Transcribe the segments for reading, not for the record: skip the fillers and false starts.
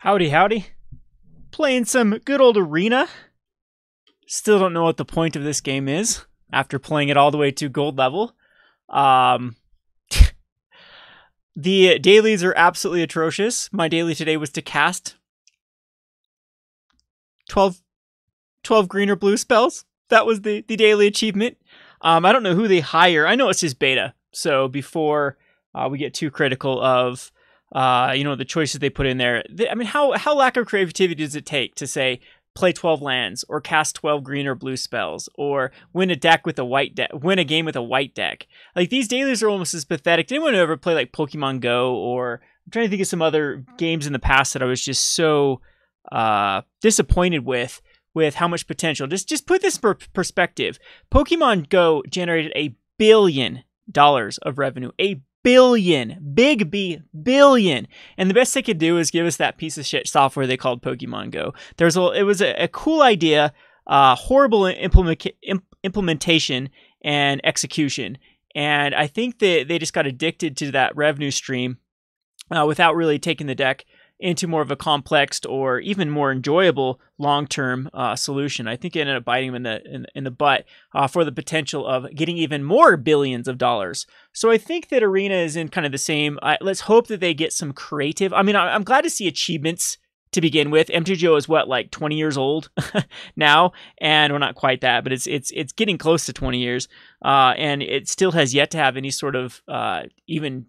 Howdy, howdy. Playing some good old Arena. Still don't know what the point of this game is after playing it all the way to gold level. The dailies are absolutely atrocious. My daily today was to cast 12 green or blue spells. That was the daily achievement. I don't know who they hire. I know it's just beta. So before we get too critical of the choices they put in there. I mean, how lack of creativity does it take to say play 12 lands or cast 12 green or blue spells or win a deck with a white deck, win a game with a white deck? Like, these dailies are almost as pathetic. Did anyone ever play like Pokemon Go, or I'm trying to think of some other games in the past that I was just so disappointed with how much potential. Just put this in perspective. Pokemon Go generated $1 billion of revenue. $1 billion, big B, billion, and the best they could do is give us that piece of shit software they called Pokemon Go. It was a cool idea, horrible implementation and execution, and I think that they just got addicted to that revenue stream without really taking the deck into more of a complex or even more enjoyable long-term solution. I think it ended up biting them in the butt for the potential of getting even more billions of dollars. So I think that Arena is in kind of the same. Let's hope that they get some creative. I mean, I'm glad to see achievements to begin with. MTG is what, like 20 years old now, and we're not quite that, but it's getting close to 20 years, and it still has yet to have any sort of even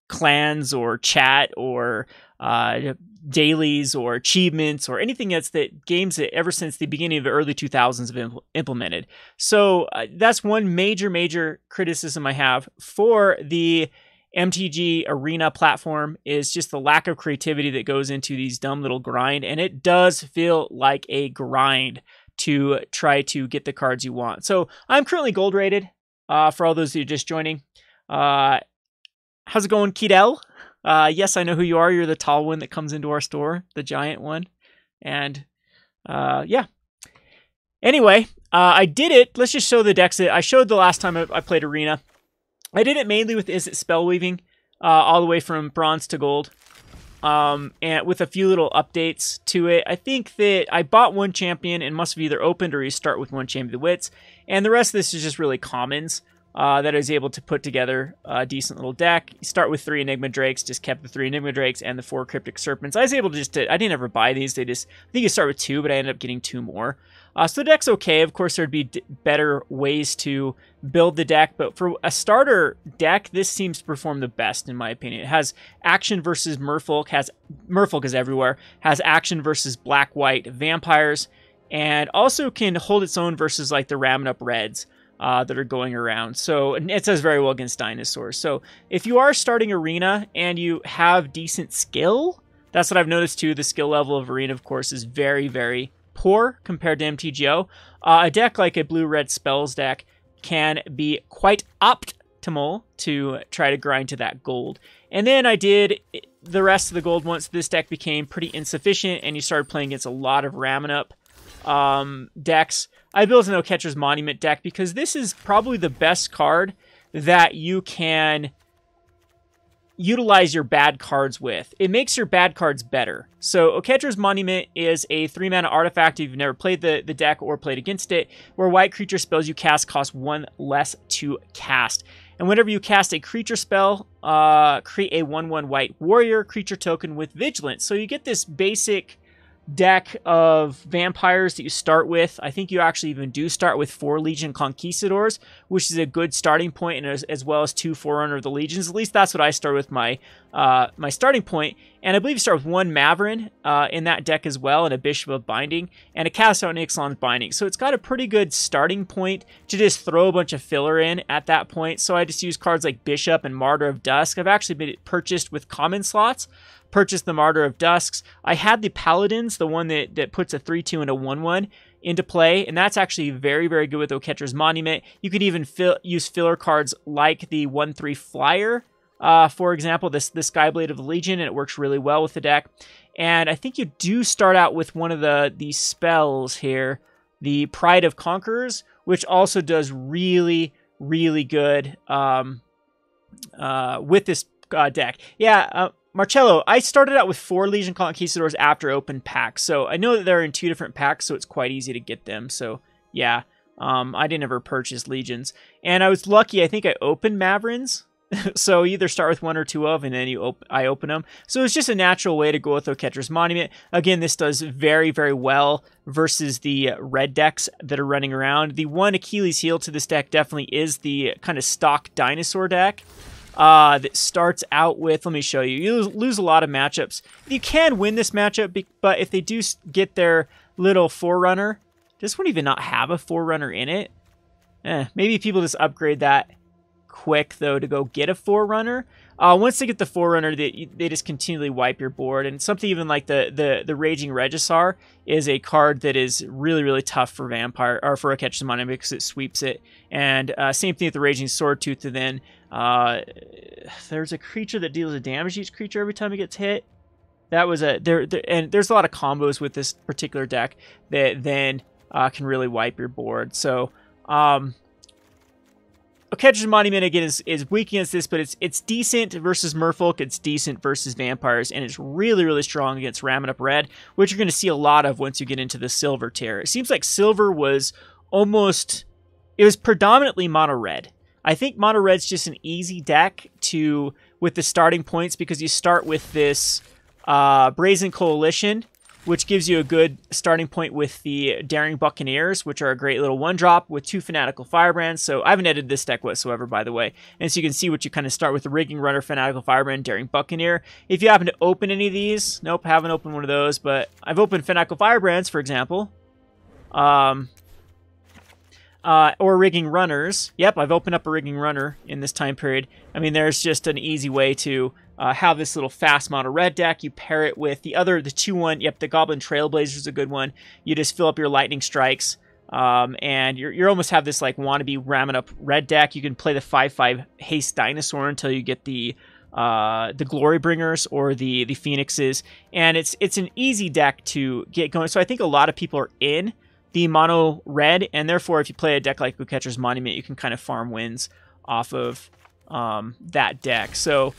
clans or chat or dailies or achievements or anything else that games that ever since the beginning of the early 2000s have implemented. So that's one major criticism I have for the MTG Arena platform, is just the lack of creativity that goes into these dumb little grind, and it does feel like a grind to try to get the cards you want. So I'm currently gold rated for all those who are just joining. How's it going, Kidel? Yes, I know who you are. You're the tall one that comes into our store, the giant one. And yeah. Anyway, I did it. Let's just show the decks that I showed the last time I played Arena. I did it mainly with Is It Spellweaving, all the way from bronze to gold, and with a few little updates to it. I think that I bought one champion and must have either opened or you start with one Champion of the Wits, and the rest of this is just really commons. That I was able to put together a decent little deck. You start with 3 Enigma Drakes, just kept the 3 Enigma Drakes and the 4 Cryptic Serpents. I was able to I didn't ever buy these. I think you start with 2, but I ended up getting 2 more. So the deck's okay. Of course, there'd be better ways to build the deck, but for a starter deck, this seems to perform the best, in my opinion. It has action versus Merfolk, Merfolk is everywhere, has action versus black-white vampires, and also can hold its own versus like the Ramming Up Reds that are going around. So it says very well against dinosaurs. So if you are starting Arena and you have decent skill, that's what I've noticed too. The skill level of Arena, of course, is very poor compared to MTGO. A deck like a blue-red spells deck can be quite optimal to try to grind to that gold. And then I did the rest of the gold once this deck became pretty insufficient and you started playing against a lot of Ramming Up decks. I built an Oketra's Monument deck because this is probably the best card that you can utilize your bad cards with. It makes your bad cards better. So Oketra's Monument is a 3-mana artifact if you've never played the deck or played against it, where white creature spells you cast cost 1 less to cast. And whenever you cast a creature spell, create a 1/1 white warrior creature token with Vigilance. So you get this basic deck of vampires that you start with. I think you actually even do start with 4 Legion Conquistadors, which is a good starting point, and as well as 2 Forerunner of the Legions. At least that's what I start with my starting point. And I believe you start with 1 Maverin in that deck as well, and a Bishop of Binding, and a Cast Out Ixalan's Binding. So it's got a pretty good starting point to just throw a bunch of filler in at that point. So I just use cards like Bishop and Martyr of Dusk. I've actually been purchased with common slots. Purchased the Martyr of Dusks. I had the Paladins, the one that puts a 3/2 and a 1/1 into play, and that's actually very good with Oketra's Monument. You could even use filler cards like the 1/3 Flyer, for example, the Skyblade of the Legion, and it works really well with the deck. And I think you do start out with one of the spells here, the Pride of Conquerors, which also does really good with this deck. Yeah, Marcello, I started out with 4 Legion Conquistadors after open packs, so I know that they're in 2 different packs, so it's quite easy to get them. So yeah, I didn't ever purchase Legions, and I was lucky. I think I opened Maverins. So you either start with 1 or 2 of, and then I open them. So it's just a natural way to go with Oketra's Monument. Again, this does very, very well versus the red decks that are running around. The one Achilles heel to this deck definitely is the kind of stock dinosaur deck that starts out with, let me show you. You lose a lot of matchups. You can win this matchup, but if they do get their little Forerunner, this wouldn't even not have a Forerunner in it. Maybe people just upgrade that quick though to go get a Forerunner. Once they get the Forerunner, they just continually wipe your board. And something even like the Raging Regisar is a card that is really, really tough for Vampire or for Oketra's Monument because it sweeps it. And same thing with the Raging Swordtooth. And then there's a creature that deals a damage to each creature every time it gets hit. That was and there's a lot of combos with this particular deck that then can really wipe your board. So Oketra's Monument, again, is weak against this, but it's decent versus Merfolk, it's decent versus Vampires, and it's really, really strong against Ramming Up Red, which you're going to see a lot of once you get into the Silver tier. It seems like Silver was it was predominantly mono-red. I think mono-red's just an easy deck with the starting points because you start with this Brazen Coalition, which gives you a good starting point with the Daring Buccaneers, which are a great little 1-drop with 2 Fanatical Firebrands. So I haven't edited this deck whatsoever, by the way. And so you can see what you kind of start with the Rigging Runner, Fanatical Firebrand, Daring Buccaneer. If you happen to open any of these, nope, haven't opened one of those, but I've opened Fanatical Firebrands, for example. Or Rigging Runners. Yep, I've opened up a Rigging Runner in this time period. I mean, there's just an easy way to have this little fast mono red deck. You pair it with the 2-1. Yep, the Goblin Trailblazer is a good one. You just fill up your Lightning Strikes, and you almost have this like wannabe ramming up red deck. You can play the 5/5 Haste Dinosaur until you get the Glory Bringers or the Phoenixes, and it's an easy deck to get going. So I think a lot of people are in the mono red, and therefore if you play a deck like Oketra's Monument, you can kind of farm wins off of that deck. So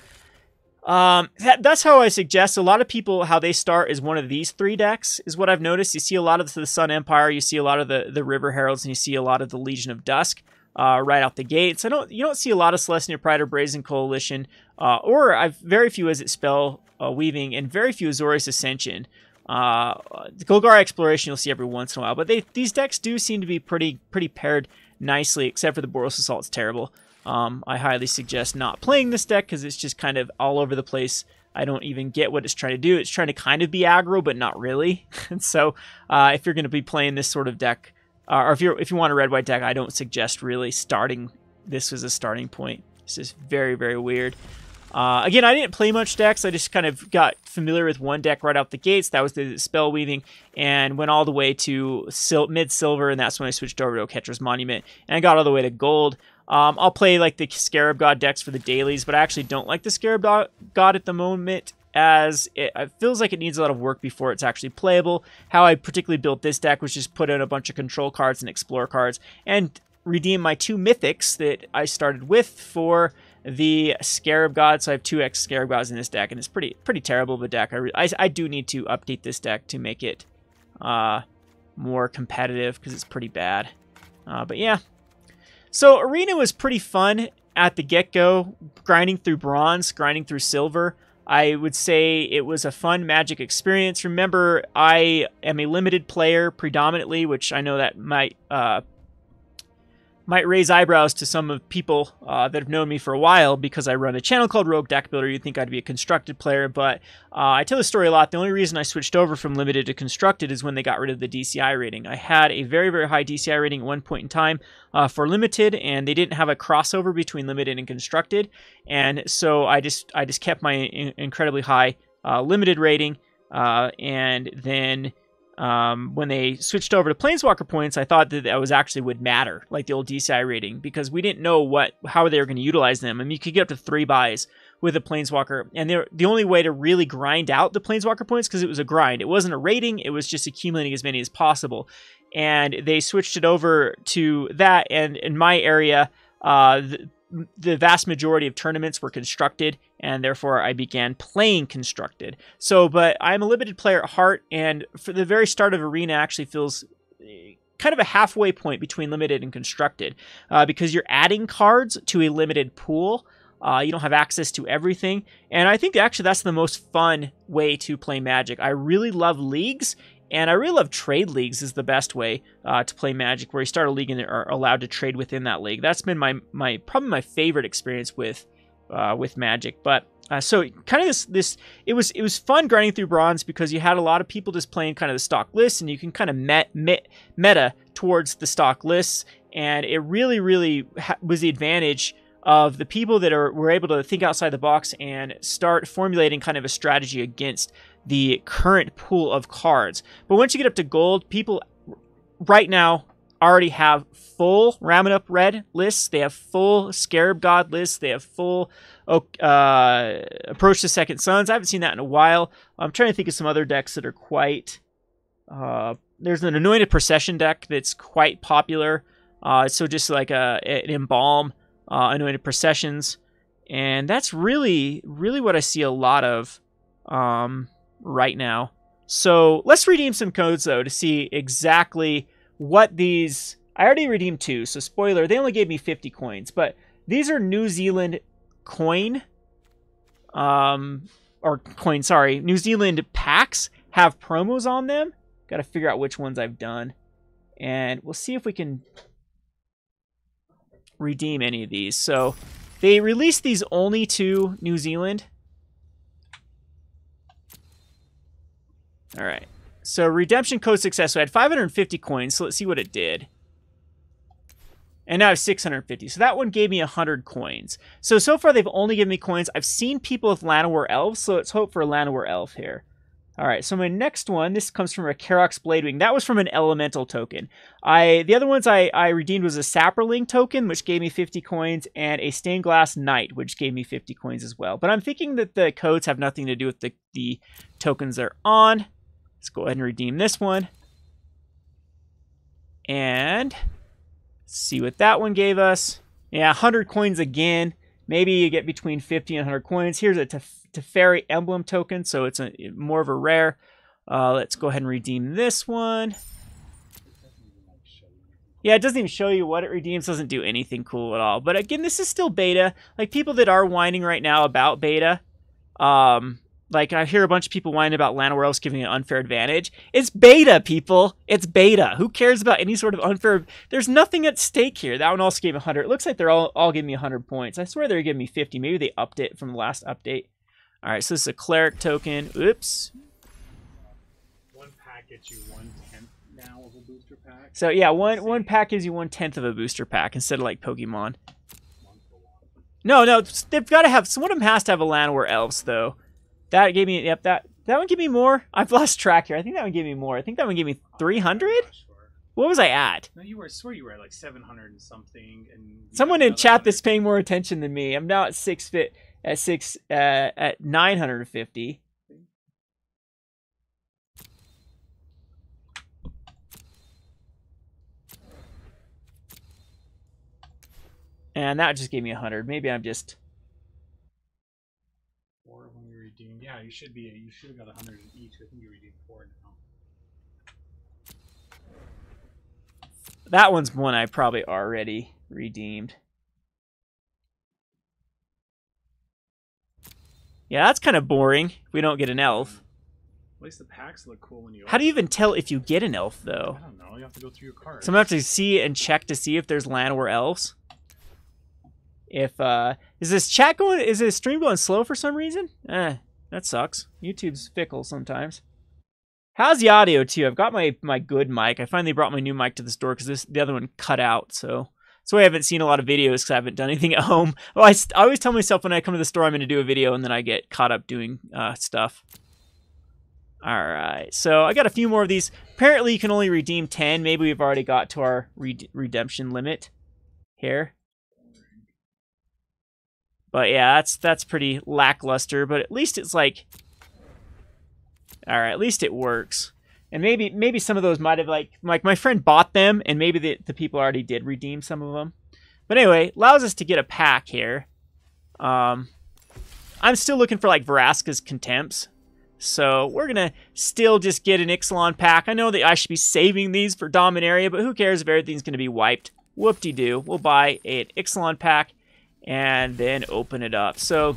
that's how I suggest a lot of people, how they start is one of these 3 decks is what I've noticed. You see a lot of the Sun Empire, you see a lot of the River Heralds, and you see a lot of the Legion of Dusk right out the gates. You don't see a lot of Celestia Pride or Brazen Coalition, or I've very few as it Spell Weaving, and very few Azorius Ascension. The Golgari Exploration you'll see every once in a while, but these decks do seem to be pretty paired nicely, except for the Boros Assault. It's terrible. I highly suggest not playing this deck because it's just kind of all over the place. I don't even get what it's trying to do. It's trying to kind of be aggro, but not really. And so if you're going to be playing this sort of deck, or if you want a red-white deck, I don't suggest really starting this as a starting point. It's just very, very weird. Again, I didn't play much decks. I just kind of got familiar with one deck right out the gates. That was the Spell Weaving, and went all the way to mid-silver, and that's when I switched over to Oketra's Monument, and I got all the way to gold. I'll play like the Scarab God decks for the dailies, but I actually don't like the Scarab God at the moment, as it feels like it needs a lot of work before it's actually playable. How I particularly built this deck was just put in a bunch of control cards and explore cards, and redeem my 2 mythics that I started with for the Scarab God. So I have 2x Scarab Gods in this deck, and it's pretty terrible of a deck. I do need to update this deck to make it more competitive because it's pretty bad. But yeah. So Arena was pretty fun at the get-go, grinding through bronze, grinding through silver. I would say it was a fun Magic experience. Remember, I am a limited player predominantly, which I know that might raise eyebrows to some of people that have known me for a while, because I run a channel called Rogue Deck Builder. You'd think I'd be a constructed player, but I tell the story a lot. The only reason I switched over from limited to constructed is when they got rid of the DCI rating. I had a very, very high DCI rating at one point in time for limited, and they didn't have a crossover between limited and constructed, and so I just kept my incredibly high limited rating, and then when they switched over to Planeswalker points, I thought that was actually would matter, like the old DCI rating, because we didn't know how they were going to utilize them. I mean, you could get up to 3 buys with a Planeswalker, and the only way to really grind out the Planeswalker points, because it was a grind. It wasn't a rating, it was just accumulating as many as possible. And they switched it over to that, and in my area, the vast majority of tournaments were constructed, and therefore I began playing constructed. So, but I'm a limited player at heart, and for the very start of Arena actually feels kind of a halfway point between limited and constructed, because you're adding cards to a limited pool. You don't have access to everything, and I think actually that's the most fun way to play Magic. I really love leagues, and I really love trade leagues is the best way to play Magic, where you start a league and are allowed to trade within that league. That's been my probably my favorite experience with Magic. But so kind of it was fun grinding through bronze, because you had a lot of people just playing kind of the stock lists, and you can kind of meta towards the stock lists, and it really was the advantage of the people that were able to think outside the box and start formulating kind of a strategy against the current pool of cards. But once you get up to gold, people right now already have full Ramming Up Red lists. They have full Scarab God lists. They have full Approach the Second Suns. I haven't seen that in a while. I'm trying to think of some other decks that are quite... there's an Anointed Procession deck that's quite popular. So just like an Embalm, Anointed Processions. And that's really what I see a lot of right now. So let's redeem some codes, though, to see exactly what these... I already redeemed 2, so spoiler, they only gave me 50 coins. But these are New Zealand coin... New Zealand packs have promos on them. Got to figure out which ones I've done. And we'll see if we can redeem any of these. So they released these only to New Zealand. All right. So redemption code success. So I had 550 coins. So let's see what it did. And now I have 650. So that one gave me 100 coins. So far they've only given me coins. I've seen people with Llanowar Elves, so let's hope for a Llanowar Elf here. All right, so my next one, this comes from a Karox Bladewing. That was from an Elemental token. The other ones I redeemed was a Saproling token, which gave me 50 coins, and a Stained Glass Knight, which gave me 50 coins as well. But I'm thinking that the codes have nothing to do with the tokens they're on. Let's go ahead and redeem this one. And see what that one gave us. Yeah, 100 coins again. Maybe you get between 50 and 100 coins. Here's a Teferi Emblem token, so it's more of a rare. Let's go ahead and redeem this one. Yeah, it doesn't even show you what it redeems. Doesn't do anything cool at all. But again, this is still beta. Like, people that are whining right now about beta, like, I hear a bunch of people whining about Llanowar Elves giving an unfair advantage. It's beta, people. It's beta. Who cares about any sort of unfair... There's nothing at stake here. That one also gave 100. It looks like they're all giving me 100 points. I swear they're giving me 50. Maybe they upped it from the last update. All right, so this is a Cleric token. Oops. One pack gets you 1/10 now of a booster pack. So, yeah, one pack gives you 1/10 of a booster pack instead of, like, Pokemon. No, they've got to have... So one of them has to have a Llanowar Elves, though. That gave me, yep, that one gave me more. I've lost track here. I think that one gave me more. I think that one gave me 300? What was I at? No, I swear you were at like 700 and something. And someone in chat that's paying more attention than me. I'm now at at 950. And that just gave me 100. Maybe I'm just... Yeah, you should have got 100 each. I think you redeemed 4 now. That one's one I probably already redeemed. Yeah, that's kind of boring if we don't get an elf. At least the packs look cool when you... How do you even tell if you get an elf, though? I don't know. You have to go through your cards. So I'm going to have to see and check to see if there's Llanowar Elves. If, is this stream going slow for some reason? That sucks. YouTube's fickle sometimes. How's the audio, too? I've got my good mic. I finally brought my new mic to the store because the other one cut out, so... That's why I haven't seen a lot of videos, because I haven't done anything at home. Well, I always tell myself when I come to the store I'm going to do a video, and then I get caught up doing stuff. Alright, so I got a few more of these. Apparently you can only redeem 10. Maybe we've already got to our redemption limit here. But yeah, that's pretty lackluster, but at least it's like... Alright, at least it works. And maybe some of those might have, like my friend bought them, and maybe the people already did redeem some of them. But anyway, allows us to get a pack here. I'm still looking for like Vraska's Contempts. So we're going to still just get an Ixalan pack. I know that I should be saving these for Dominaria, but who cares if everything's going to be wiped. Whoop-de-doo. We'll buy an Ixalan pack and then open it up. So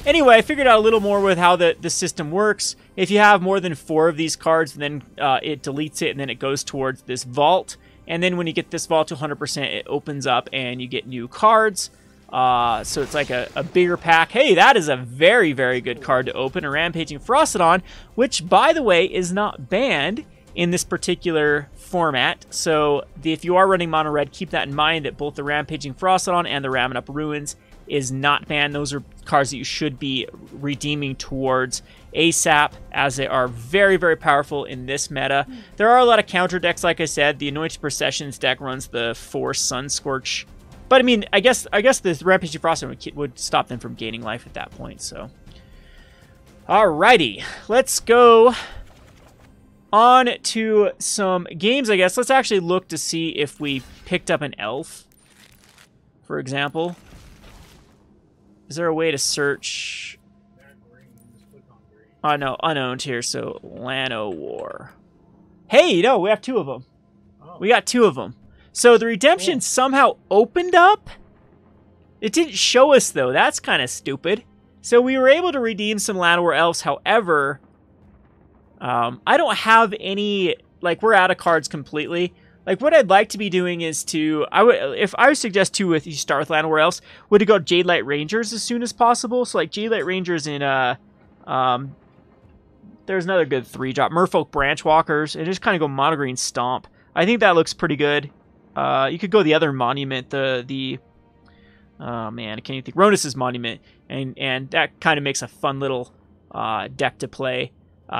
anyway, I figured out a little more with how the system works. If you have more than 4 of these cards, then it deletes it and then it goes towards this vault. And then when you get this vault to 100%, it opens up and you get new cards. So it's like a bigger pack. Hey, that is a very, very good card to open, a Rampaging Frostodon, which, by the way, is not banned in this particular format. So if you are running Mono Red, keep that in mind that both the Rampaging Frostodon and the Ramen Up Ruins is not banned. Those are cards that you should be redeeming towards ASAP, as they are very, very powerful in this meta. There are a lot of counter decks, like I said. The Anointed Processions deck runs the 4 Sunscorch. But I mean, I guess the Rampaging Frostodon would stop them from gaining life at that point. So, alrighty, let's go on to some games. I guess let's actually look to see if we picked up an elf, for example. Is there a way to search? Oh no, unowned here. So Lano War. Hey, no, we have 2 of them. Oh. We got 2 of them. So the redemption somehow opened up? It didn't show us, though. That's kind of stupid. So we were able to redeem some Llanowar Elves. However, I don't have any... Like, we're out of cards completely. Like, what I'd like to be doing is to... If I would suggest, too, if you start with Llanowar Elves, would to go Jade Light Rangers as soon as possible. So, like, Jade Light Rangers in... there's another good 3-drop. Merfolk Branchwalkers. And just kind of go Mono Green Stomp. I think that looks pretty good. You could go the other monument, oh man, I can't even think. Ronus's Monument, and that kind of makes a fun little deck to play.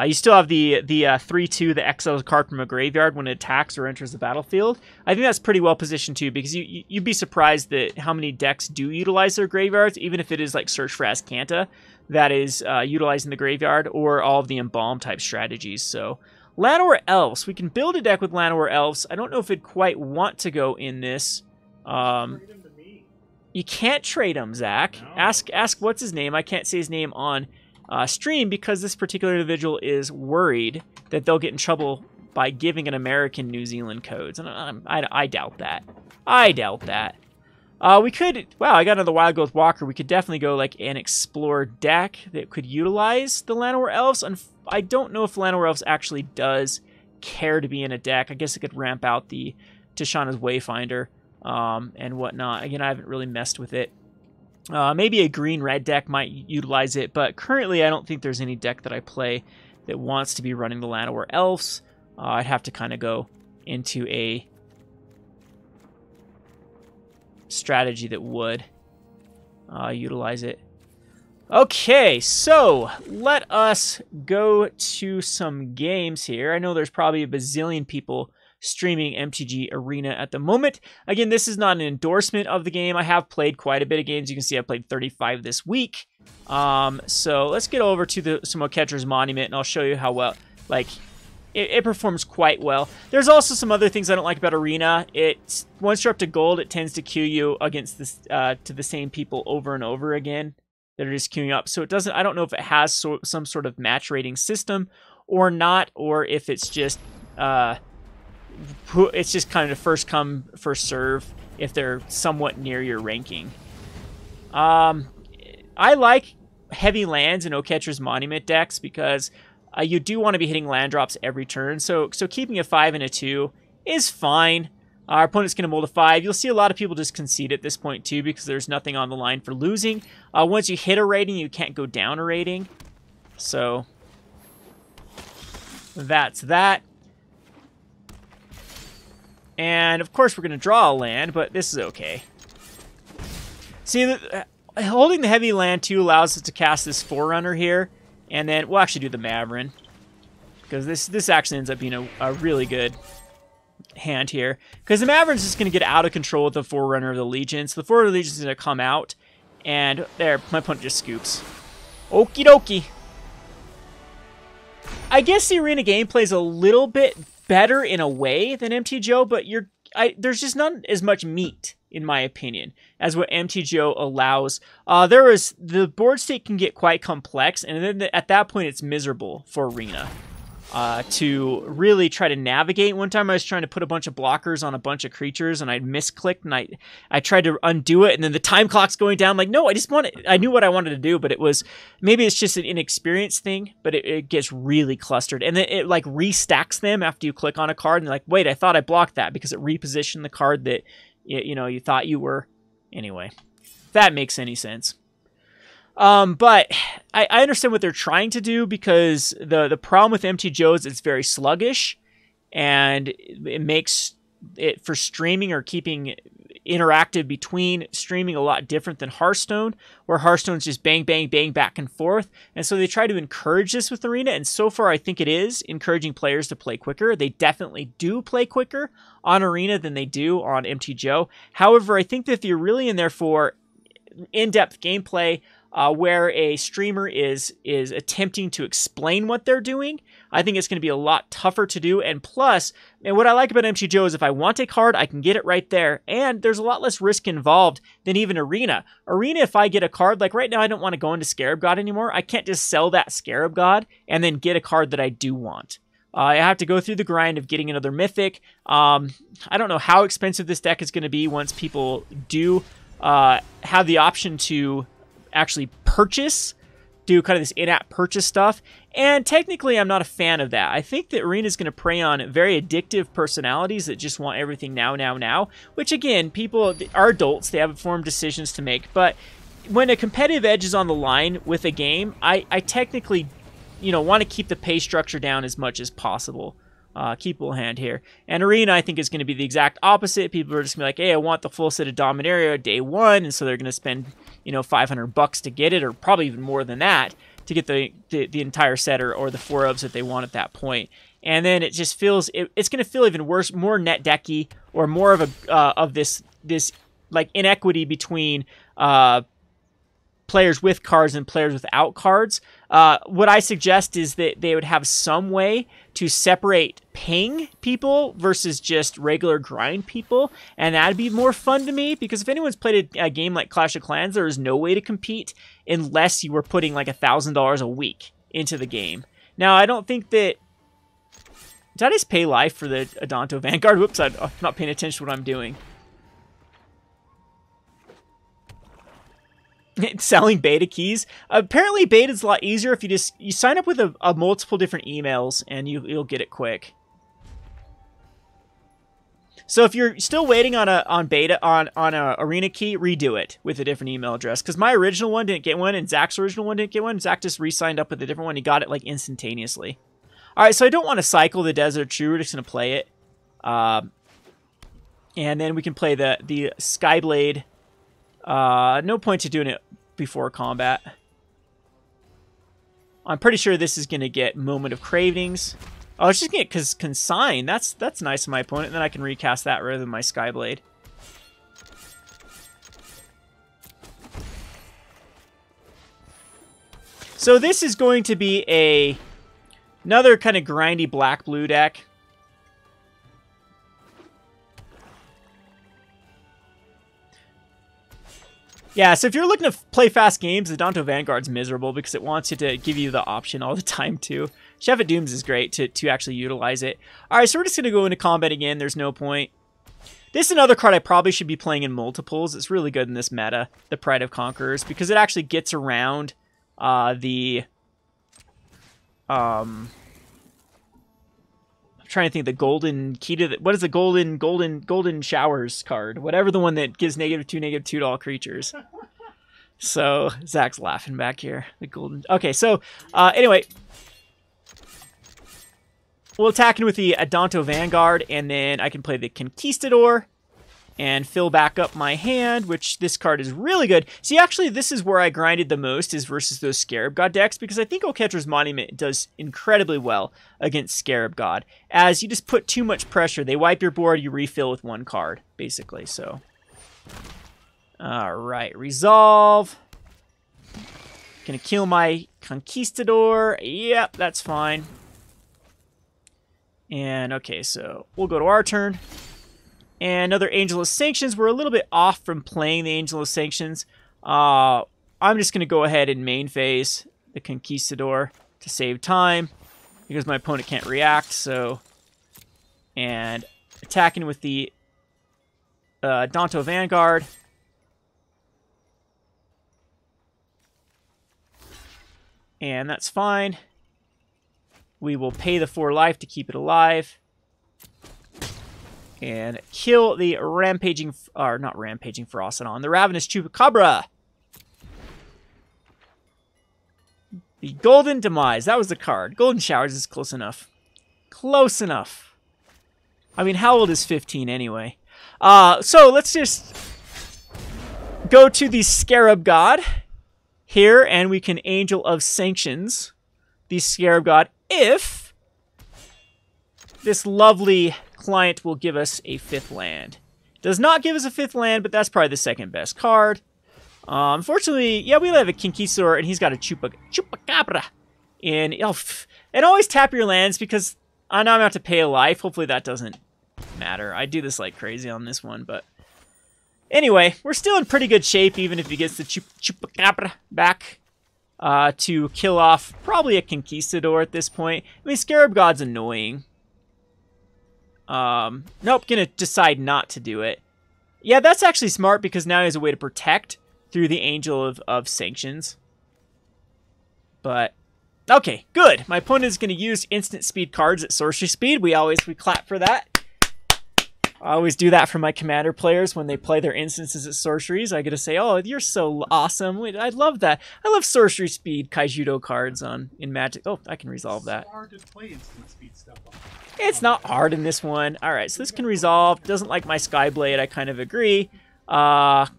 You still have the 3/2 that exiles a card from a graveyard when it attacks or enters the battlefield. I think that's pretty well positioned too, because you'd be surprised that how many decks do utilize their graveyards, even if it is like Search for Azcanta that is utilizing the graveyard, or all of the Embalm type strategies. So Llanowar Elves. We can build a deck with Llanowar Elves. I don't know if it'd quite want to go in this. You can't trade them, Zach. No. Ask what's his name. I can't say his name on stream because this particular individual is worried that they'll get in trouble by giving an American New Zealand codes. And I doubt that. I doubt that. We could... Wow, I got another Wild Growth Walker. We could definitely go like an Explore deck that could utilize the Llanowar Elves. I don't know if Llanowar Elves actually does care to be in a deck. I guess it could ramp out the Tishana's Wayfinder and whatnot. Again, I haven't really messed with it. Maybe a green-red deck might utilize it, but currently I don't think there's any deck that I play that wants to be running the Llanowar Elves. I'd have to kind of go into a strategy that would utilize it. Okay, so let us go to some games here. I know there's probably a bazillion people streaming MTG Arena at the moment. Again, this is not an endorsement of the game. I have played quite a bit of games. You can see I played 35 this week. So let's get over to some Oketra's Monument, and I'll show you how well, like, it performs quite well. There's also some other things I don't like about Arena. It's once you're up to gold, it tends to queue you against this to the same people over and over again that are just queuing up. So it doesn't. I don't know if it has some sort of match rating system or not, or if it's just kind of first come first serve if they're somewhat near your ranking. I like heavy lands in Oketra's Monument decks because you do want to be hitting land drops every turn. So keeping a 5 and a 2 is fine. Our opponent's going to mold a 5. You'll see a lot of people just concede at this point too because there's nothing on the line for losing. Once you hit a rating, you can't go down a rating. So that's that. And of course we're going to draw a land, but this is okay. See, holding the heavy land too allows us to cast this Forerunner here. And then we'll actually do the Maverin, because this actually ends up being a really good hand here. Because the Maverin's just going to get out of control with the Forerunner of the Legion. So the Forerunner of the Legion is going to come out, and there, my opponent just scoops. Okie dokie. I guess the Arena gameplay is a little bit better in a way than MTGO, but there's just not as much meat in my opinion, as what MTGO allows. The board state can get quite complex, and then at that point it's miserable for Arena to really try to navigate. One time I was trying to put a bunch of blockers on a bunch of creatures, and I misclicked, and I tried to undo it, and then the time clock's going down. I'm like, no, I knew what I wanted to do, but maybe it's just an inexperienced thing, but it gets really clustered, and then it like restacks them after you click on a card, and you're like, wait, I thought I blocked that because it repositioned the card that you thought you were. Anyway, if that makes any sense. But I understand what they're trying to do, because the problem with MTGO is it's very sluggish, and it makes it for streaming or keeping interactive between streaming a lot different than Hearthstone, where Hearthstone's just bang, bang, bang back and forth. And so they try to encourage this with Arena, and so far I think it is encouraging players to play quicker. They definitely do play quicker on Arena than they do on MTGO. However, I think that if you're really in there for in-depth gameplay, where a streamer is attempting to explain what they're doing, I think it's going to be a lot tougher to do. And plus, and what I like about MTGO is if I want a card, I can get it right there, and there's a lot less risk involved than even Arena. Arena, if I get a card, like right now I don't want to go into Scarab God anymore, I can't just sell that Scarab God and then get a card that I do want. I have to go through the grind of getting another Mythic. I don't know how expensive this deck is going to be once people do have the option to actually do kind of this in-app purchase stuff. And technically, I'm not a fan of that. I think that Arena is going to prey on very addictive personalities that just want everything now, which again, people are adults. They have informed decisions to make. But when a competitive edge is on the line with a game, I technically, want to keep the pay structure down as much as possible. Keep a little hand here. And Arena, I think, is going to be the exact opposite. People are just going to be like, hey, I want the full set of Dominaria day one, and so they're going to spend, $500 to get it, or probably even more than that, to get the entire set or the 4-ofs that they want at that point. And then it just feels, it's going to feel even worse, more net decky, or more of this like inequity between players with cards and players without cards. What I suggest is that they would have some way to separate paying people versus just regular grind people, and that'd be more fun to me, because if anyone's played a game like Clash of Clans, there is no way to compete unless you were putting like $1,000 a week into the game. Now, I don't think that... Did I just pay life for the Adanto Vanguard? Whoops, I'm not paying attention to what I'm doing. Selling beta keys. Apparently beta is a lot easier if you sign up with a multiple different emails, and you'll get it quick. So if you're still waiting on a arena key, redo it with a different email address, because my original one didn't get one, and Zach's original one didn't get one. Zach just re-signed up with a different one. He got it like instantaneously. All right, so I don't want to cycle the Desert True. We're just gonna play it, and then we can play the Skyblade. No point to doing it before combat. I'm pretty sure this is going to get Moment of Cravings. Oh, it's just going to get Consign. That's nice of my opponent. And then I can recast that rather than my Skyblade. So this is going to be another kind of grindy black-blue deck. Yeah, so if you're looking to play fast games, the Adanto Vanguard's miserable because it wants you to give you the option all the time, too. Chef at Dooms is great to actually utilize it. All right, so we're just going to go into combat again. There's no point. This is another card I probably should be playing in multiples. It's really good in this meta, the Pride of Conquerors, because it actually gets around the... I'm trying to think the golden key to what is the golden showers card? Whatever the one that gives -2/-2 to all creatures. So Zach's laughing back here. The golden. Okay, so anyway, we'll attack in with the Adanto Vanguard, and then I can play the Conquistador and fill back up my hand, which this card is really good. See, actually, this is where I grinded the most, is versus those Scarab God decks, because I think Oketra's Monument does incredibly well against Scarab God. As you just put too much pressure, they wipe your board, you refill with one card, basically, so. Alright, Resolve. Gonna kill my Conquistador. Yep, that's fine. And, okay, so we'll go to our turn. And another Angel of Sanctions. We're a little bit off from playing the Angel of Sanctions. I'm just going to go ahead and main phase the Conquistador to save time because my opponent can't react. So, and attacking with the Danto Vanguard. And that's fine. We will pay the 4 life to keep it alive. And kill the rampaging, or not rampaging Frostodon, the Ravenous Chupacabra. The Golden Demise, that was the card. Golden Showers is close enough. Close enough. I mean, how old is 15 anyway? So let's just go to the Scarab God here, and we can Angel of Sanctions the Scarab God if this lovely client will give us a 5th land. Does not give us a 5th land, but that's probably the 2nd best card. Unfortunately, yeah, we have a Conquistador, and he's got a Chupacabra. And always tap your lands, because I know I'm going to have to pay a life. Hopefully that doesn't matter. I do this like crazy on this one, but anyway, we're still in pretty good shape, even if he gets the Chupacabra back to kill off probably a Conquistador at this point. I mean, Scarab God's annoying. Nope, gonna decide not to do it. Yeah, that's actually smart because now he has a way to protect through the Angel of Sanctions. But, okay, good. My opponent is gonna use instant speed cards at sorcery speed. We clap for that. I always do that for my commander players when they play their instances at sorceries. I get to say, oh, you're so awesome. I love that. I love sorcery speed Kaijudo cards in Magic. Oh, I can resolve that. It's hard to play instant speed stuff on. It's not hard in this one. All right, so this can resolve. Doesn't like my Skyblade. I kind of agree. And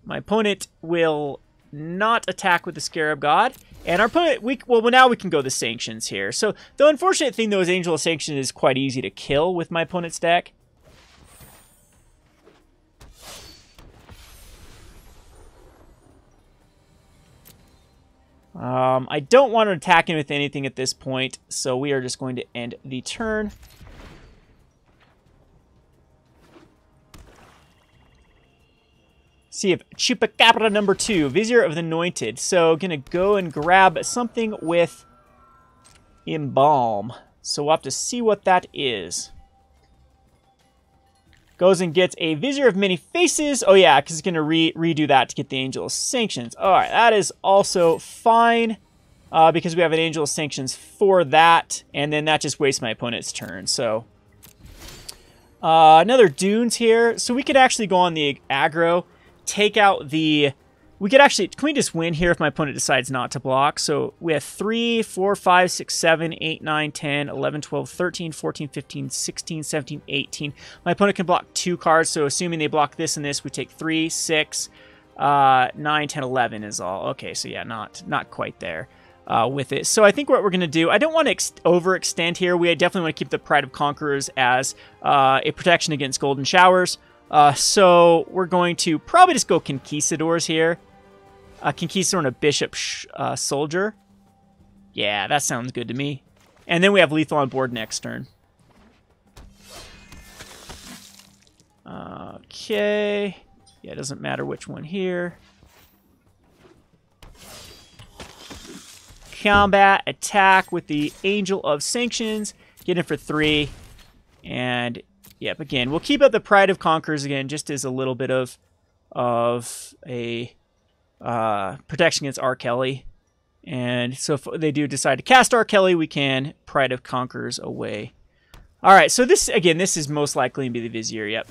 my opponent will not attack with the Scarab God. And our opponent, well, now we can go the Sanctions here. So the unfortunate thing, though, is Angel of Sanctions is quite easy to kill with my opponent's deck. I don't want to attack him with anything at this point, so we are just going to end the turn. See if Chupacabra number 2, Vizier of the Anointed. So gonna go and grab something with Embalm. So we'll have to see what that is. Goes and gets a Vizier of Many Faces. Oh yeah, because it's gonna redo that to get the Angel of Sanctions. Alright, that is also fine. Because we have an Angel of Sanctions for that. And then that just wastes my opponent's turn. So another Dunes here. So we could actually go on the aggro. Take out the... We could actually... Can we just win here if my opponent decides not to block? So we have 3, 4, 5, 6, 7, 8, 9, 10, 11, 12, 13, 14, 15, 16, 17, 18. My opponent can block 2 cards, so assuming they block this and this, we take 3, 6, 9, 10, 11 is all. Okay, so yeah, not quite there with it. So I think what we're going to do... I don't want to overextend here. We definitely want to keep the Pride of Conquerors as a protection against Golden Showers. So we're going to probably just go Conquistadors here. Conquistador and a Bishop Soldier. Yeah, that sounds good to me. And then we have lethal on board next turn. Okay. Yeah, it doesn't matter which one here. Combat, attack with the Angel of Sanctions. Get in for 3. And... Yep, again, we'll keep up the Pride of Conquerors again, just as a little bit of a protection against R. Kelly. And so if they do decide to cast R. Kelly, we can Pride of Conquerors away. All right, so this, again, this is most likely going to be the Vizier, yep.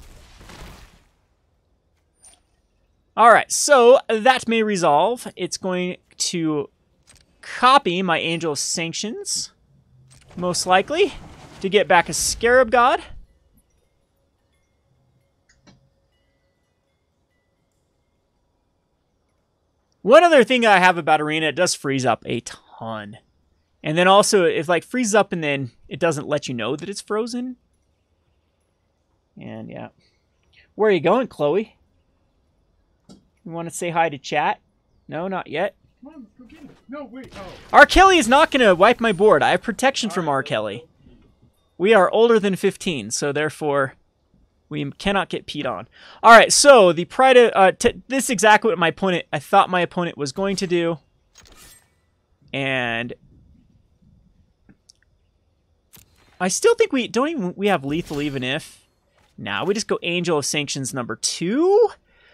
All right, so that may resolve. It's going to copy my Angel of Sanctions, most likely, to get back a Scarab God. One other thing I have about Arena, it does freeze up a ton. And then also, if like freezes up and then it doesn't let you know that it's frozen. And yeah. Where are you going, Chloe? You want to say hi to chat? No, not yet. Come on, let's go get it. No, wait. Oh. R. Kelly is not going to wipe my board. I have protection from R. Kelly. We are older than 15, so therefore we cannot get peed on. All right, so the pride of this is exactly what I thought my opponent was going to do, and I still think we have lethal even if. Now we just go Angel of Sanctions number 2.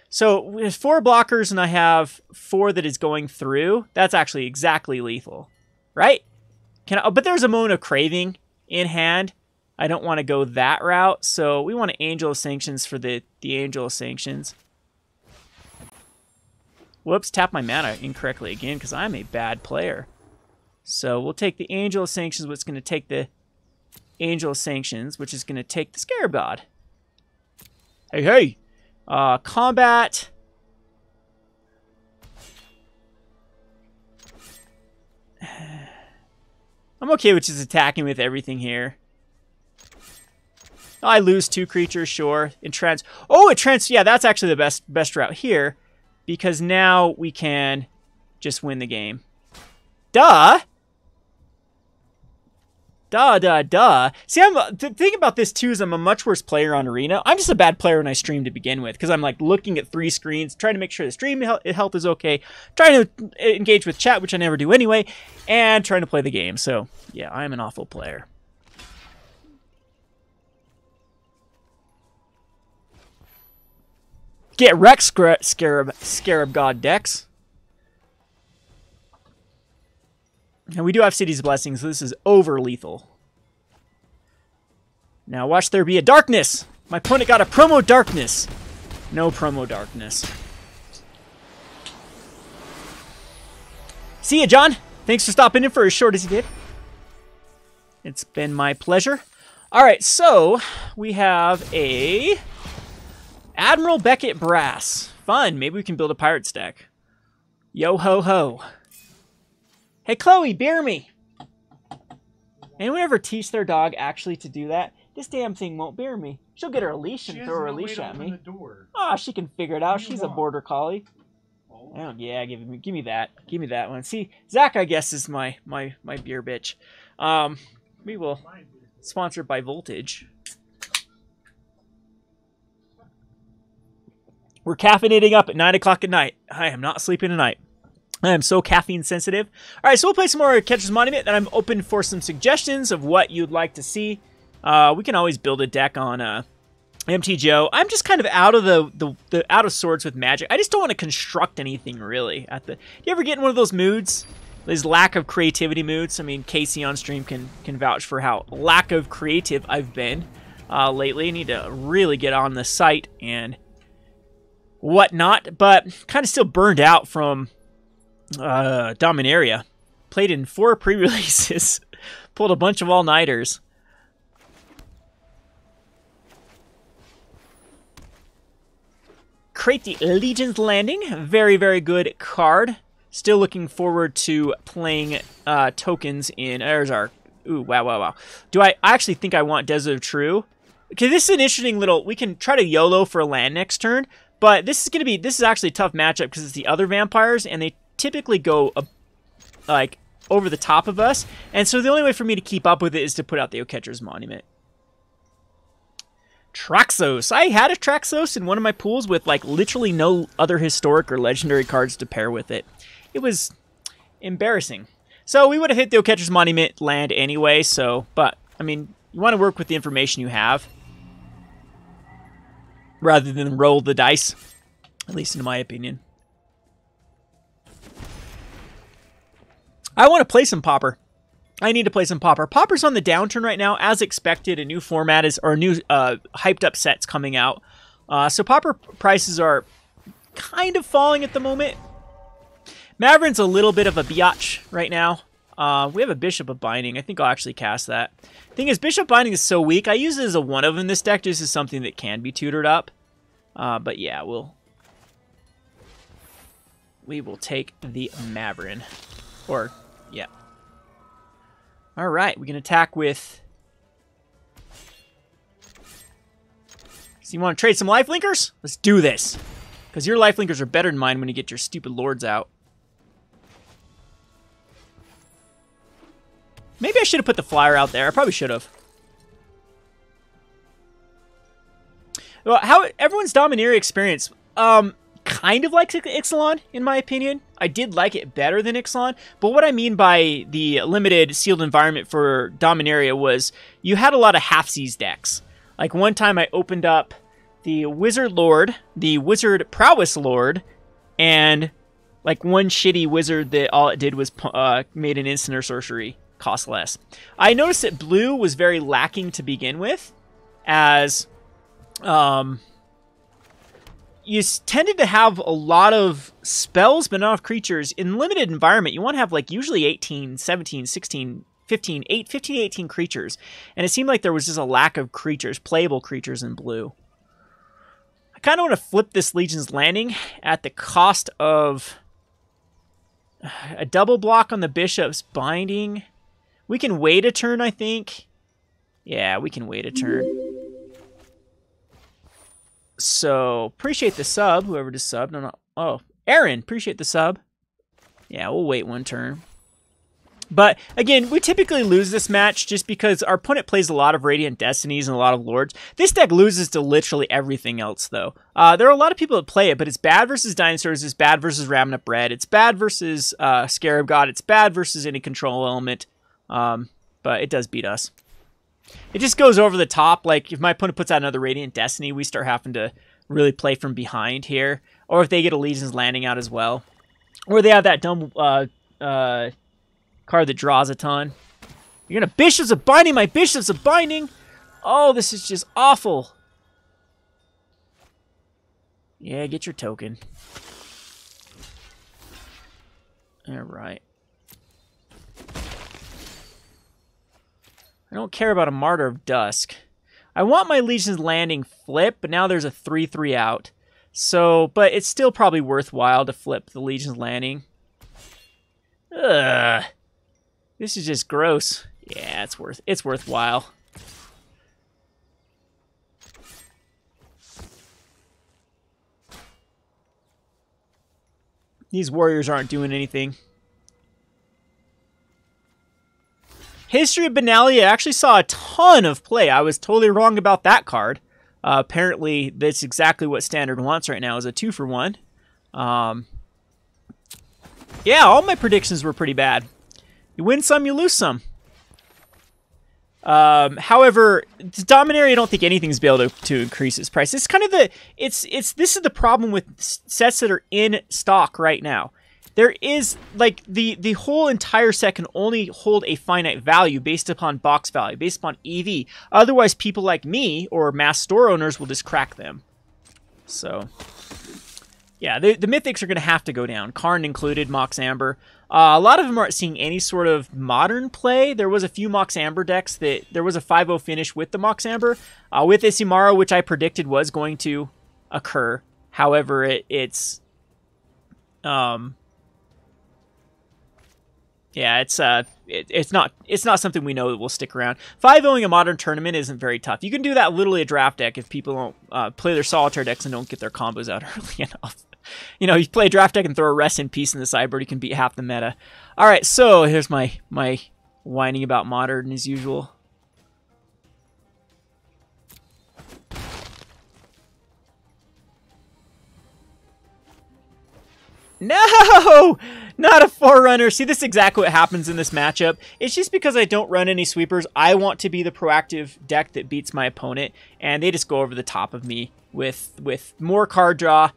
So with 4 blockers and I have 4 that is going through, that's actually exactly lethal, right? But there's a Moment of Craving in hand. I don't want to go that route, so we want an Angel of Sanctions for the Angel of Sanctions. Whoops, tap my mana incorrectly again because I'm a bad player. So we'll take the Angel of Sanctions, what's going to take the Angel of Sanctions, which is going to take the Scarab God. Hey, hey! Combat. I'm okay with just attacking with everything here. I lose 2 creatures, sure. Yeah, that's actually the best route here, because now we can just win the game. Duh! Duh. See, the thing about this, too, is I'm a much worse player on Arena. I'm just a bad player when I stream to begin with, because I'm, like, looking at 3 screens, trying to make sure the stream health is okay, trying to engage with chat, which I never do anyway, and trying to play the game. So, yeah, I'm an awful player. Get wrecked, Scarab God decks. And we do have City's Blessing, so this is over lethal. Now watch there be a darkness. My opponent got a promo darkness. No promo darkness. See ya, John. Thanks for stopping in for as short as you did. It's been my pleasure. All right, so we have a Admiral Beckett Brass. Fun. Maybe we can build a Pirates deck. Yo ho ho. Hey, Chloe, beer me. Anyone ever teach their dog actually to do that? This damn thing won't beer me. She'll get her a leash and throw her leash at me. Oh, she can figure it out. She's a border collie. Oh, yeah, give me that. Give me that one. See, Zach, I guess, is my beer bitch. We will sponsored by Voltage. We're caffeinating up at 9 o'clock at night. I am not sleeping tonight. I am so caffeine sensitive. All right, so we'll play some more Catcher's Monument, and I'm open for some suggestions of what you'd like to see. We can always build a deck on MTGO. I'm just kind of out of the out of sorts with Magic. I just don't want to construct anything really. Do you ever get in one of those moods? These lack of creativity moods. I mean, Casey on stream can vouch for how lack of creative I've been lately. I need to really get on the site and whatnot, but kind of still burned out from Dominaria. Played in 4 pre-releases. Pulled a bunch of all-nighters. Create the Legion's Landing. Very, very good card. Still looking forward to playing tokens in... There's our... Ooh, wow. I actually think I want Desert of True. Okay, this is an interesting little... We can try to YOLO for a land next turn, but this is actually a tough matchup because it's the other vampires, and they typically go like over the top of us, and so the only way for me to keep up with it is to put out the Oketra's Monument. Traxos. I had a Traxos in one of my pools with like literally no other historic or legendary cards to pair with it. It was embarrassing. So we would have hit the Oketra's Monument land anyway, so, but, I mean, you want to work with the information you have rather than roll the dice, at least in my opinion. I want to play some Pauper. I need to play some Pauper. Pauper's on the downturn right now, as expected. A new format is, or a new hyped up sets coming out. So Pauper prices are kind of falling at the moment. Maverin's a little bit of a biatch right now. We have a Bishop of Binding. I think I'll actually cast that. Thing is, Bishop Binding is so weak. I use it as a one of in this deck just as something that can be tutored up. But yeah, we will take the Maverin. Or, yeah. Alright, we can attack with... So you want to trade some lifelinkers? Let's do this. Because your lifelinkers are better than mine when you get your stupid lords out. Maybe I should have put the flyer out there. I probably should have. Well, how everyone's Dominaria experience, kind of like Ixalan, in my opinion. I did like it better than Ixalan, but what I mean by the limited sealed environment for Dominaria was you had a lot of half-seas decks. Like one time I opened up the Wizard Lord, the Wizard Prowess Lord, and like one shitty wizard that all it did was made an instant or sorcery cost less. I noticed that blue was very lacking to begin with, as you tended to have a lot of spells but not enough creatures. In limited environment, you want to have like usually 18, 17, 16, 15, 18 creatures. And it seemed like there was just a lack of creatures, playable creatures in blue. I kind of want to flip this Legion's Landing at the cost of a double block on the Bishop's Binding. We can wait a turn, I think. Yeah, we can wait a turn. So, appreciate the sub, whoever just subbed. No. Oh, Aaron, appreciate the sub. Yeah, we'll wait one turn. But, again, we typically lose this match just because our opponent plays a lot of Radiant Destinies and a lot of Lords. This deck loses to literally everything else, though. There are a lot of people that play it, but it's bad versus Dinosaurs, it's bad versus Ravenous Bread, it's bad versus Scarab God, it's bad versus any control element. But it does beat us. It just goes over the top. Like, if my opponent puts out another Radiant Destiny, we start having to really play from behind here. Or if they get a Legion's Landing out as well. Or they have that dumb card that draws a ton. You're gonna Bishops of Binding my Bishops of Binding! Oh, this is just awful. Yeah, get your token. Alright. I don't care about a Martyr of Dusk. I want my Legion's Landing flip, but now there's a 3/3 out. So, but it's still probably worthwhile to flip the Legion's Landing. Ugh. This is just gross. Yeah, it's worthwhile. These warriors aren't doing anything. History of Benalia actually saw a ton of play. I was totally wrong about that card. Apparently, that's exactly what Standard wants right now, is a 2-for-1. Yeah, all my predictions were pretty bad. You win some, you lose some. However, Dominaria, I don't think anything's be able to increase its price. It's kind of the this is the problem with sets that are in stock right now. There is, like, the whole entire set can only hold a finite value based upon box value, based upon EV. Otherwise, people like me or mass store owners will just crack them. So, yeah, the mythics are going to have to go down. Karn included, Mox Amber. A lot of them aren't seeing any sort of modern play. There was a few Mox Amber decks that there was a 5-0 finish with the Mox Amber, with Isimaro, which I predicted was going to occur. However, it's yeah, it's not something we know that will stick around. 5-0ing a modern tournament isn't very tough. You can do that literally a draft deck if people don't play their solitaire decks and don't get their combos out early enough. You know, you play a draft deck and throw a Rest in Peace in the sideboard, you can beat half the meta. All right, so here's my whining about modern as usual. No! Not a Forerunner. See, this is exactly what happens in this matchup. It's just because I don't run any sweepers. I want to be the proactive deck that beats my opponent, and they just go over the top of me with more card draw,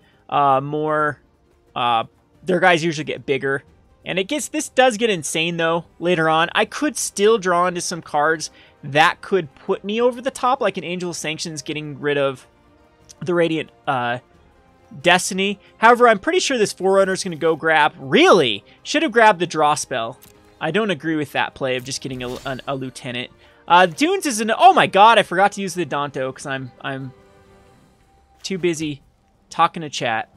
more... their guys usually get bigger. And this does get insane, though, later on. I could still draw into some cards that could put me over the top, like an Angel of Sanctions getting rid of the Radiant... Destiny. However, I'm pretty sure this Forerunner is going to go grab... Really? Should have grabbed the draw spell. I don't agree with that play of just getting a Lieutenant. Dunes is an... Oh my god, I forgot to use the Danto because I'm too busy talking to chat.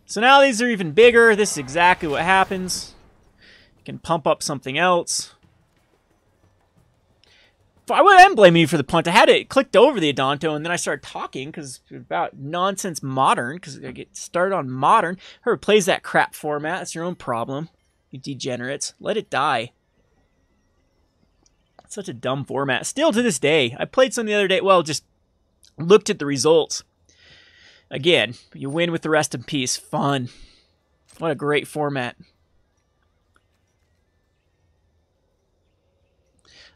So now these are even bigger. This is exactly what happens. You can pump up something else. I am blaming you for the punt. I had it clicked over the Adanto, and then I started talking because about nonsense modern, because I get started on modern. Whoever plays that crap format, that's your own problem. You degenerates. Let it die. It's such a dumb format. Still to this day. I played some the other day. Well, just looked at the results. Again, you win with the rest in peace. Fun. What a great format.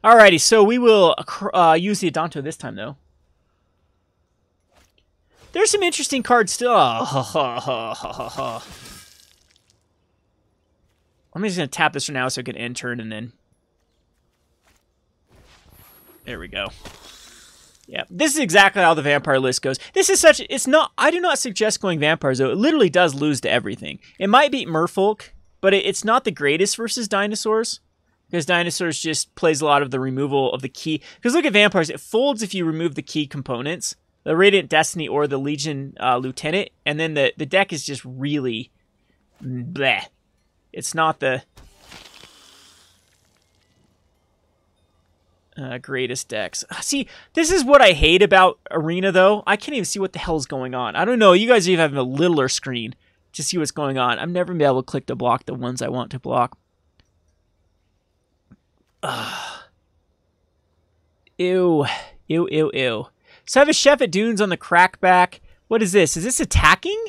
Alrighty, so we will use the Adanto this time, though. There's some interesting cards still. Oh, I'm just going to tap this for now so I can end turn and then... There we go. Yeah, this is exactly how the vampire list goes. This is such... It's not... I do not suggest going vampires, though. It literally does lose to everything. It might beat Merfolk, but it's not the greatest versus dinosaurs. Because dinosaurs just plays a lot of the removal of the key. Because look at vampires. It folds if you remove the key components. The Radiant Destiny or the Legion Lieutenant. And then the deck is just really... bleh. It's not the... greatest decks. See, this is what I hate about Arena, though. I can't even see what the hell's going on. I don't know. You guys even have a littler screen to see what's going on. I'm never going to be able to click to block the ones I want to block. Ew. Ew, ew, ew. So I have a Chef at Dunes on the crackback. What is this? Is this attacking?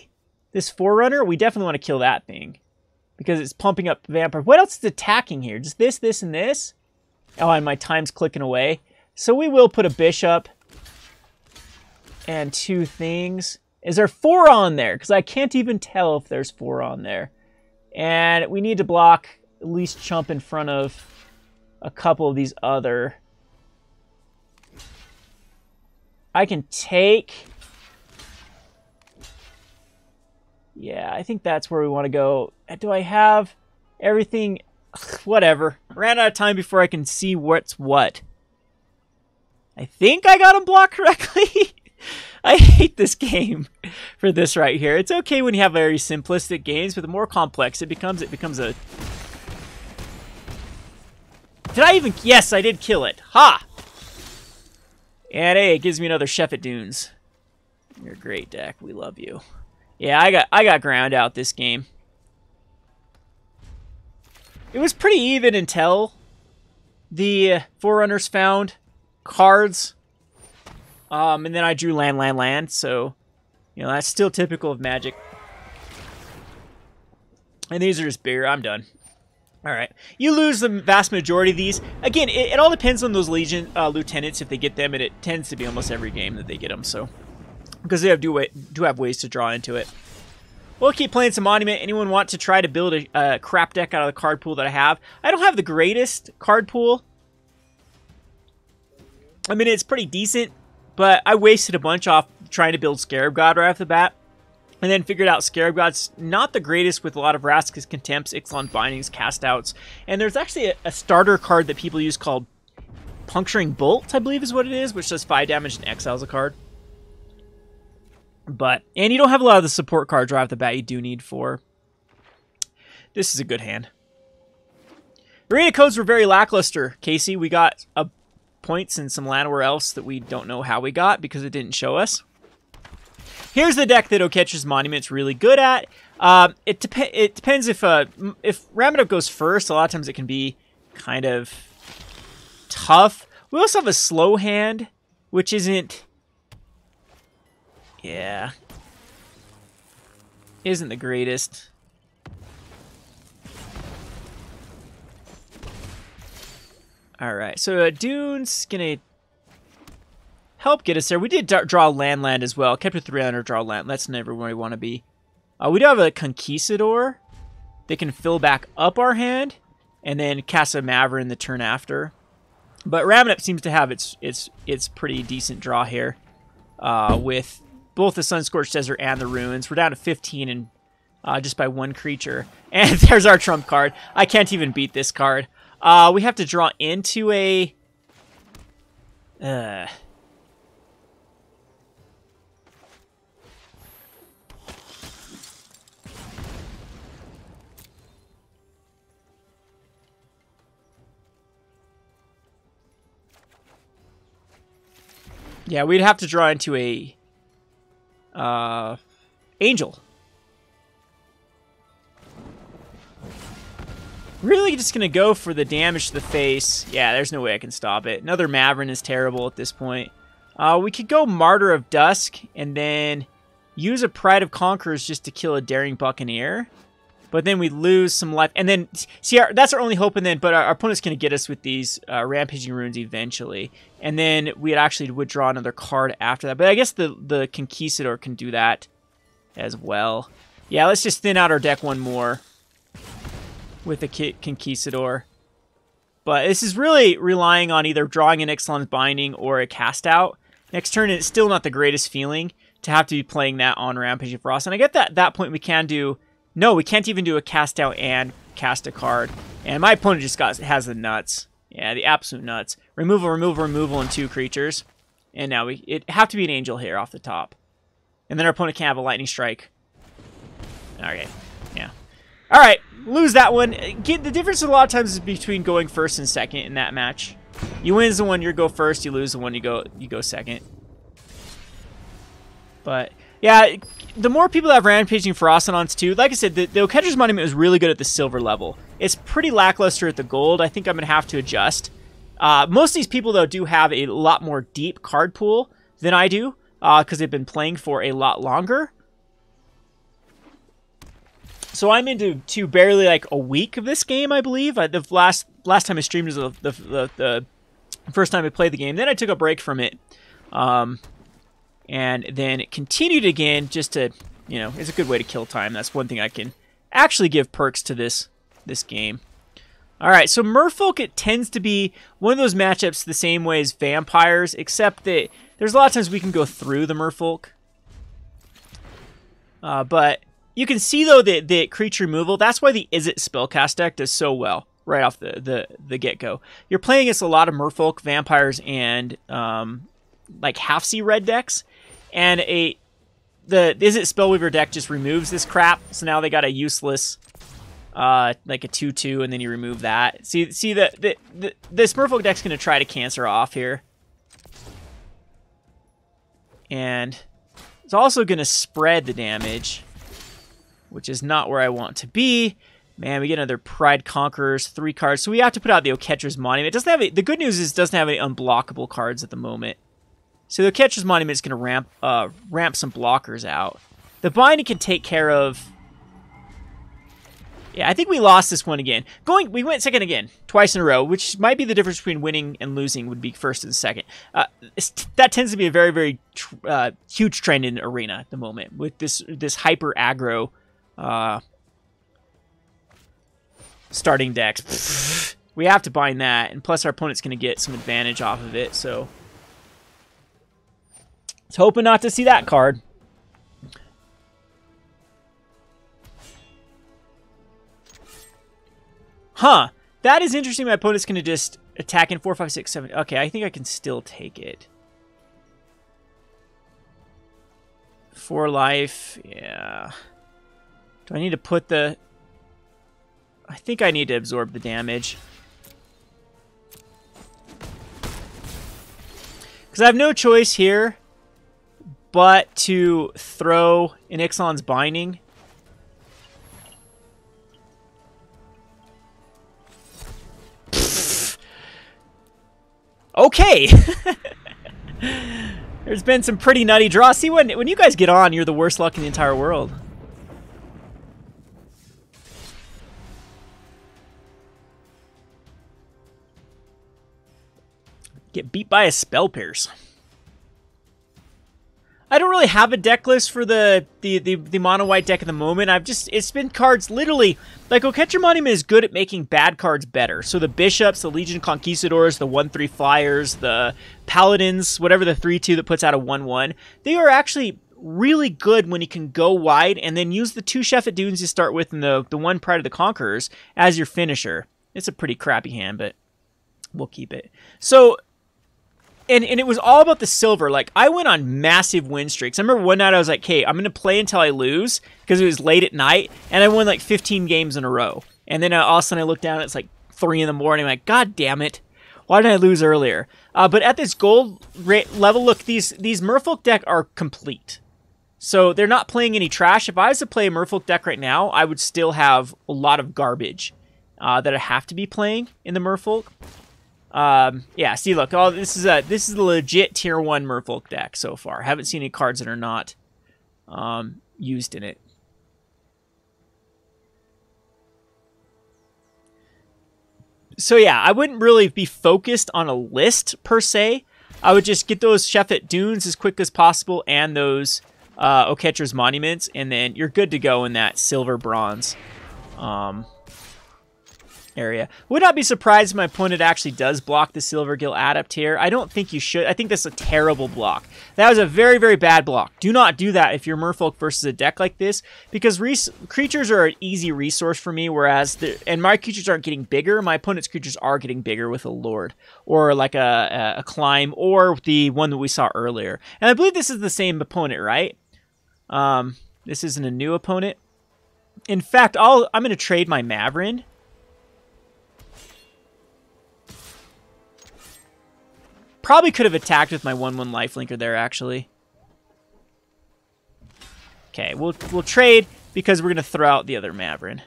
This Forerunner? We definitely want to kill that thing. Because it's pumping up Vampire. What else is attacking here? Just this, this, and this? Oh, and my time's clicking away. So we will put a Bishop. And 2 things. Is there 4 on there? Because I can't even tell if there's 4 on there. And we need to block at least chump in front of a couple of these other... I can take... Yeah, I think that's where we want to go. Do I have everything? Whatever. Ran out of time before I can see what's what. I think I got them blocked correctly. I hate this game for this right here. It's okay when you have very simplistic games, but the more complex it becomes a... Did I even... Yes, I did kill it. Ha! And hey, it gives me another Chef at Dunes. You're a great deck. We love you. Yeah, I got ground out this game. It was pretty even until the Forerunners found cards. And then I drew land. So, you know, that's still typical of Magic. And these are just bigger. I'm done. All right. You lose the vast majority of these. Again, it all depends on those Legion Lieutenants if they get them. And it tends to be almost every game that they get them. So, because they do have ways to draw into it. We'll keep playing some Monument. Anyone want to try to build a crap deck out of the card pool that I have? I don't have the greatest card pool. I mean, it's pretty decent, but I wasted a bunch off trying to build Scarab God right off the bat. And then figured out Scarab God's not the greatest with a lot of Vraska's Contempts, Ixalan Bindings, Castouts. And there's actually a starter card that people use called Puncturing Bolt, I believe is what it is, which does 5 damage and exiles a card. And you don't have a lot of the support cards right off the bat you do need for. This is a good hand. Arena codes were very lackluster, Casey. We got points and some Llanowar Elves that we don't know how we got because it didn't show us. Here's the deck that Oketra's Monument's really good at. It depends if Ramadup goes first. A lot of times it can be kind of tough. We also have a slow hand, which isn't... Yeah. Isn't the greatest. Alright, so Dune's gonna help get us there. We did draw land as well. Kept with 300, draw land. That's never where we want to be. We do have a Conquistador that can fill back up our hand and then cast a Maverin the turn after. But Ramadup seems to have its pretty decent draw here with both the Sunscorched Desert and the Ruins. We're down to 15 and just by 1 creature. And there's our trump card. I can't even beat this card. We have to draw into a... Yeah, we'd have to draw into a... Angel. Really just going to go for the damage to the face. Yeah, there's no way I can stop it. Another Maverick is terrible at this point. We could go Martyr of Dusk and then use a Pride of Conquerors just to kill a Daring Buccaneer. But then we lose some life. And then, see, that's our only hope. And then, but our opponent's going to get us with these Rampaging Runes eventually. And then we actually would draw another card after that. But I guess the Conquistador can do that as well. Yeah, let's just thin out our deck one more with the Conquistador. But this is really relying on either drawing an Ixalan's Binding or a Cast Out. Next turn, it's still not the greatest feeling to have to be playing that on Rampaging Frost. And I get that at that point we can do... No, we can't even do a Cast Out and cast a card. And my opponent just has the nuts. Yeah, the absolute nuts. Removal, removal, removal, and 2 creatures. And now it have to be an Angel here off the top. And then our opponent can have a Lightning Strike. Okay, yeah. All right, lose that one. The difference a lot of times is between going first and second in that match. You win the one you go first, you lose the one you go second. But yeah, the more people that have Rampaging Ferocynons too, like I said, the Oketra's Monument was really good at the silver level. It's pretty lackluster at the gold. I think I'm gonna have to adjust. Most of these people though do have a lot more deep card pool than I do, because they've been playing for a lot longer. So I'm into barely like a week of this game, I believe. The last time I streamed was the first time I played the game. Then I took a break from it, and then it continued again just to, you know, it's a good way to kill time. That's one thing I can actually give perks to this game. All right, so Merfolk, it tends to be one of those matchups the same way as Vampires, except that there's a lot of times we can go through the Merfolk. But you can see, though, that the creature removal, that's why the Izzet Spellcast deck does so well right off the get-go. You're playing against a lot of Merfolk, Vampires, and like half-sea red decks, and the Izzet Spellweaver deck just removes this crap, so now they got a useless, like a 2/2, and then you remove that. See this Merfolk deck's going to try to cancel off here. And it's also going to spread the damage, which is not where I want to be. Man, we get another Pride Conquerors, 3 cards. So we have to put out the Oketra's Monument. It doesn't have the good news is it doesn't have any unblockable cards at the moment. So the Oketra's Monument is going to ramp some blockers out. The Binding can take care of... Yeah, I think we lost this one again. We went second again, twice in a row, which might be the difference between winning and losing would be first and second. That tends to be a very, very huge trend in Arena at the moment with this hyper aggro starting decks. We have to bind that, and plus our opponent's going to get some advantage off of it, so it's hoping not to see that card. Huh. That is interesting. My opponent's going to just attack in 4, 5, 6, 7. Okay, I think I can still take it. 4 life. Yeah. Do I need to put the... I think I need to absorb the damage. Because I have no choice here but to throw an Ixalan's Binding. Okay. There's been some pretty nutty draws. See, when you guys get on, you're the worst luck in the entire world. Get beat by a Spell Pierce. I don't really have a deck list for the mono white deck at the moment. It's been cards literally like Oketra Monument is good at making bad cards better. So the Bishops, the Legion Conquistadors, the 1/3 Flyers, the Paladins, whatever the 3/2 that puts out a 1/1, they are actually really good when you can go wide and then use the 2 Sheffet Dunes you start with and the 1 Pride of the Conquerors as your finisher. It's a pretty crappy hand, but we'll keep it. So. And it was all about the silver. Like, I went on massive win streaks. I remember one night I was like, hey, I'm going to play until I lose because it was late at night. And I won like 15 games in a row. And then all of a sudden I look down, it's like 3 in the morning. I'm like, God damn it. Why didn't I lose earlier? But at this gold level, look, these Merfolk deck are complete. So they're not playing any trash. If I was to play a Merfolk deck right now, I would still have a lot of garbage that I have to be playing in the Merfolk. Yeah, see, look, this is the legit tier 1 Merfolk deck so far. Haven't seen any cards that are not used in it. So yeah, I wouldn't really be focused on a list per se. I would just get those Sheffet Dunes as quick as possible and those Oketra's Monuments, and then you're good to go in that silver bronze area. Would not be surprised if my opponent actually does block the Silvergill Adept here. I don't think you should. I think that's a terrible block. That was a very, very bad block. Do not do that if you're Merfolk versus a deck like this, because creatures are an easy resource for me, whereas and my creatures aren't getting bigger. My opponent's creatures are getting bigger with a Lord, or like a Climb, or the one that we saw earlier. And I believe this is the same opponent, right? This isn't a new opponent. In fact, I'm going to trade my Mavrin. Probably could have attacked with my 1/1 lifelinker there, actually. Okay, we'll trade because we're going to throw out the other Mavrin.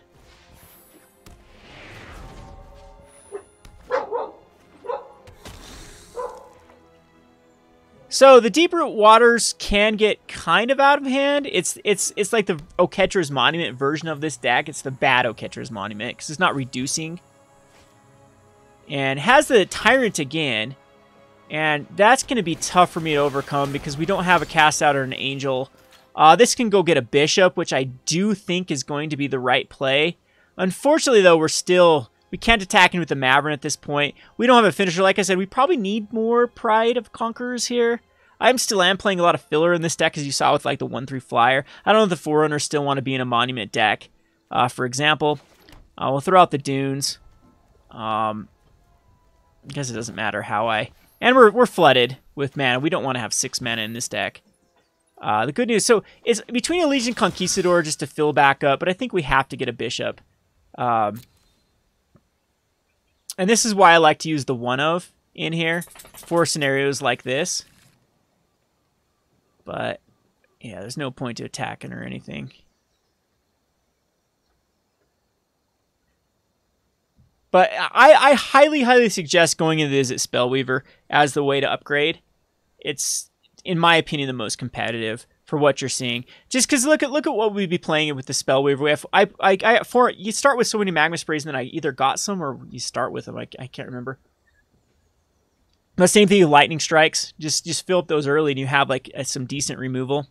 So the Deep Root Waters can get kind of out of hand. It's like the Oketra's Monument version of this deck. It's the bad Oketra's Monument because it's not reducing. And has the Tyrant again. And that's going to be tough for me to overcome because we don't have a Cast Out or an Angel. This can go get a Bishop, which I do think is going to be the right play. Unfortunately, though, we can't attack him with the Mavrin at this point. We don't have a finisher. Like I said, we probably need more Pride of Conquerors here. I still am playing a lot of filler in this deck, as you saw with like the 1/3 flyer. I don't know if the Forerunners still want to be in a Monument deck. For example, we'll throw out the Dunes. I guess it doesn't matter how I... And we're flooded with mana. We don't want to have 6 mana in this deck. The good news, so it's between a Legion Conquistador just to fill back up, but I think we have to get a Bishop. And this is why I like to use the one of in here for scenarios like this. But yeah, there's no point to attacking or anything. But I highly, highly suggest going into this at Spellweaver as the way to upgrade. It's, in my opinion, the most competitive for what you're seeing. Just because look at what we'd be playing with the Spellweaver. We have you start with so many Magma Sprays, and then I either got some or you start with them. I can't remember. The same thing with Lightning Strikes. Just fill up those early, and you have like some decent removal.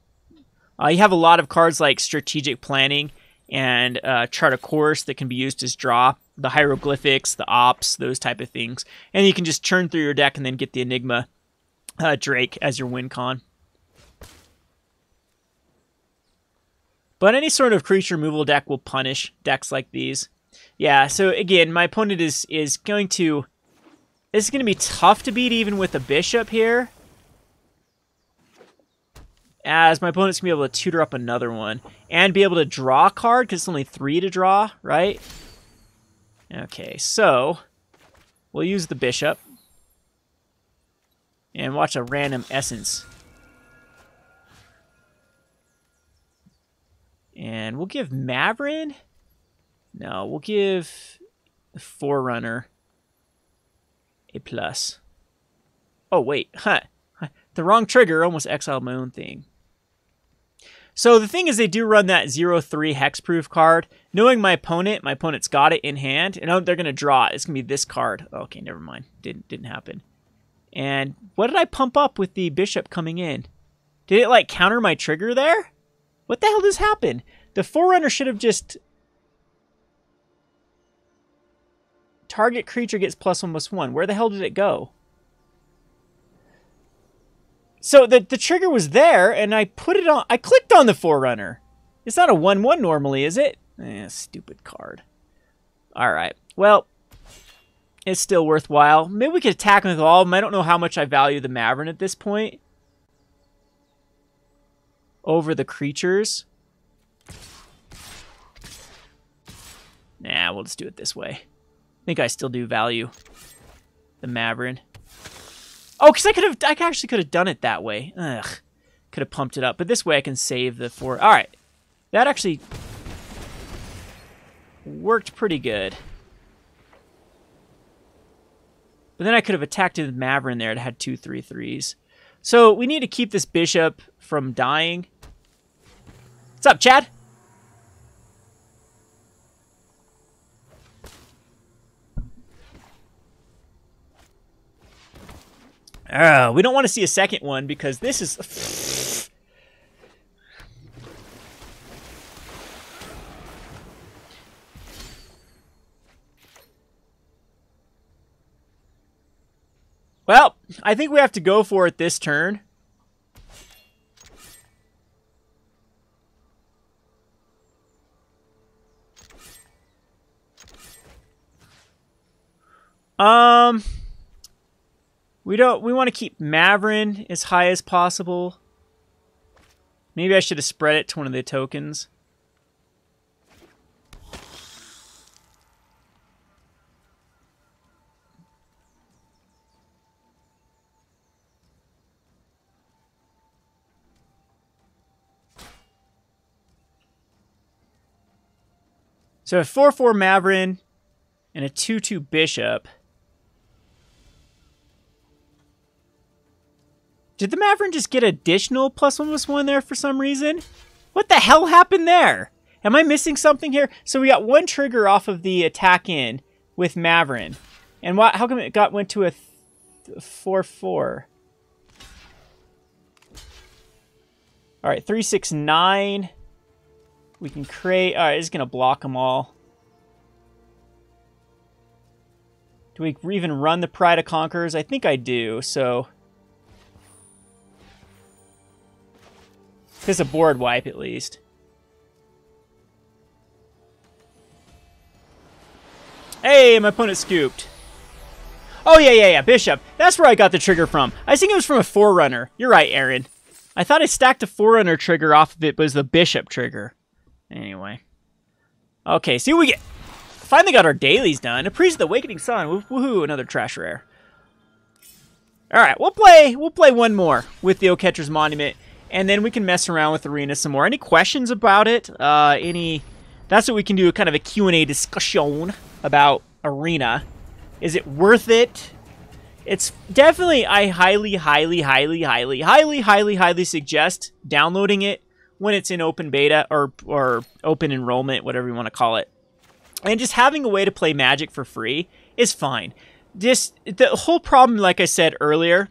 You have a lot of cards like Strategic Planning and Chart of Course that can be used as draw. The Hieroglyphics, the Ops, those type of things. And you can just churn through your deck and then get the Enigma Drake as your win con. But any sort of creature removal deck will punish decks like these. Yeah, so again, my opponent is going to... It's going to be tough to beat even with a Bishop here, as my opponent's going to be able to tutor up another one and be able to draw a card because it's only 3 to draw, right? Okay, so we'll use the Bishop and watch a random Essence. And we'll give Mavrin... No, we'll give the Forerunner a plus. Oh, wait. Huh. The wrong trigger. Almost exiled my own thing. So the thing is, they do run that 0/3 hexproof card. Knowing my opponent's got it in hand, and they're going to draw it. It's going to be this card. Okay, never mind. Didn't happen. And what did I pump up with the Bishop coming in? Did it, like, counter my trigger there? What the hell just happened? The Forerunner should have just... Target creature gets +1/+1. Where the hell did it go? So the trigger was there, and I put it on... I clicked on the Forerunner. It's not a 1/1 normally, is it? Stupid card. Alright. Well, it's still worthwhile. Maybe we could attack with all of them. I don't know how much I value the Mavrin at this point over the creatures. Nah, we'll just do it this way. I think I still do value the Mavrin. Oh, because I actually could have done it that way. Ugh. Could have pumped it up. But this way I can save the 4. Alright. That actually worked pretty good. But then I could have attacked with Maverick there. It had 2/3/3s. So we need to keep this bishop from dying. What's up, Chad? We don't want to see a second one because this is... Well, I think we have to go for it this turn. We want to keep Maverick as high as possible. Maybe I should have spread it to one of the tokens. So a 4/4 Maverick and a 2/2 Bishop. Did the Maverick just get additional +1/+1 there for some reason? What the hell happened there? Am I missing something here? So we got one trigger off of the attack in with Maverick. And how come it went to a 4/4? All right, 3/6/9. We can create... All right, it's going to block them all. Do we even run the Pride of Conquerors? I think I do, so... It's a board wipe, at least. Hey, my opponent scooped. Oh, yeah, Bishop. That's where I got the trigger from. I think it was from a Forerunner. You're right, Aaron. I thought I stacked a Forerunner trigger off of it, but it was the Bishop trigger. Anyway. Okay, see what we get. Finally got our dailies done. A Priest of the Awakening Sun. Woohoo, another trash rare. Alright, we'll play one more with the Oketra's Monument. And then we can mess around with Arena some more. Any questions about it? That's what we can do, kind of a Q&A discussion about Arena. Is it worth it? It's definitely, I highly suggest downloading it when it's in open beta or open enrollment, whatever you want to call it. And just having a way to play Magic for free is fine. The whole problem, like I said earlier,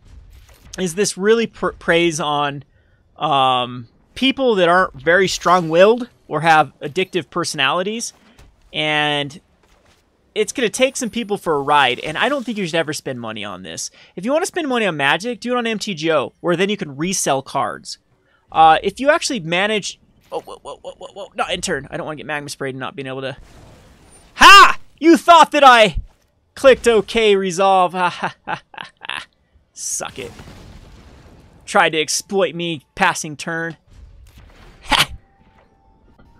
is this really preys on people that aren't very strong-willed or have addictive personalities, and it's going to take some people for a ride, and I don't think you should ever spend money on this. If you want to spend money on Magic, do it on MTGO, where then you can resell cards. If you actually manage... Oh, whoa, not in turn. I don't want to get Magma Sprayed and not being able to... Ha! You thought that I clicked OK, resolve. Ha ha ha ha. Suck it. Tried to exploit me passing turn. Ha!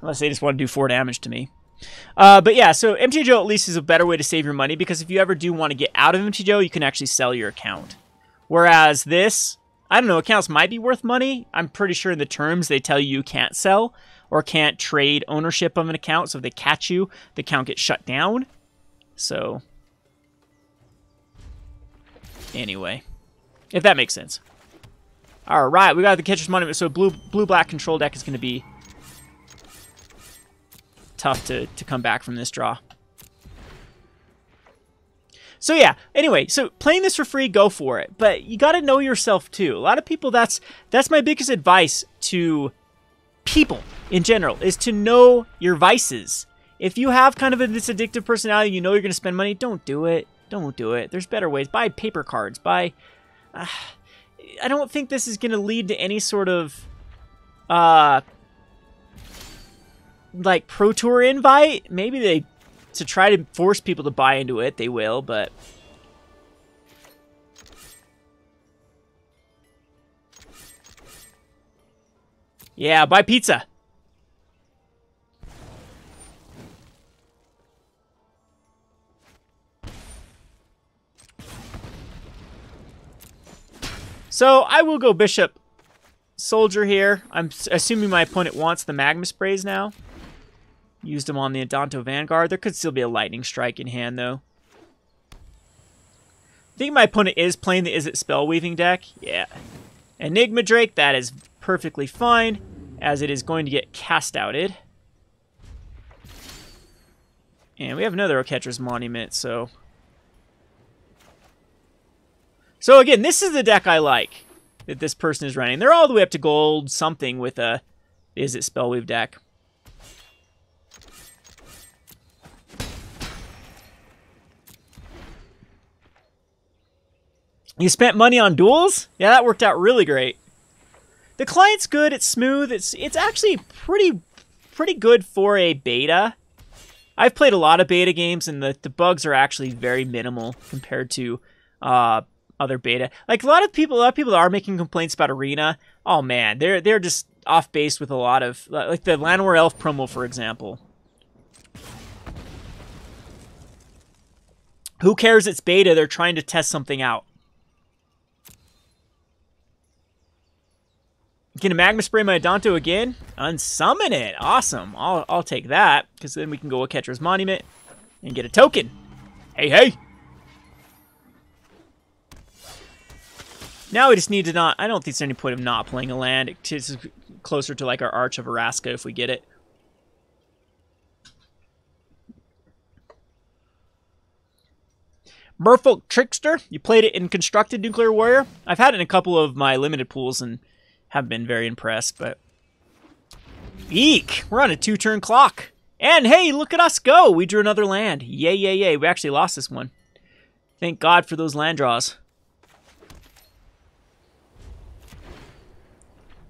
Unless they just want to do 4 damage to me. But yeah, so MTGO at least is a better way to save your money, because if you ever do want to get out of MTGO, you can actually sell your account. Whereas this, I don't know, accounts might be worth money. I'm pretty sure in the terms they tell you can't sell or can't trade ownership of an account. So if they catch you, the account gets shut down. So anyway, if that makes sense. All right, we got the Catcher's Monument. So blue-black control deck is going to be tough to come back from this draw. So yeah, anyway, so playing this for free, go for it. But you got to know yourself too. A lot of people, that's my biggest advice to people in general, is to know your vices. If you have kind of this addictive personality, you know you're going to spend money, don't do it. Don't do it. There's better ways. Buy paper cards. Buy... I don't think this is going to lead to any sort of, like, Pro Tour invite. Maybe to try to force people to buy into it, they will, but... Yeah, buy pizza. So I will go Bishop Soldier here. I'm assuming my opponent wants the Magma Sprays now. Used them on the Adanto Vanguard. There could still be a Lightning Strike in hand, though. I think my opponent is playing the Is It Spellweaving deck. Yeah. Enigma Drake, that is perfectly fine, as it is going to get cast outed. And we have another Oketra's Monument, so... So again, this is the deck I like that this person is running. They're all the way up to gold something with a Is It Spellweave deck. You spent money on duels? Yeah, that worked out really great. The client's good, it's smooth, it's actually pretty good for a beta. I've played a lot of beta games, and the bugs are actually very minimal compared to other beta. Like a lot of people that are making complaints about Arena. Oh man, they're just off base with a lot of, like the Llanowar Elf promo, for example. Who cares? It's beta. They're trying to test something out. Can a Magma Spray my Adonto again? Unsummon it. Awesome. I'll take that, because then we can go Oketra's Monument and get a token. Hey, hey. Now we just need to not... I don't think there's any point of not playing a land. It's closer to like our Arch of Araska if we get it. Merfolk Trickster. You played it in Constructed Nuclear Warrior. I've had it in a couple of my limited pools and haven't been very impressed, but... Eek! We're on a 2-turn clock. And hey, look at us go! We drew another land. Yay, yay, yay. We actually lost this one. Thank God for those land draws.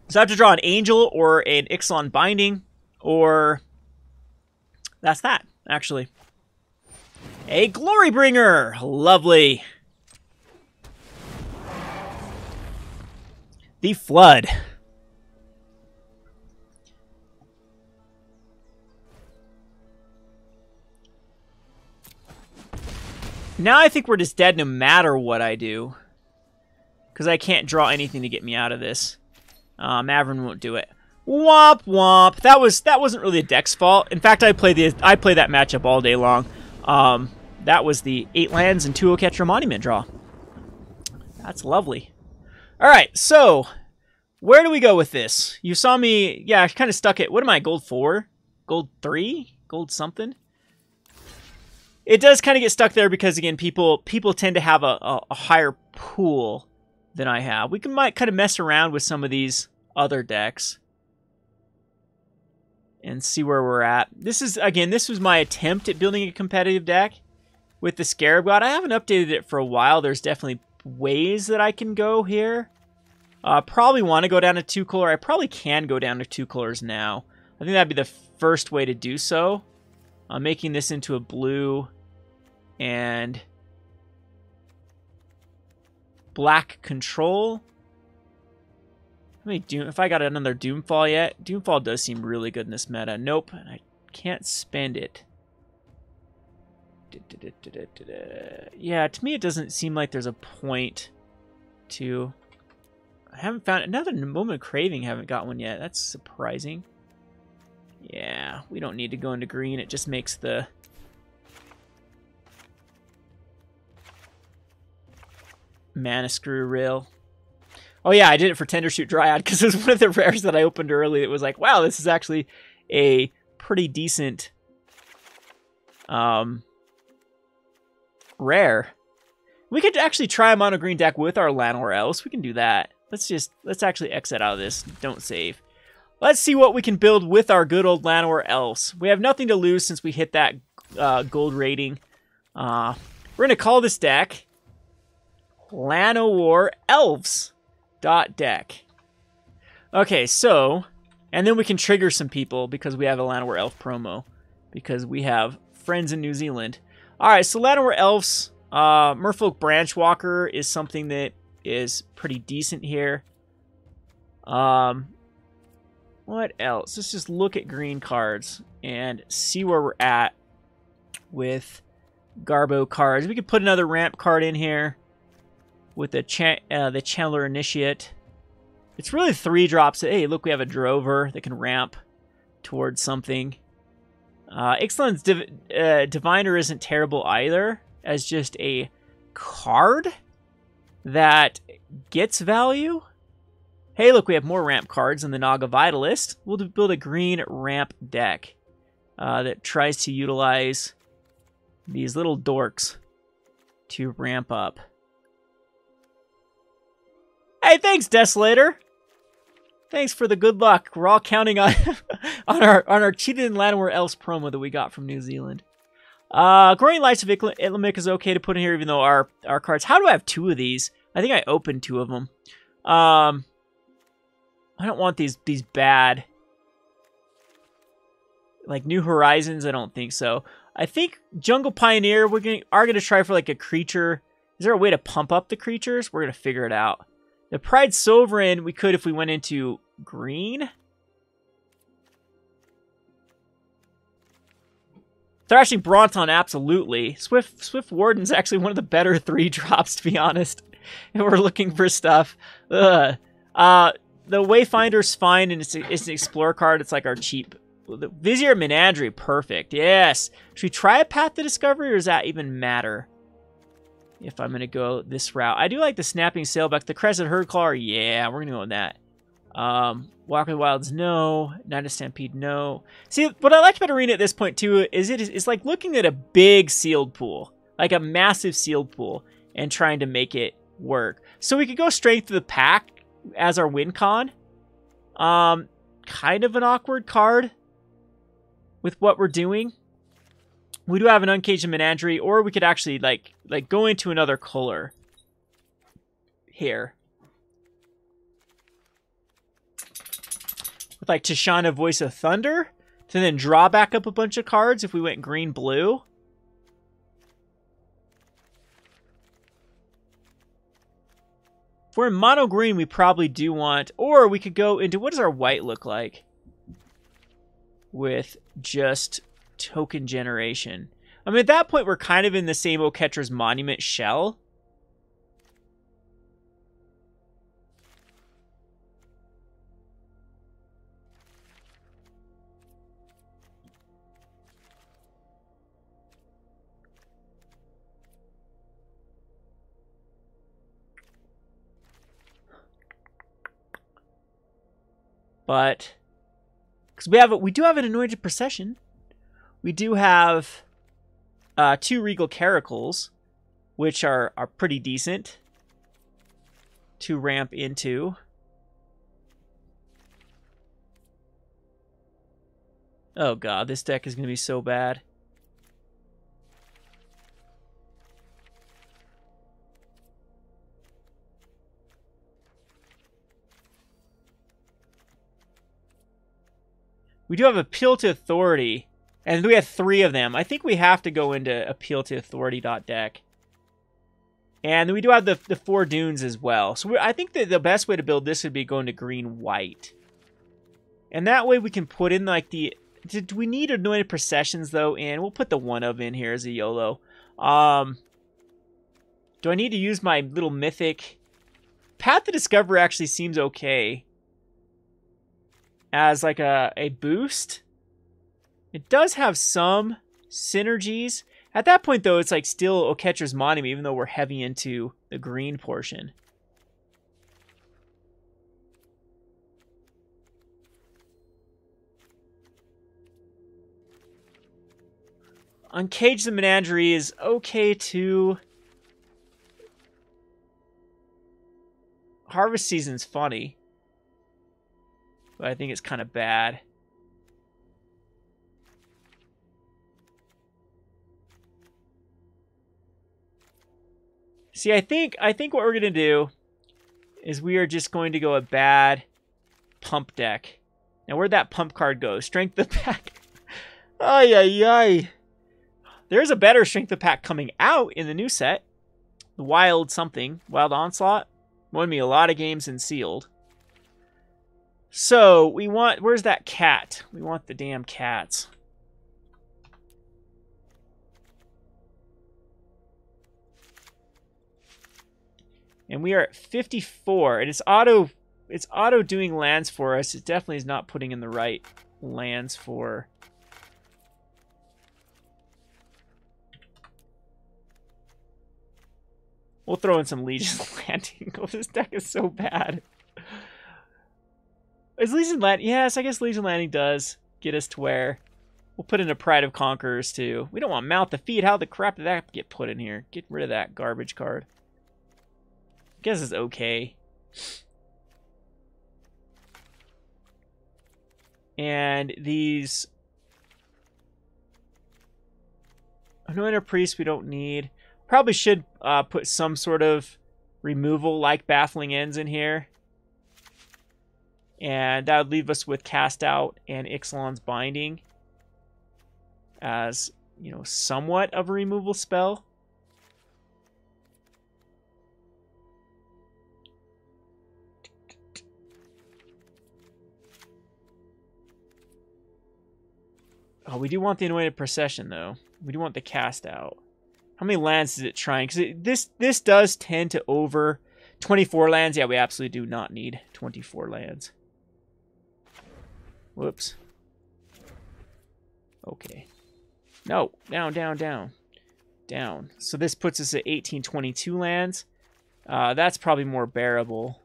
So I have to draw an Angel or an Ixalan Binding, or... That's that, actually. A Glorybringer! Lovely. The Flood. Now I think we're just dead no matter what I do, because I can't draw anything to get me out of this. Maverick won't do it. Womp womp. That wasn't really a deck's fault. In fact, I play that matchup all day long. That was the 8 lands and 2 Oketra Monument draw. That's lovely. All right, so where do we go with this? You saw me, yeah, I kind of stuck it. What am I, gold 4? Gold 3? Gold something? It does kind of get stuck there because, again, people tend to have a higher pool than I have. We might kind of mess around with some of these other decks and see where we're at. This was my attempt at building a competitive deck with the Scarab God. I haven't updated it for a while. There's definitely ways that I can go here. Probably want to go down to 2 color. I probably can go down to 2 colors now. I think that'd be the first way to do so. Making this into a blue and black control. If I got another Doomfall yet? Doomfall does seem really good in this meta. Nope, and I can't spend it. Yeah, to me it doesn't seem like there's a point to... I haven't found another Moment of Craving. Haven't got one yet. That's surprising. Yeah, we don't need to go into green. It just makes the... Mana Screw real. Oh yeah, I did it for Tendershoot Dryad because it was one of the rares that I opened early. It was like, wow, this is actually a pretty decent rare. We could actually try a mono green deck with our Llanowar Elves. We can do that. Let's actually exit out of this. Don't save. Let's see what we can build with our good old Llanowar Elves. We have nothing to lose since we hit that gold rating. We're going to call this deck Llanowar Elves .deck. Okay, so, and then we can trigger some people because we have a Llanowar Elf promo, because we have friends in New Zealand. All right, so Llanowar Elves, Merfolk Branchwalker is something that is pretty decent here. What else? Let's just look at green cards and see where we're at with Garbo cards. We could put another ramp card in here with the Chandler Initiate. It's really 3 drops. Hey, look, we have a Drover that can ramp towards something. Ixalan's Diviner isn't terrible either, as just a card that gets value. Hey, look, we have more ramp cards in the Naga Vitalist. We'll build a green ramp deck that tries to utilize these little dorks to ramp up. Hey, thanks, Desolator. Thanks for the good luck. We're all counting on on our cheated in Llanowar Elves promo that we got from New Zealand. Growing Lights of Itlimic is okay to put in here, even though our cards. How do I have 2 of these? I think I opened 2 of them. I don't want these bad. Like New Horizons, I don't think so. I think Jungle Pioneer, are gonna try for like a creature. Is there a way to pump up the creatures? We're gonna figure it out. The Pride Sovereign, we could if we went into green. Thrashing Bronton, absolutely. Swift Warden's actually one of the better 3-drops, to be honest. And we're looking for stuff. Ugh. The Wayfinder's fine, and it's an Explorer card. It's like our cheap. The Vizier Menagerie, perfect. Yes. Should we try a Path to Discovery, or does that even matter? If I'm going to go this route. I do like the Snapping Sailback. The Crescent Herdclaw, yeah, we're going to go with that. Walk of the Wilds, no. Night of Stampede, no. See, what I like about Arena at this point, too, is it's like looking at a big sealed pool. Like a massive sealed pool. And trying to make it work. So we could go Strength of the Pack as our win con. Kind of an awkward card with what we're doing. We do have an Uncaged Menagerie, or we could actually like go into another color here. With like Tishana Voice of Thunder, to then draw back up a bunch of cards if we went green-blue. If we're in mono green, we probably do want, or we could go into, what does our white look like? With just token generation. I mean, at that point, we're kind of in the same Oketra's Monument shell. But because we do have an Anointed Procession. We do have 2 Regal Caracals, which are pretty decent to ramp into. Oh god, this deck is going to be so bad. We do have Appeal to Authority, and we have 3 of them. I think we have to go into Appeal to Authority deck. And we do have the 4 Dunes as well. So I think that the best way to build this would be going to green-white. And that way we can put in like the... Do we need Anointed Processions though? And we'll put the 1 of in here as a YOLO. Do I need to use my little mythic? Path to Discover actually seems okay. As like a boost. It does have some synergies. At that point, though, it's like still Oketra's Monument, even though we're heavy into the green portion. Uncage the Menagerie is okay too. Harvest Season's funny. But I think it's kind of bad. See, I think what we're going to do is we are just going to go a bad pump deck. Now, where'd that pump card go? Strength of the Pack. Ay, ay, ay. There's a better Strength of the Pack coming out in the new set. The Wild something. Wild Onslaught. Won me a lot of games in Sealed. So, we want... Where's that cat? We want the damn cats. And we are at 54. And it's auto doing lands for us. It definitely is not putting in the right lands for... We'll throw in some Legion's Landing. Oh, this deck is so bad. Is Legion Landing? Yes, I guess Legion Landing does get us to where we'll put in a Pride of Conquerors too. We don't want Mount the Feet. How the crap did that get put in here? Get rid of that garbage card. I guess it's okay. And these Anointed Priest we don't need. Probably should put some sort of removal like Baffling Ends in here. And that would leave us with Cast Out and Ixalan's Binding as, you know, somewhat of a removal spell. Oh, we do want the Anointed Procession, though. We do want the Cast Out. How many lands is it trying? Because this does tend to over 24 lands. Yeah, we absolutely do not need 24 lands. Whoops. Okay. No. Down, down, down. Down. So this puts us at 1822 lands. That's probably more bearable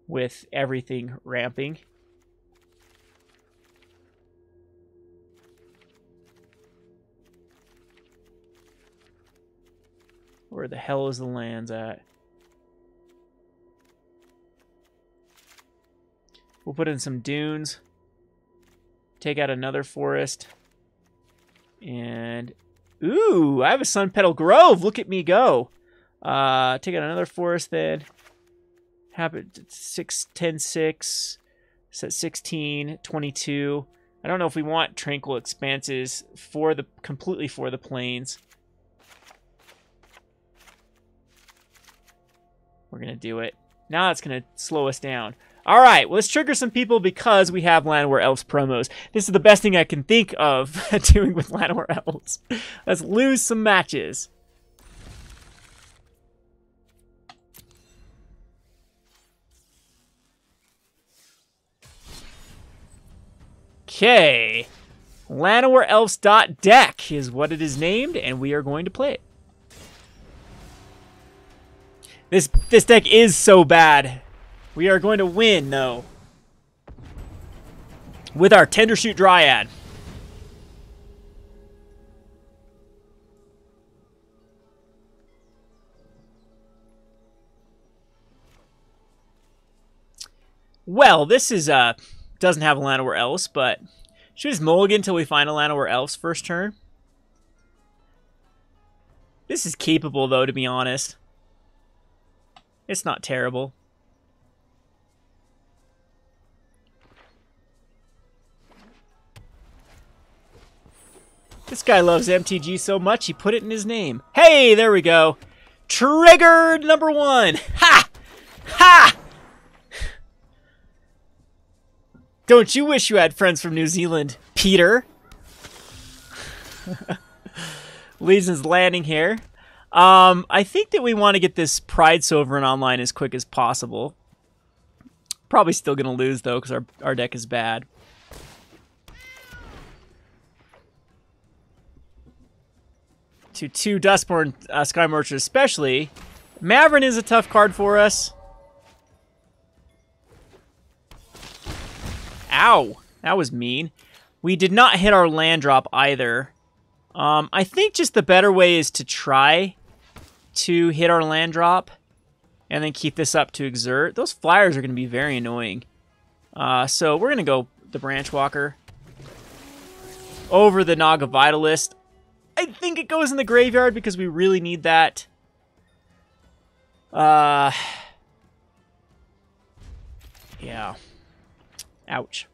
with everything ramping. Where the hell is the lands at? We'll put in some dunes. Take out another forest. And ooh, I have a Sun Petal Grove. Look at me go. Take out another forest then. Have it 6, 10, 6. Set 16, 22. I don't know if we want Tranquil Expanses for the completely for the plains. We're going to do it. Now that's going to slow us down. All right, well, let's trigger some people because we have Llanowar Elves promos. This is the best thing I can think of doing with Llanowar Elves. Let's lose some matches. Okay. Llanowar Elves.deck is what it is named, and we are going to play it. This deck is so bad. We are going to win, though. With our Tendershoot Dryad. Well, this is, doesn't have a Llanowar Elves, but should we just mulligan until we find a Llanowar Elves first turn? This is capable, though, to be honest. It's not terrible. This guy loves MTG so much, he put it in his name. Hey, there we go. Triggered number 1. Ha! Ha! Don't you wish you had friends from New Zealand, Peter? Legion's Landing here. I think that we want to get this Pride Sovereign online as quick as possible. Probably still going to lose, though, because our deck is bad. To 2 Dustborn Sky Marchers especially. Mavrin is a tough card for us. Ow! That was mean. We did not hit our land drop either. I think just the better way is to try to hit our land drop and then keep this up to exert. Those flyers are going to be very annoying. So we're going to go the Branch Walker over the Naga Vitalist. I think it goes in the graveyard because we really need that. Yeah. Ouch.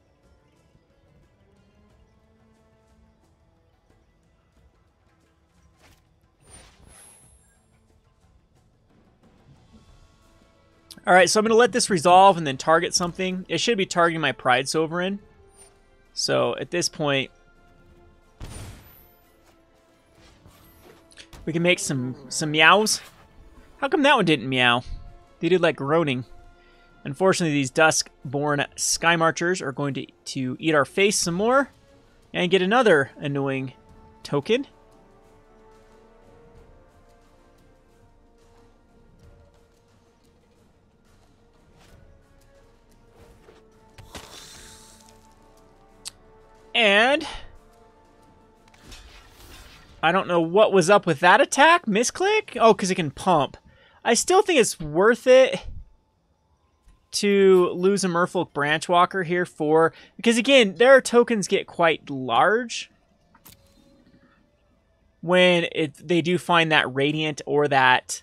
All right, so I'm going to let this resolve and then target something. It should be targeting my Pride Sovereign. So at this point, we can make some meows. How come that one didn't meow? They did like groaning. Unfortunately, these Duskborn Sky Marchers are going to eat our face some more and get another annoying token. I don't know what was up with that attack. Misclick? Oh, because it can pump. I still think it's worth it to lose a Merfolk Branchwalker here for... Because, again, their tokens get quite large when they do find that Radiant or that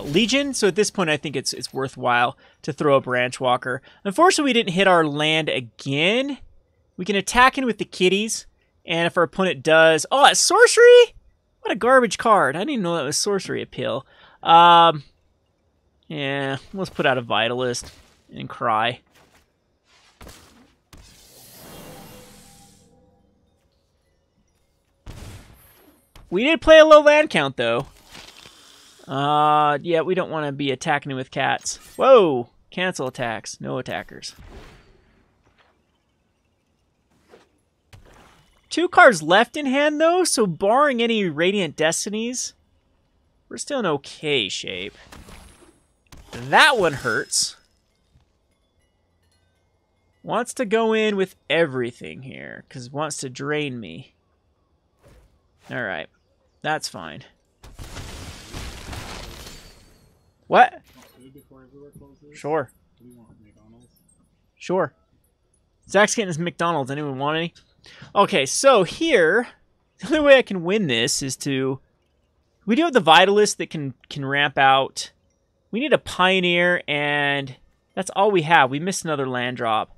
Legion. So at this point, I think it's worthwhile to throw a Branchwalker. Unfortunately, we didn't hit our land again. We can attack in with the kitties. And if our opponent does... Oh, it's sorcery? What a garbage card. I didn't even know that was sorcery appeal. Yeah, let's put out a Vitalist and cry. We did play a low land count, though. Yeah, we don't want to be attacking with cats. Whoa! Cancel attacks. No attackers. 2 cards left in hand, though, so barring any Radiant Destinies, we're still in okay shape. That one hurts. Wants to go in with everything here, because wants to drain me. Alright, that's fine. What? Sure. Sure. Zach's getting his McDonald's. Anyone want any? Okay, so here, the only way I can win this is to... We do have the Vitalist that can ramp out. We need a Pioneer, and that's all we have. We missed another land drop.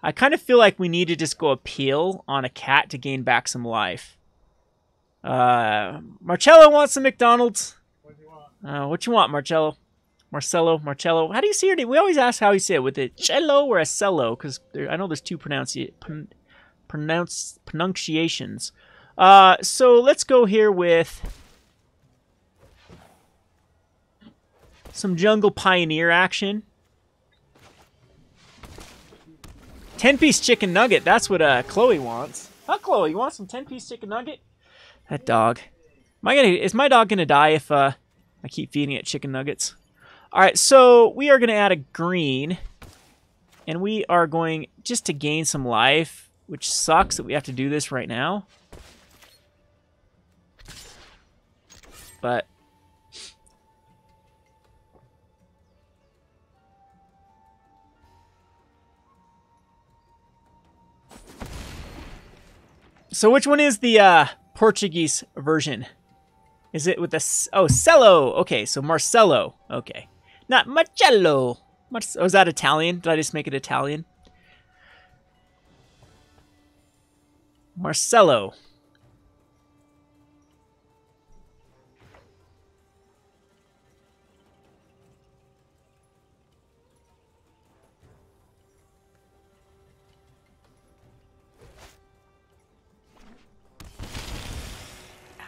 I kind of feel like we need to just go Appeal on a cat to gain back some life. Marcello wants some McDonald's. What you want, Marcello? Marcello? How do you say your name? We always ask how you say it, with a cello or a cello, because I know there's 2 pronunciations. So let's go here with some Jungle Pioneer action. 10-piece chicken nugget. That's what Chloe wants. Huh, Chloe? You want some 10-piece chicken nugget? That dog. Is my dog gonna die if I keep feeding it chicken nuggets? All right, so we are gonna add a green, and we are going just to gain some life, which sucks that we have to do this right now. But so which one is the Portuguese version? Is it with the... Oh, Cello. Okay, so Marcello. Okay. Not Marcello. Oh, is that Italian? Did I just make it Italian? Marcello.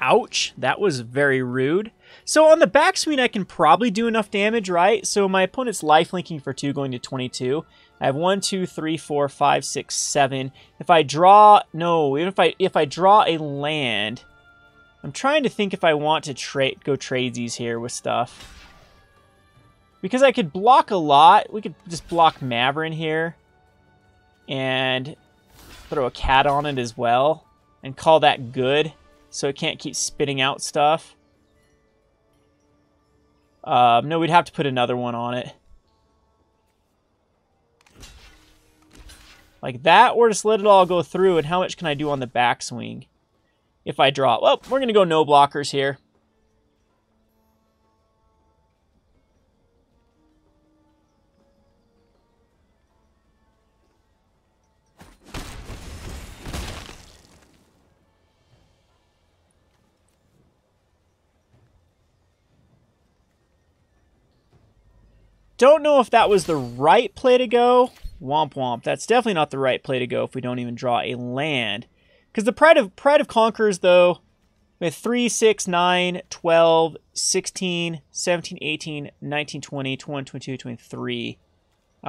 Ouch, that was very rude. So on the backswing, I can probably do enough damage, right? So my opponent's lifelinking for 2, going to 22. I have 1, 2, 3, 4, 5, 6, 7. If I draw... No, if I draw a land... I'm trying to think if I want to go tradesies here with stuff. Because I could block a lot. We could just block Maverin here. And throw a cat on it as well. And call that good. So it can't keep spitting out stuff. No, we'd have to put another one on it. Like that, or just let it all go through. And how much can I do on the backswing if I draw? Well, we're going to go no blockers here. Don't know if that was the right play to go. Womp womp. That's definitely not the right play to go if we don't even draw a land. Because the Pride of Conquerors, though, with 3, 6, 9, 12, 16, 17, 18, 19, 20, 21, 22, 23.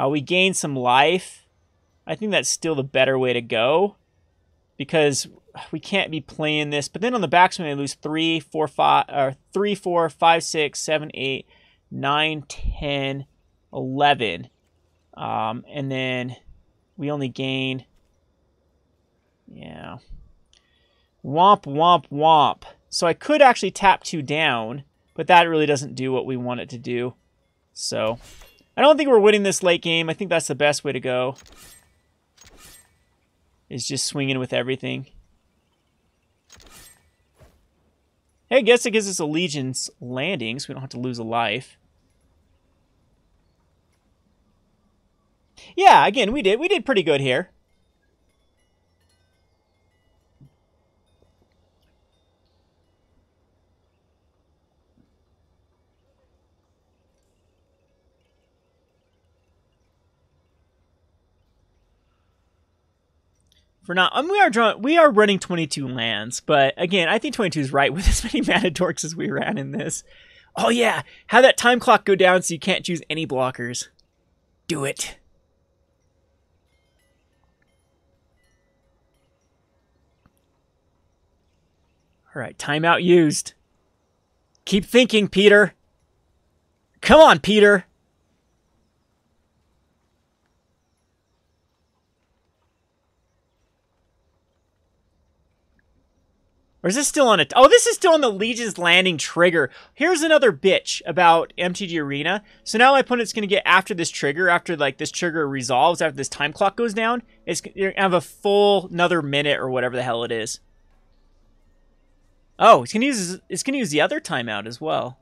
We gain some life. I think that's still the better way to go. Because we can't be playing this. But then on the backswing, I lose 3, 4, 5, 6, 7, 8, 9, 10, 11. And then we only gain... Yeah. Womp, womp, womp. So I could actually tap 2 down, but that really doesn't do what we want it to do. So I don't think we're winning this late game. I think that's the best way to go. Is just swinging with everything. Hey, I guess it gives us a Legion's landing, so we don't have to lose a life. Yeah, again, we did pretty good here. For now, we are running 22 lands, but again, I think 22 is right with as many mana dorks as we ran in this. Oh yeah, have that time clock go down so you can't choose any blockers. Do it. All right, timeout used. Keep thinking, Peter. Come on, Peter. Or is this still on it? Oh, this is still on the Legion's Landing trigger. Here's another bitch about MTG Arena. So now my opponent's going to get after this trigger, after like this trigger resolves, after this time clock goes down, you're going to have a full another minute or whatever the hell it is. Oh, it's going to use the other timeout as well.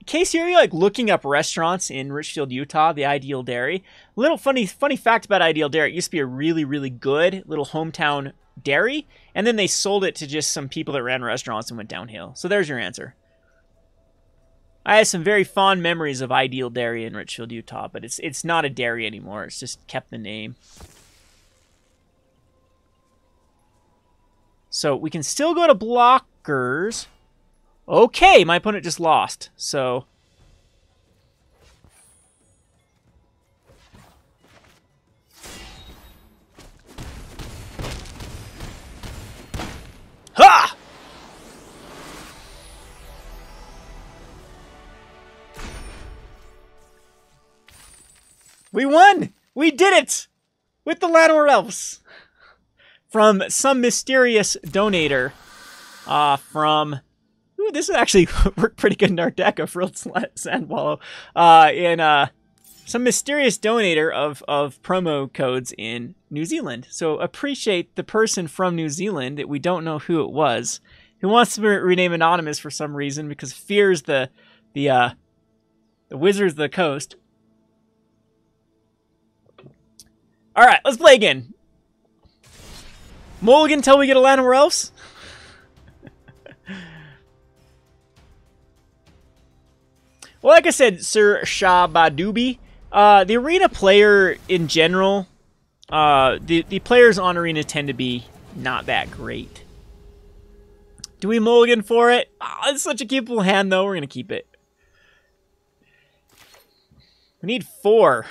Casey, are you like looking up restaurants in Richfield, Utah, the Ideal Dairy? Little funny fact about Ideal Dairy, it used to be a really, really good little hometown dairy, and then they sold it to just some people that ran restaurants and went downhill. So there's your answer. I have some very fond memories of Ideal Dairy in Richfield, Utah, but it's not a dairy anymore. It's just kept the name. So we can still go to blockers. Okay, my opponent just lost, so... Ha! We won! We did it! With the Llanowar Elves! From some mysterious donator. From... Ooh, this would actually work pretty good in our deck of Frilled Sandwallow. Some mysterious donator of promo codes in New Zealand. So appreciate the person from New Zealand that we don't know who it was, who wants to rename anonymous for some reason because fears the Wizards of the Coast. All right, let's play again. Mulligan till we get a Llanowar Elves. Well, like I said, Sir Shabadubi, the arena player in general, the players on arena tend to be not that great. Do we mulligan for it? Oh, it's such a keepable hand, though. We're going to keep it. We need 4.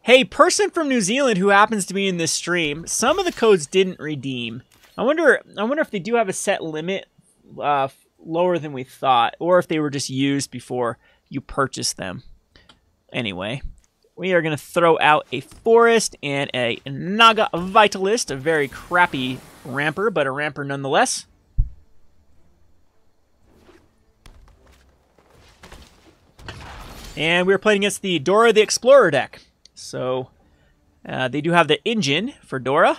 Hey, person from New Zealand who happens to be in this stream, some of the codes didn't redeem. I wonder if they do have a set limit lower than we thought, or if they were just used before you purchased them. Anyway, we are going to throw out a Forest and a Naga Vitalist, a very crappy ramper, but a ramper nonetheless. And we're playing against the Dora the Explorer deck. So, they do have the engine for Dora.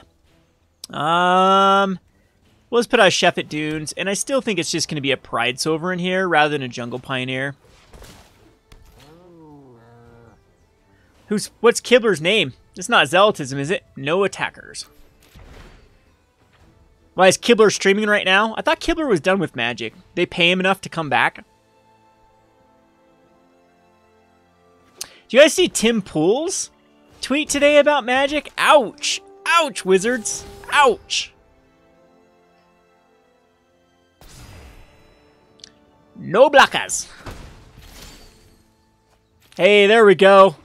Let's put out a Chef at Dunes, and I still think it's just going to be a Pride Sovereign here rather than a Jungle Pioneer. What's Kibler's name? It's not Zealotism, is it? No attackers. Why is Kibler streaming right now? I thought Kibler was done with Magic. They pay him enough to come back. Do you guys see Tim Pool's tweet today about Magic? Ouch! Ouch, Wizards! Ouch! No blockers. Hey, there we go.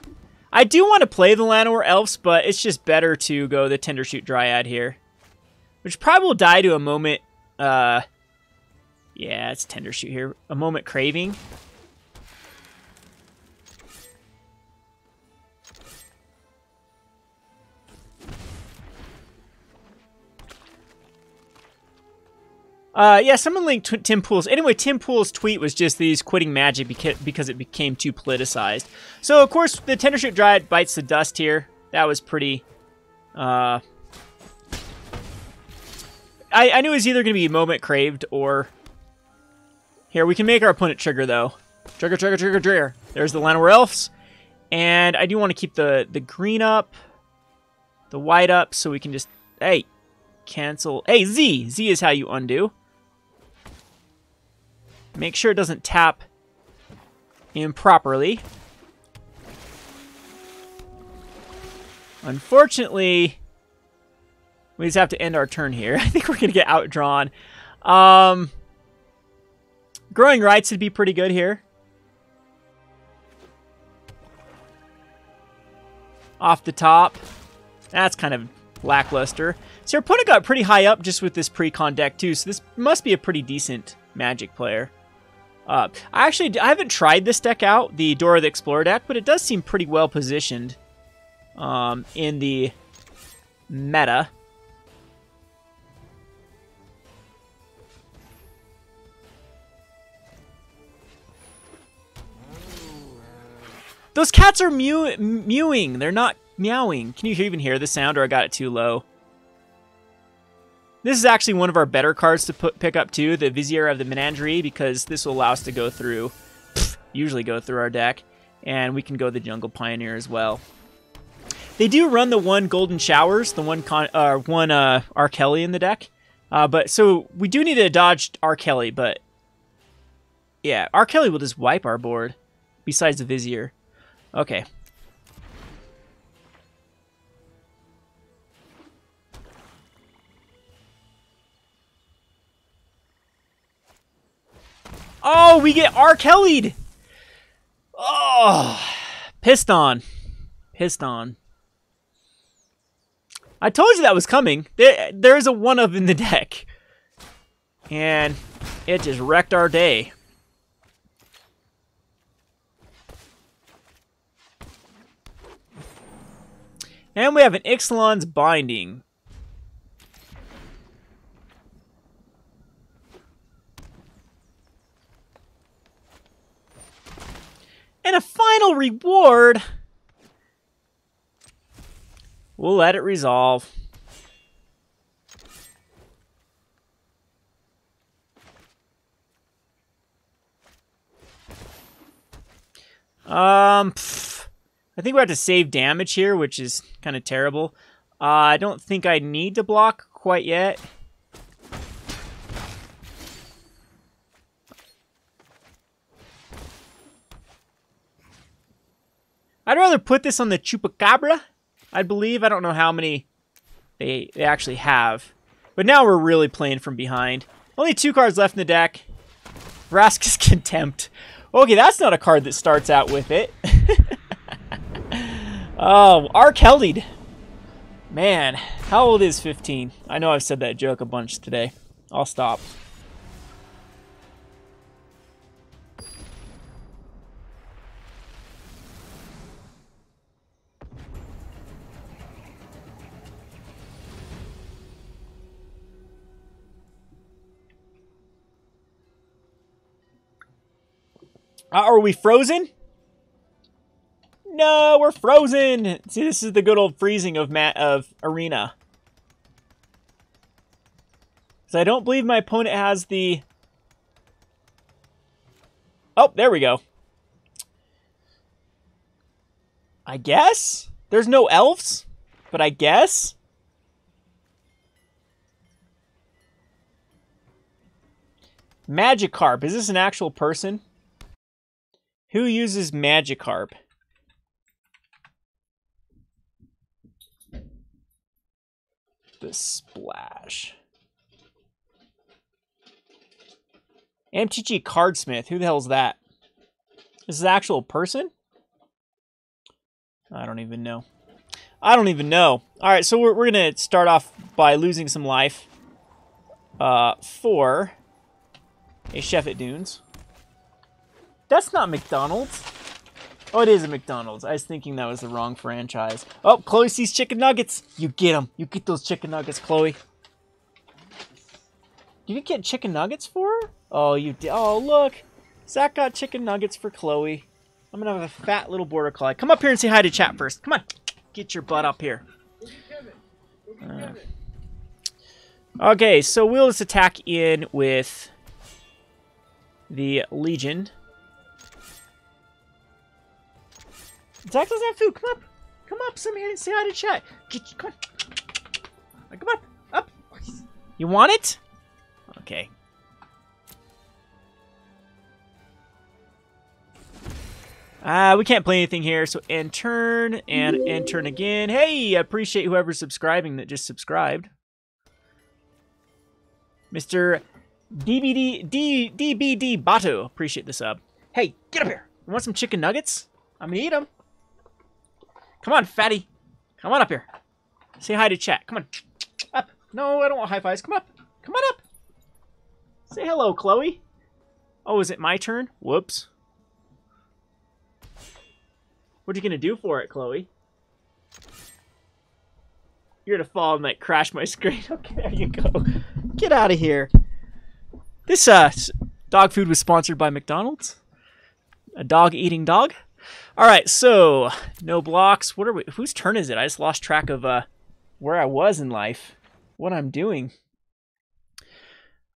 I do want to play the Llanowar Elves, but it's just better to go the Tendershoot Dryad here. Which probably will die to a moment... yeah, it's Tendershoot here. A moment Craving. Yeah, someone linked Tim Pool's. Anyway, Tim Pool's tweet was just these quitting Magic because it became too politicized. So, of course, the Tendershoot Dryad bites the dust here. That was pretty... I knew it was either going to be Moment Craved or... Here, we can make our opponent trigger, though. Trigger, trigger, trigger, trigger. There's the Llanowar Elves. And I do want to keep the green up, the white up, so we can just... Hey, cancel... Hey, Z! Z is how you undo. Make sure it doesn't tap improperly. Unfortunately, we just have to end our turn here. I think we're going to get outdrawn. Growing Rights would be pretty good here. Off the top. That's kind of lackluster. So our opponent got pretty high up just with this pre-con deck too, so this must be a pretty decent Magic player. I haven't tried this deck out, the Dora the Explorer deck, but it does seem pretty well positioned in the meta. Those cats are mewing. They're not meowing. Can you even hear the sound, or I got it too low? This is actually one of our better cards to pick up too, the Vizier of the Menagerie, because this will allow us to go through, usually go through our deck, and we can go the Jungle Pioneer as well. They do run the one Golden Showers, the one R. Kelly in the deck, but so we do need to dodge R. Kelly, but yeah, R. Kelly will just wipe our board, besides the Vizier. Okay. Oh, we get R. Kelly'd! Oh, pissed on. Pissed on. I told you that was coming. There's a one of in the deck. And it just wrecked our day. And we have an Ixalan's Binding. And a final reward. We'll let it resolve. I think we have to save damage here, which is kind of terrible. I don't think I need to block quite yet. I'd rather put this on the Chupacabra, I believe. I don't know how many they actually have. But now we're really playing from behind. Only 2 cards left in the deck. Vraska's Contempt. Okay, that's not a card that starts out with it. Oh, R. Kelly'd. Man, how old is 15? I know I've said that joke a bunch today. I'll stop. Are we frozen? No, we're frozen. See, this is the good old freezing of Arena. So I don't believe my opponent has the... Oh, there we go. I guess? There's no elves, but I guess? Magikarp. Is this an actual person? Who uses Magikarp? The Splash. MTG Cardsmith. Who the hell is that? Is this an actual person? I don't even know. I don't even know. Alright, so we're going to start off by losing some life for a Chef at Dunes. That's not McDonald's. Oh, it is a McDonald's. I was thinking that was the wrong franchise. Oh, Chloe sees chicken nuggets. You get them. You get those chicken nuggets, Chloe. Did you get chicken nuggets for her? Oh, you did. Oh, look. Zach got chicken nuggets for Chloe. I'm going to have a fat little border collie. Come up here and say hi to chat first. Come on. Get your butt up here. Okay, so we'll just attack in with the Legion. Zach doesn't have food. Come up. Come up. Come here and say hi to chat. Come on. Come on. Up. You want it? Okay. We can't play anything here, so end turn, and end turn again. Hey, I appreciate whoever's subscribing that just subscribed. Mr. DBD Bato, appreciate the sub. Hey, get up here. You want some chicken nuggets? I'm gonna eat them. Come on, fatty. Come on up here. Say hi to chat. Come on. Up. No, I don't want high fives. Come up. Come on up. Say hello, Chloe. Oh, is it my turn? Whoops. What are you gonna do for it, Chloe? You're gonna fall and like crash my screen. Okay, there you go. Get out of here. This dog food was sponsored by McDonald's. A dog eating dog. All right, so no blocks. What are we? Whose turn is it? I just lost track of where I was in life, what I'm doing.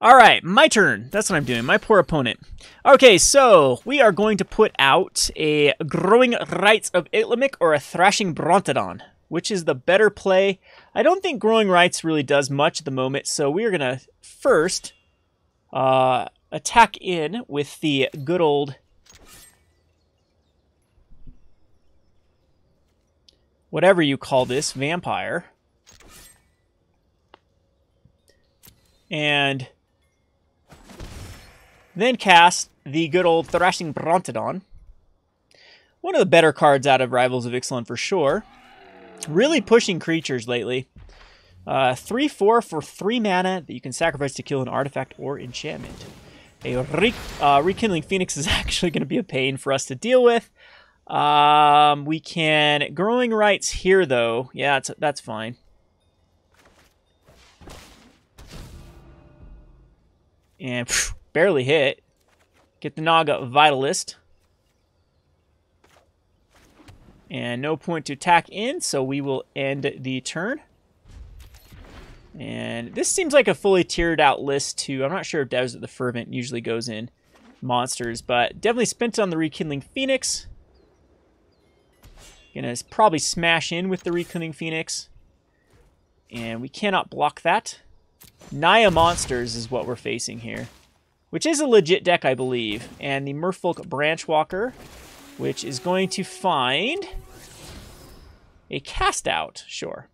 All right, my turn. That's what I'm doing. My poor opponent. Okay, so we are going to put out a Growing Rights of Itlimic or a Thrashing Brontodon. Which is the better play? I don't think Growing Rights really does much at the moment, so we are going to first attack in with the good old whatever you call this, vampire. And then cast the good old Thrashing Brontodon. One of the better cards out of Rivals of Ixalan for sure. Really pushing creatures lately. 3/4 for 3 mana that you can sacrifice to kill an artifact or enchantment. A Rekindling Phoenix is actually going to be a pain for us to deal with. We can Growing Rights here though. Yeah, that's fine. And barely hit. Get the Naga Vitalist. And no point to attack in, so we will end the turn. And this seems like a fully tiered out list too. I'm not sure if Desert the Fervent usually goes in monsters, but definitely spent on the Rekindling Phoenix. Gonna probably smash in with the Rekindling Phoenix. And we cannot block that. Naya Monsters is what we're facing here. Which is a legit deck, I believe. And the Merfolk Branchwalker, which is going to find a Cast Out, sure.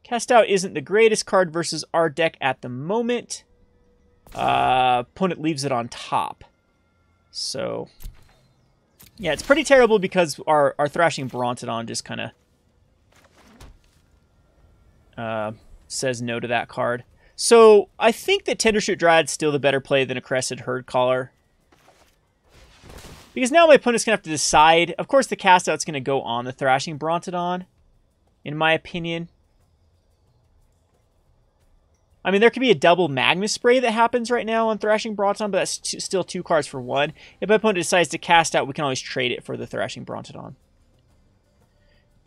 Cast Out isn't the greatest card versus our deck at the moment. Opponent leaves it on top. So, yeah, it's pretty terrible because our Thrashing Brontodon just kind of says no to that card. So, I think that Tendershoot Dryad's still the better play than a Crested Herd Caller. Because now my opponent's going to have to decide. Of course, the Cast Out's going to go on the Thrashing Brontodon, in my opinion. I mean, there could be a double Magma Spray that happens right now on Thrashing Brontodon, but that's still 2 cards for 1. If my opponent decides to Cast Out, we can always trade it for the Thrashing Brontodon.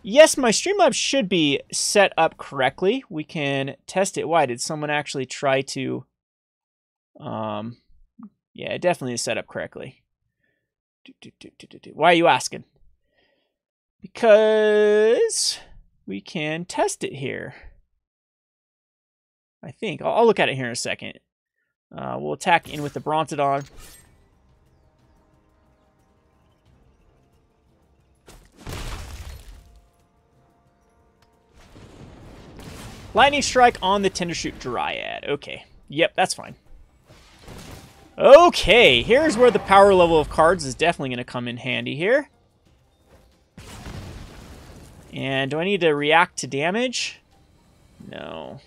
Yes, my Streamlabs should be set up correctly. We can test it. Why? Did someone actually try to... Yeah, it definitely is set up correctly. Why are you asking? Because we can test it here. I think. I'll look at it here in a second. We'll attack in with the Brontodon. Lightning Strike on the Tendershoot Dryad. Okay. Yep, that's fine. Okay, here's where the power level of cards is definitely going to come in handy here. And do I need to react to damage? No.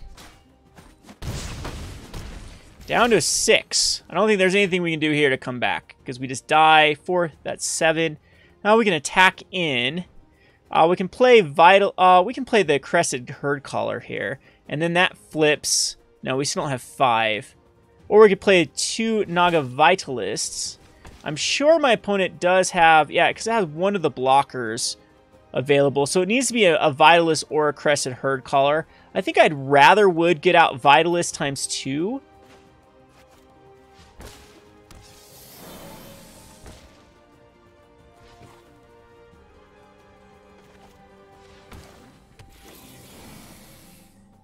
Down to 6. I don't think there's anything we can do here to come back. Because we just die. 4, that's 7. Now we can attack in. We can play we can play the Crested Herd Caller here. And then that flips. No, we still don't have 5. Or we could play 2 Naga Vitalists. I'm sure my opponent does have... Yeah, because it has one of the blockers available. So it needs to be a Vitalist or a Crested Herd Caller. I think I'd rather would get out Vitalist times 2.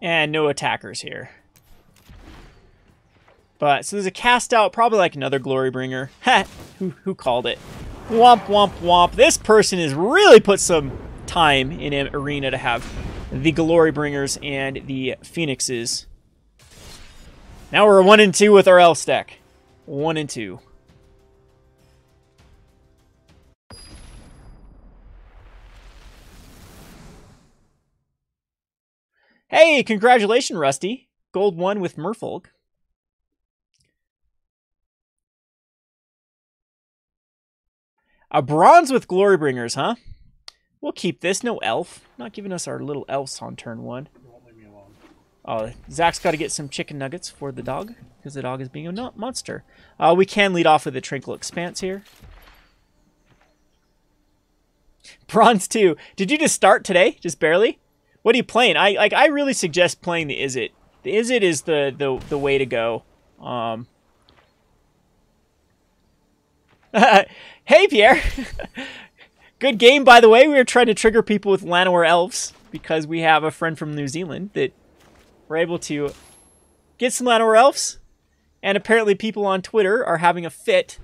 And no attackers here. But, so there's a cast out, probably like another Glorybringer. Ha! Who called it? Womp, womp, womp. This person has really put some time in an arena to have the Glorybringers and the Phoenixes. Now we're 1 and 2 with our Elf deck. 1 and 2. Hey, congratulations, Rusty. Gold 1 with Merfolk. A bronze with Glorybringers, huh? We'll keep this. No elf. Not giving us our little elves on turn 1. You won't leave me alone. Oh, Zach's got to get some chicken nuggets for the dog, because the dog is being a monster. We can lead off with a Tranquil Expanse here. Bronze 2. Did you just start today? Just barely? What are you playing? I really suggest playing the Izzet. The Izzet is the way to go. Hey, Pierre. Good game, by the way. We were trying to trigger people with Llanowar Elves because we have a friend from New Zealand that we're able to get some Llanowar Elves. And apparently people on Twitter are having a fit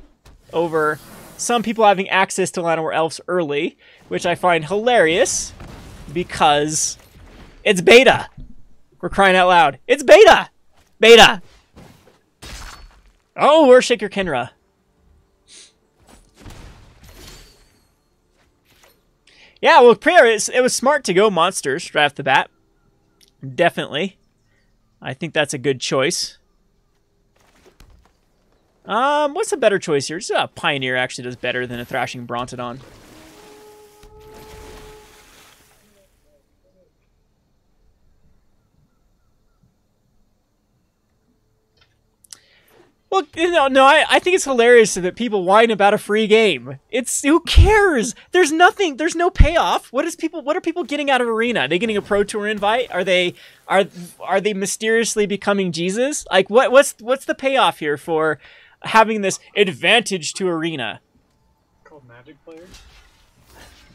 over some people having access to Llanowar Elves early, which I find hilarious because it's beta. We're crying out loud. It's beta! Beta! Oh, we're Shaker Kenra. Yeah, well, Pierre, it was smart to go monsters right off the bat. Definitely. I think that's a good choice. What's a better choice here? Just a Pioneer actually does better than a Thrashing Brontodon. Well, I think it's hilarious that people whine about a free game. Who cares? There's nothing. There's no payoff. What are people getting out of Arena? Are they getting a Pro Tour invite? Are they mysteriously becoming Jesus? Like what's the payoff here for having this advantage to Arena? Called Magic players.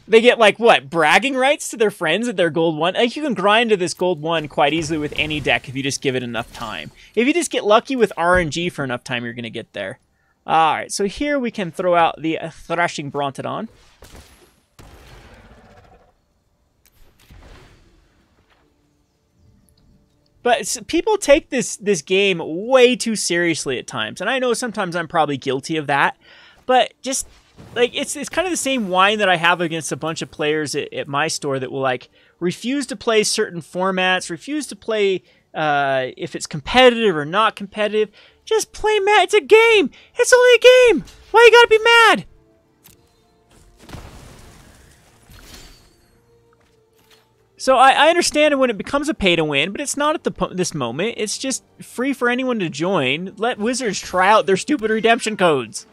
They get, like, what, bragging rights to their friends at their gold 1? Like, you can grind to this gold 1 quite easily with any deck if you just give it enough time. If you just get lucky with RNG for enough time, you're going to get there. Alright, so here we can throw out the Thrashing Brontodon. But people take this game way too seriously at times. And I know sometimes I'm probably guilty of that. But just... like, it's kind of the same whine that I have against a bunch of players at my store that will, like, refuse to play certain formats, refuse to play if it's competitive or not competitive. Just play mad. It's a game. It's only a game. Why you gotta be mad? So I understand when it becomes a pay-to-win, but it's not at this moment. It's just free for anyone to join. Let Wizards try out their stupid redemption codes.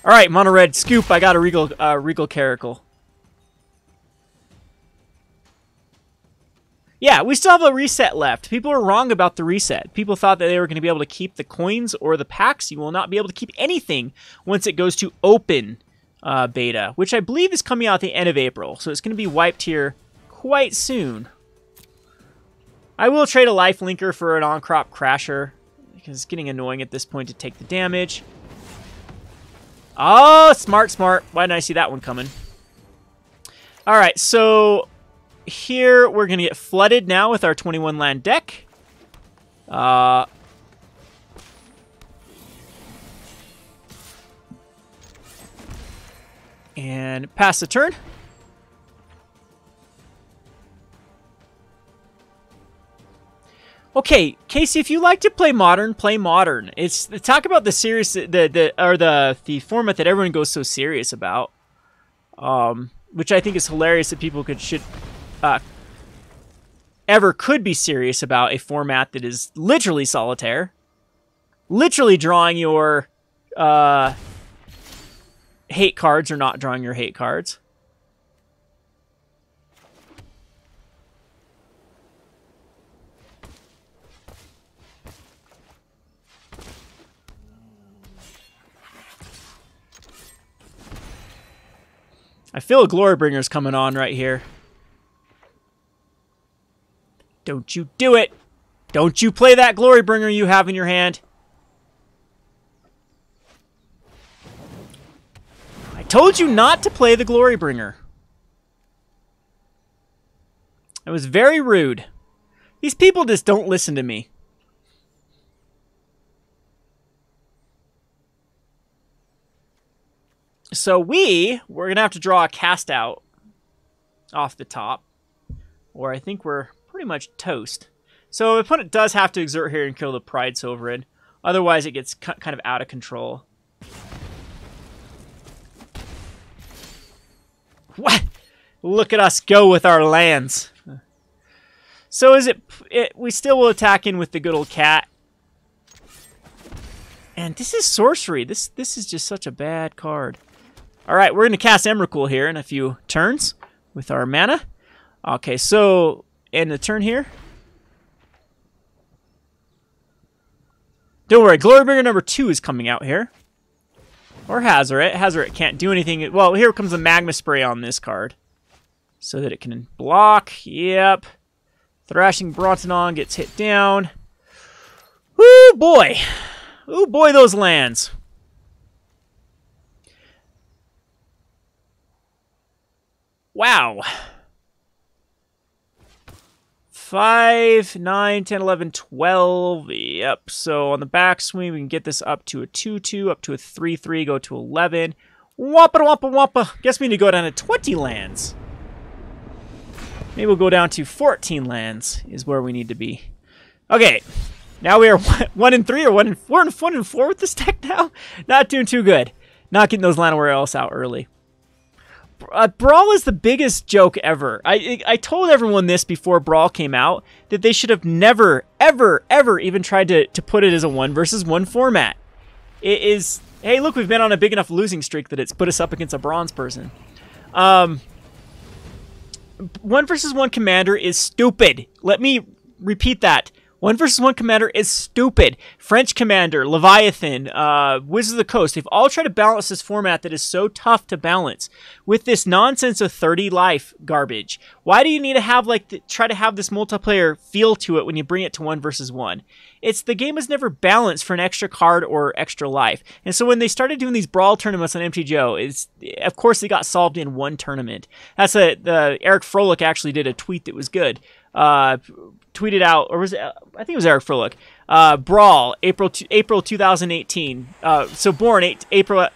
All right, Mono Red, scoop. I got a Regal Caracal. Yeah, we still have a reset left. People are wrong about the reset. People thought that they were going to be able to keep the coins or the packs. You will not be able to keep anything once it goes to open beta, which I believe is coming out at the end of April. So it's going to be wiped here quite soon. I will trade a Life Linker for an on-crop Crasher because it's getting annoying at this point to take the damage. Oh, smart. Why didn't I see that one coming? All right, so here we're going to get flooded now with our 21 land deck. And pass the turn. Okay, Casey, if you like to play Modern, play Modern. It's talk about the serious the format that everyone goes so serious about, which I think is hilarious that people should ever could be serious about a format that is literally solitaire, literally drawing your hate cards or not drawing your hate cards. I feel a Glorybringer's coming on right here. Don't you do it! Don't you play that Glorybringer you have in your hand. I told you not to play the Glorybringer. It was very rude. These people just don't listen to me. So we're going to have to draw a cast out off the top, or I think we're pretty much toast. So the opponent does have to exert here and kill the Pride Sovereign. Otherwise, it gets kind of out of control. What? Look at us go with our lands. So is it we still will attack in with the good old cat. And this is sorcery. This is just such a bad card. All right, we're going to cast Emrakul here in a few turns with our mana. Okay, so end the turn here. Don't worry, Glorybringer number 2 is coming out here. Or Hazoret. Hazoret can't do anything. Well, here comes the Magma Spray on this card. So that it can block. Yep. Thrashing Brontonon gets hit down. Woo, boy. Ooh, boy, those lands. Wow. 5, 9, 10, 11, 12. Yep. So on the backswing, we can get this up to a 2-2, up to a 3-3, go to 11. Wampa, wampa, wampa. Guess we need to go down to 20 lands. Maybe we'll go down to 14 lands is where we need to be. Okay. Now we are 1-3 or 1-4. We're 1-4 with this deck now. Not doing too good. Not getting those Llanowar Elves out early. Brawl is the biggest joke ever. I told everyone this before Brawl came out, that they should have never, ever, ever even tried to put it as a 1 versus 1 format. It is, hey, look, we've been on a big enough losing streak that it's put us up against a bronze person. 1 versus 1 commander is stupid. Let me repeat that. 1 versus 1 commander is stupid. French Commander, Leviathan, Wizards of the Coast, they've all tried to balance this format that is so tough to balance with this nonsense of 30 life garbage. Why do you need to have try to have this multiplayer feel to it when you bring it to 1 versus 1? It's the game is never balanced for an extra card or extra life. And so when they started doing these Brawl tournaments on MTGO, of course they got solved in one tournament. That's Eric Froelich actually did a tweet that was good. Tweeted out, or was it? I think it was Eric Froelich. Brawl, April 2018. So born April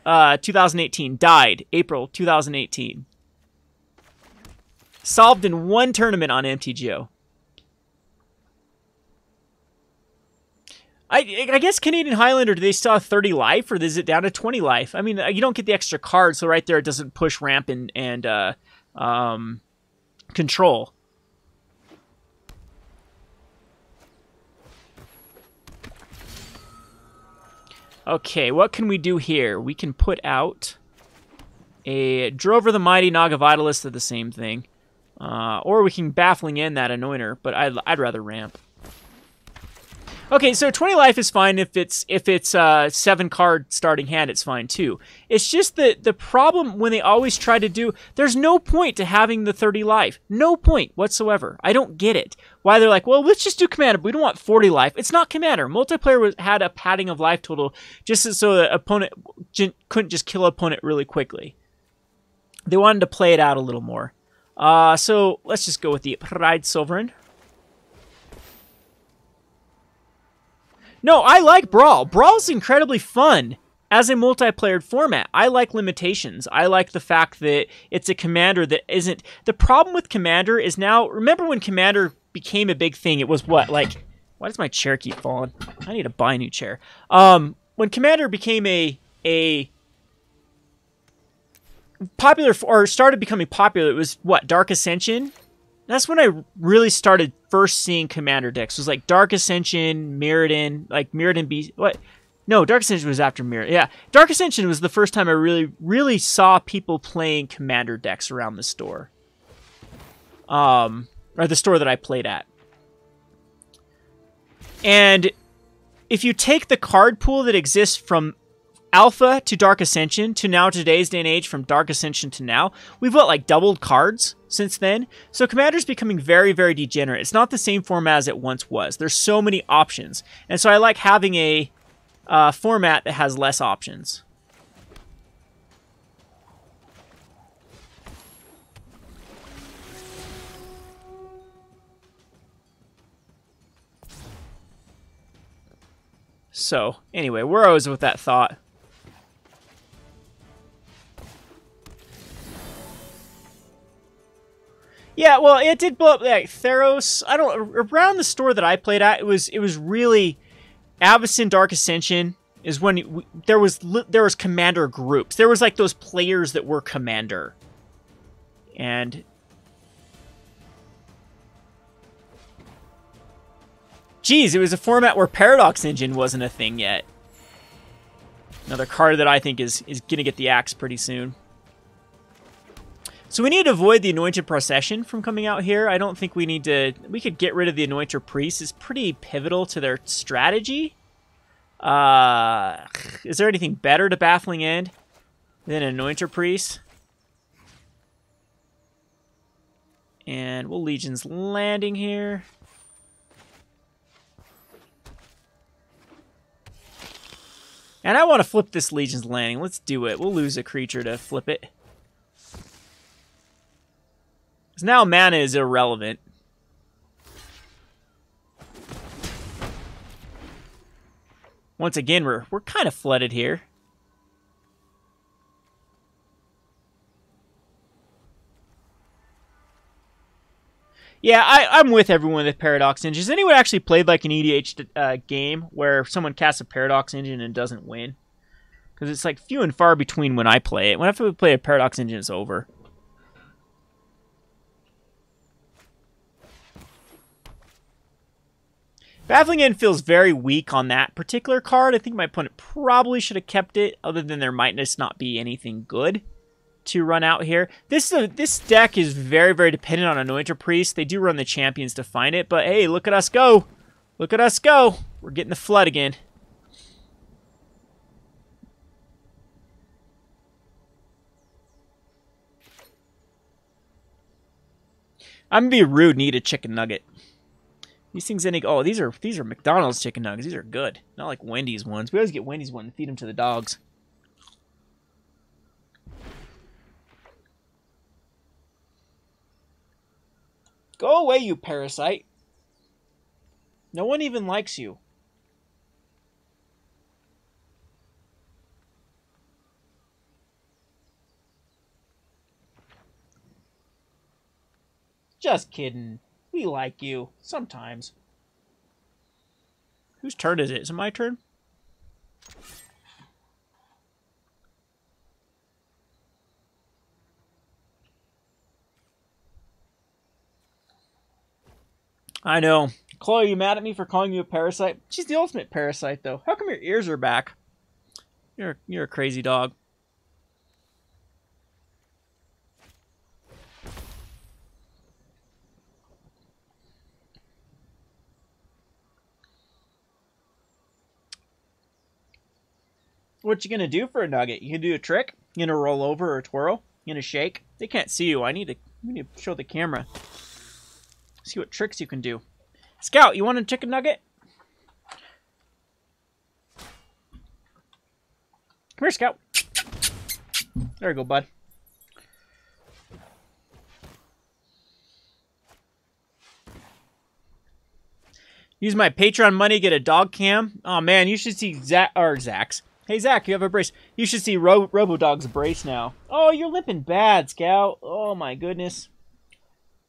2018. Died April 2018. Solved in one tournament on MTGO. I guess Canadian Highlander, do they still have 30 life, or is it down to 20 life? I mean, you don't get the extra card, so right there it doesn't push ramp and control. Okay, what can we do here? We can put out a Drover the Mighty, Naga Vitalist, are the same thing. Or we can Baffling End that Anointer, but I'd rather ramp. Okay, so 20 life is fine if it's 7 card starting hand, it's fine too. It's just that the problem when they always try to do, there's no point to having the 30 life. No point whatsoever. I don't get it. Why they're like, well, let's just do Commander, but we don't want 40 life. It's not Commander. Multiplayer had a padding of life total just so the opponent couldn't just kill opponent really quickly. They wanted to play it out a little more. So let's just go with the Pride Sovereign. No, I like Brawl. Brawl's incredibly fun as a multiplayer format. I like limitations. I like the fact that it's a commander that isn't... The problem with Commander is now... Remember when Commander became a big thing? It was what? Like... Why does my chair keep falling? I need to buy a new chair. When Commander became a popular... Or started becoming popular, it was what? Dark Ascension? that's when I really started first seeing commander decks. It was like Dark Ascension, Mirrodin, like Mirrodin B. What? No, Dark Ascension was after Mirrodin. Yeah, Dark Ascension was the first time I really saw people playing commander decks around the store. Or the store that I played at. And if you take the card pool that exists from Alpha to Dark Ascension to now today's day and age, from Dark Ascension to now, we've got like doubled cards since then. So Commander's becoming very, very degenerate. It's not the same format as it once was. There's so many options. And so I like having a format that has less options. So, anyway, where I was with that thought. Yeah, well, it did blow up like Theros. I don't around the store that I played at. It was really Avacyn Dark Ascension is when there was commander groups. There was like those players that were commander, and geez, it was a format where Paradox Engine wasn't a thing yet. Another card that I think is gonna get the axe pretty soon. So we need to avoid the Anointed Procession from coming out here. I don't think we need to... We could get rid of the Anointed Priest. It's pretty pivotal to their strategy. Is there anything better to Baffling End than Anointed Priest? And we'll Legion's Landing here. And I want to flip this Legion's Landing. Let's do it. We'll lose a creature to flip it. Because now mana is irrelevant. Once again, we're kind of flooded here. Yeah, I'm with everyone with Paradox Engine. Has anyone actually played like an EDH game where someone casts a Paradox Engine and doesn't win? Because it's like few and far between when I play it. Whenever we play a Paradox Engine, it's over. Baffling End feels very weak on that particular card. I think my opponent probably should have kept it, other than there might just not be anything good to run out here. This deck is very, very dependent on Anointer Priest. They do run the champions to find it, but hey, look at us go. Look at us go. We're getting the flood again. I'm gonna be rude and eat a chicken nugget. These things oh, these are McDonald's chicken nuggets. These are good. Not like Wendy's ones. We always get Wendy's one and feed them to the dogs. Go away, you parasite. No one even likes you. Just kidding. We like you. Sometimes. Whose turn is it? Is it my turn? I know. Chloe, are you mad at me for calling you a parasite? She's the ultimate parasite, though. How come your ears are back? You're a crazy dog. What you gonna do for a nugget? You gonna do a trick? You gonna roll over or twirl? You gonna shake? They can't see you. We need to show the camera. See what tricks you can do. Scout, you want a chicken nugget? Come here, Scout. There you go, bud. Use my Patreon money, get a dog cam. Oh man, you should see Zach's. Hey Zach, you have a brace. You should see Robodog's brace now. Oh, you're limping bad, Scout. Oh my goodness.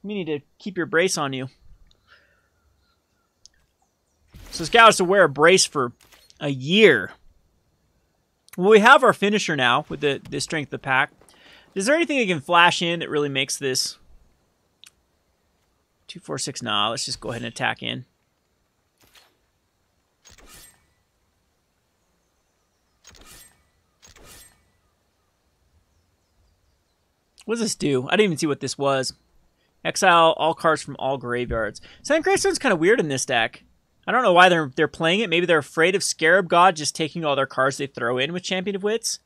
We need to keep your brace on you. So Scout has to wear a brace for a year. Well, we have our finisher now with the strength of the pack. Is there anything that can flash in that really makes this 2, 4, 6. Nah, let's just go ahead and attack in. What does this do? I didn't even see what this was. Exile all cards from all graveyards. Sand Gravestone's kind of weird in this deck. I don't know why they're playing it. Maybe they're afraid of Scarab God just taking all their cards they throw in with Champion of Wits.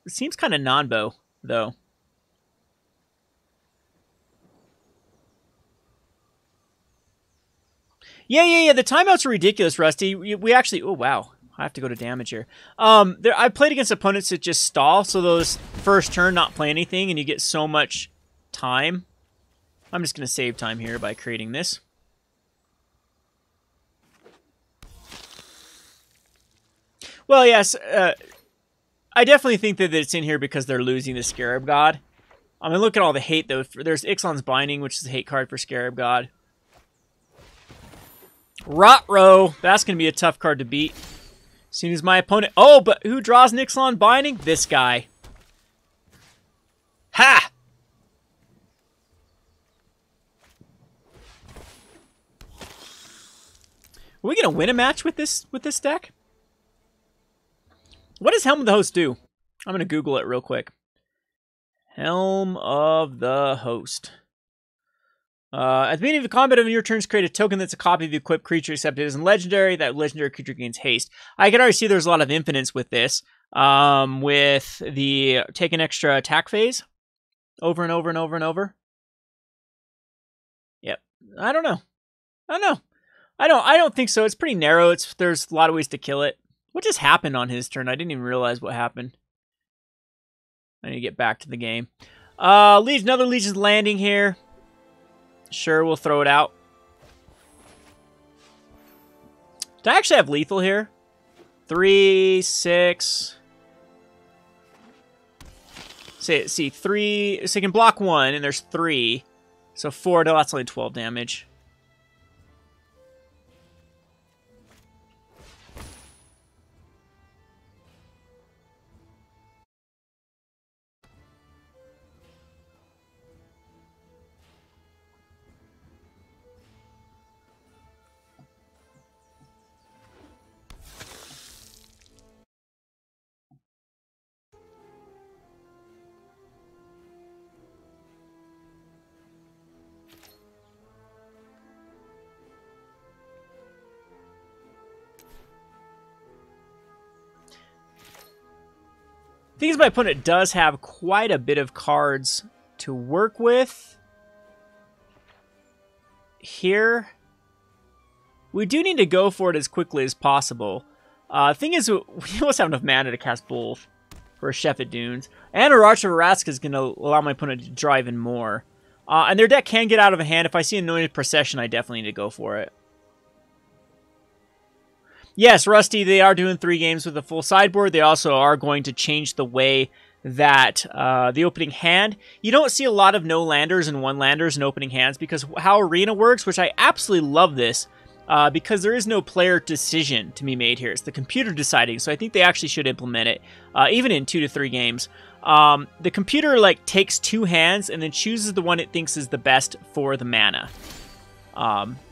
It seems kind of non-bow, though. Yeah. The timeouts are ridiculous, Rusty. We actually... Oh, wow. I have to go to damage here. I've played against opponents that just stall, so those first turn not play anything, and you get so much time. I'm just going to save time here by creating this. Well, yes, I definitely think that it's in here because they're losing the Scarab God. I mean, look at all the hate, though. There's Ixalan's Binding, which is a hate card for Scarab God. Rot-Row. That's going to be a tough card to beat. As soon as my opponent... Oh, but who draws Ixalan Binding? This guy. Ha! Are we going to win a match with this deck? What does Helm of the Host do? I'm going to Google it real quick. Helm of the Host. At the beginning of the combat of your turns, create a token that's a copy of the equipped creature, except it isn't legendary. That legendary creature gains haste. I can already see there's a lot of infinites with this. With the take an extra attack phase. Over and over and over and over. Yep. I don't know. I don't think so. It's pretty narrow. There's a lot of ways to kill it. What just happened on his turn? I didn't even realize what happened. I need to get back to the game. Another Legion's Landing here. Sure, we'll throw it out. Do I actually have lethal here? 3, 6. See, 3. So you can block 1, and there's 3. So 4, no, that's only 12 damage. The thing is, my opponent does have quite a bit of cards to work with. Here, we do need to go for it as quickly as possible. Thing is, we almost have enough mana to cast both for a Chef at Dunes. And a Arch of Araska is going to allow my opponent to draw even more. And their deck can get out of hand. If I see Anointed Procession, I definitely need to go for it. Yes, Rusty, they are doing 3 games with a full sideboard. They also are going to change the way that the opening hand... You don't see a lot of no-landers and one-landers in opening hands because how Arena works, which I absolutely love this, because there is no player decision to be made here. It's the computer deciding, so I think they actually should implement it, even in 2 to 3 games. The computer takes 2 hands and then chooses the one it thinks is the best for the mana.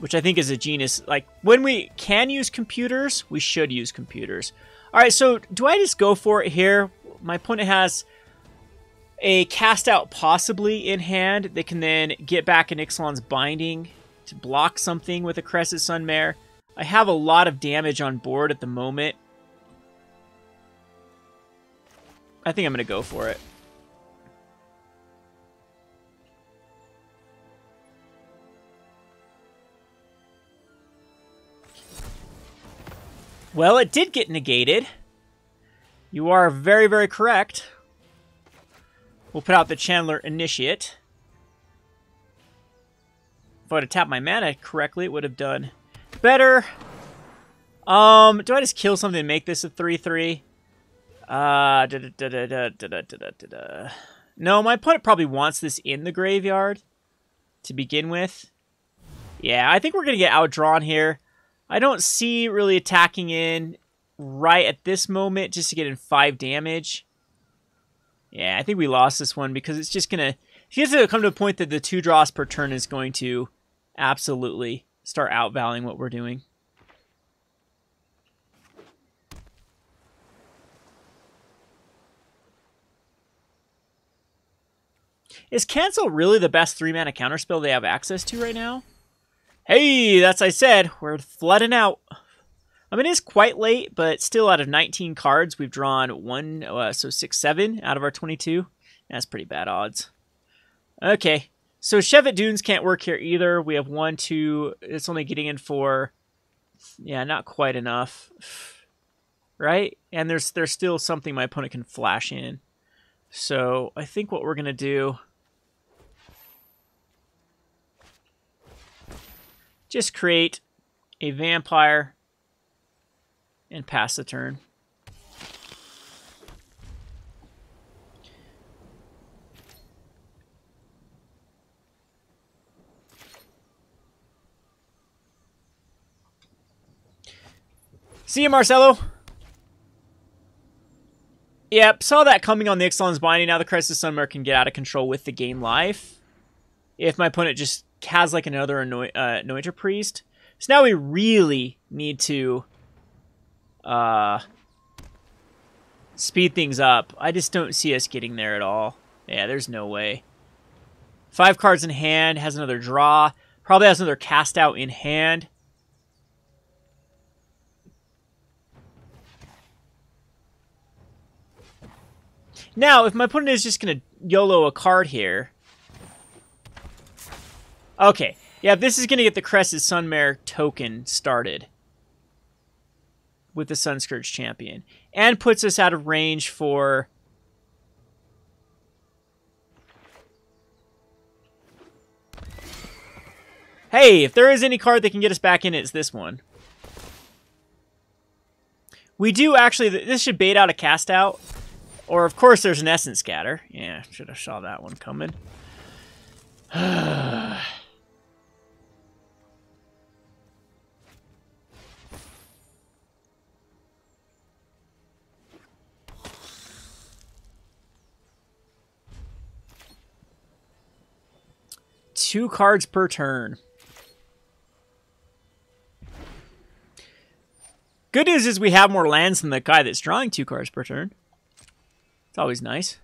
Which I think is a genius. When we can use computers, we should use computers. Alright, so do I just go for it here? My opponent has a cast out possibly in hand. They can then get back an Ixalan's Binding to block something with a Crescent Sunmare. I have a lot of damage on board at the moment. I think I'm going to go for it. Well, it did get negated. You are very, very correct. We'll put out the Chandler Initiate. If I would have tapped my mana correctly, it would have done better. Do I just kill something and make this a 3/3? No, my opponent probably wants this in the graveyard to begin with. Yeah, I think we're going to get outdrawn here. I don't see really attacking in right at this moment just to get in 5 damage. Yeah, I think we lost this one because it's just going to... He has to come to a point that the 2 draws per turn is going to absolutely start outvaluing what we're doing. Is Cancel really the best 3-mana counterspell they have access to right now? Hey, that's I said. We're flooding out. I mean, it's quite late, but still out of 19 cards, we've drawn 6, 7 out of our 22. That's pretty bad odds. Okay, so Shevet Dunes can't work here either. We have 1, 2. It's only getting in for, yeah, not quite enough, right? And there's still something my opponent can flash in. So I think what we're gonna do, just create a vampire and pass the turn. See you, Marcelo. Yep, saw that coming on the Ixalan's Binding. Now the Crest of Sunmare can get out of control with the game life. If my opponent just has like another Anointer Priest. So now we really need to speed things up. I just don't see us getting there at all. Yeah, there's no way. 5 cards in hand, has another draw. Probably has another cast out in hand. Now, if my opponent is just going to YOLO a card here. Okay. Yeah, this is going to get the Crested Sunmare token started with the Sunscourge Champion. And puts us out of range for... Hey, if there is any card that can get us back in, it's this one. We do actually... This should bait out a cast out. Or, of course, there's an Essence Scatter. Yeah, should have saw that one coming. Two cards per turn. Good news is we have more lands than the guy that's drawing 2 cards per turn. It's always nice.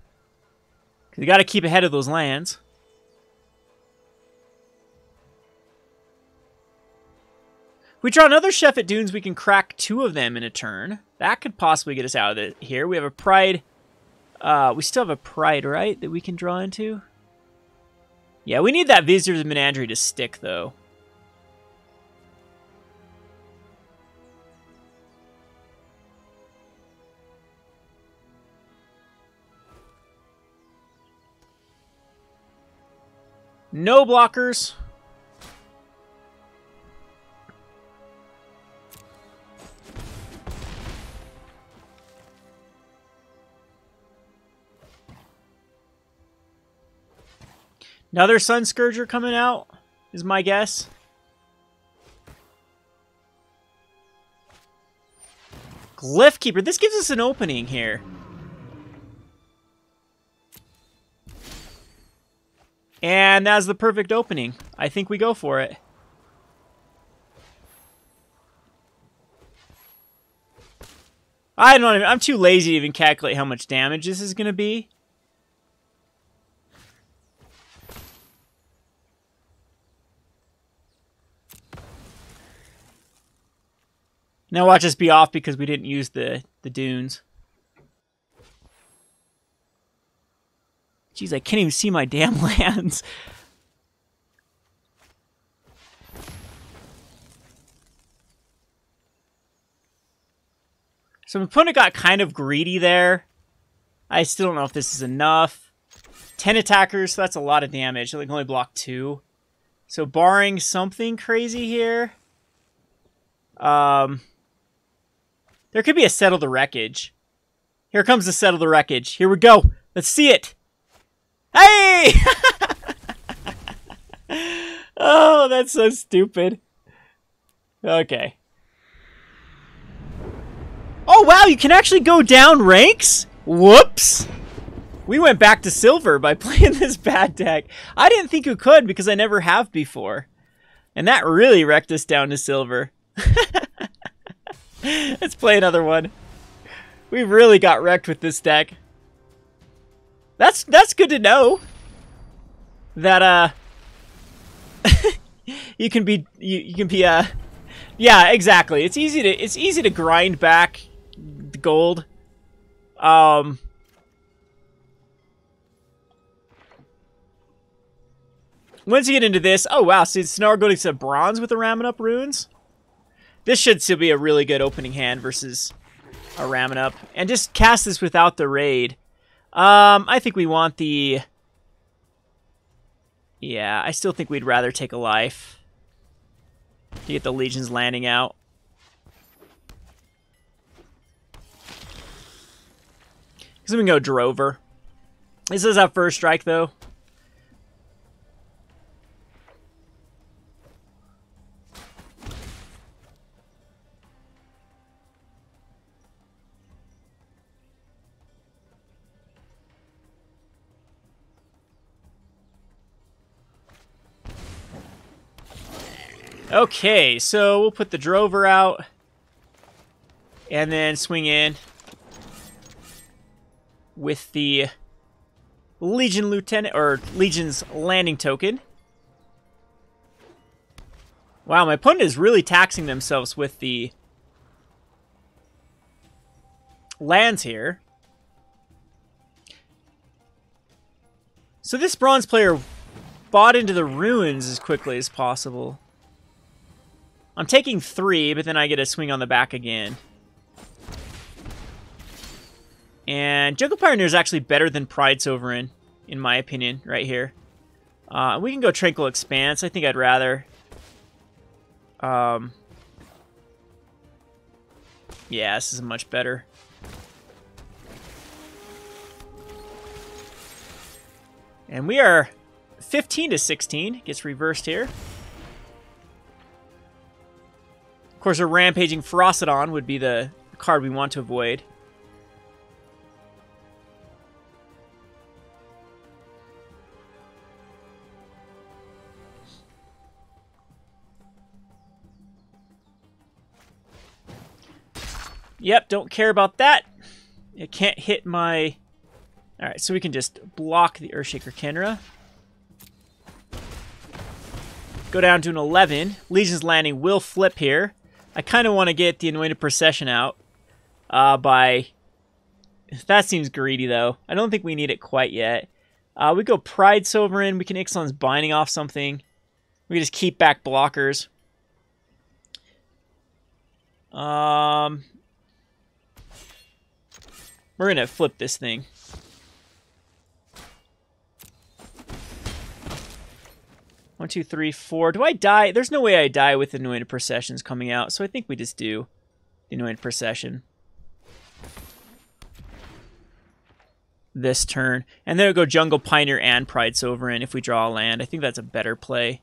Because you got to keep ahead of those lands. If we draw another Shevet Dunes, we can crack 2 of them in a turn. That could possibly get us out of it here. We have a Pride. We still have a Pride, right? That we can draw into? Yeah, we need that Visitor's Menagerie to stick, though. No blockers. Another Sunscourger coming out, is my guess. Glyph Keeper. This gives us an opening here. And that's the perfect opening. I think we go for it. I'm too lazy to even calculate how much damage this is going to be. Now watch us be off because we didn't use the dunes. Jeez, I can't even see my damn lands. So my opponent got kind of greedy there. I still don't know if this is enough. 10 attackers, so that's a lot of damage. They can only block 2. So barring something crazy here, there could be a Settle the Wreckage. Here comes the Settle the Wreckage. Here we go. Let's see it. Hey! Oh, that's so stupid. Okay. Oh, wow, you can actually go down ranks? Whoops. We went back to silver by playing this bad deck. I didn't think you could because I never have before. And that really wrecked us down to silver. Let's play another one. We really got wrecked with this deck. That's good to know. That you can be yeah, exactly. It's easy to grind back the gold. Once you get into this, oh wow, so now we're going to bronze with the ramming up runes. This should still be a really good opening hand versus a ramming up. And just cast this without the raid. I think we want the... Yeah, I still think we'd rather take a life to get the Legion's landing out. Because we can go Drover. This is our first strike, though. Okay, so we'll put the Drover out and then swing in with the Legion Lieutenant or Legion's landing token. Wow, my opponent is really taxing themselves with the lands here. So this bronze player bought into the ruins as quickly as possible. I'm taking 3, but then I get a swing on the back again. And Jungle Pioneer is actually better than Pride Sovereign, in my opinion, right here. We can go Tranquil Expanse. I think I'd rather. Yeah, this is much better. And we are 15 to 16. Gets reversed here. Of course, a Rampaging Ferocidon would be the card we want to avoid. Yep, don't care about that. It can't hit my... Alright, so we can just block the Earthshaker Kenra. Go down to an 11. Legion's Landing will flip here. I kind of want to get the Anointed Procession out by... That seems greedy, though. I don't think we need it quite yet. We go Pride Sovereign. We can Ixalan's Binding off something. We can just keep back blockers. We're going to flip this thing. One, two, three, four. Do I die? There's no way I die with Anointed Processions coming out, so I think we just do the Anointed Procession this turn. And then we'll go Jungle Pioneer and Pride Sovereign if we draw a land. I think that's a better play.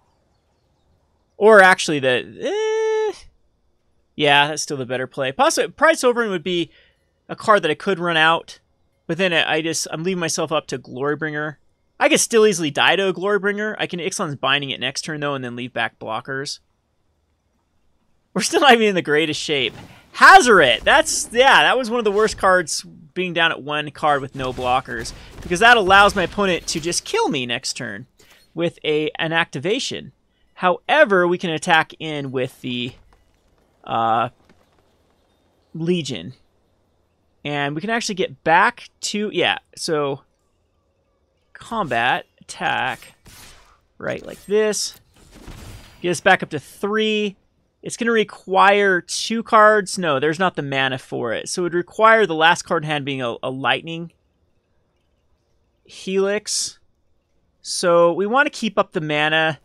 Or actually, yeah, that's still the better play. Possibly, Pride Sovereign would be a card that I could run out, but then I'm leaving myself up to Glorybringer. I could still easily die to a Glorybringer. I can Ixalan's Binding it next turn, though, and then leave back blockers. We're still not even in the greatest shape. Hazoret! That was one of the worst cards, being down at 1 card with no blockers, because that allows my opponent to just kill me next turn with an activation. However, we can attack in with the Legion. And we can actually get back to... Yeah, so... Combat, attack, right, like this. Get us back up to 3. It's going to require 2 cards. No, there's not the mana for it. So it would require the last card in hand being a Lightning Helix. So we want to keep up the mana.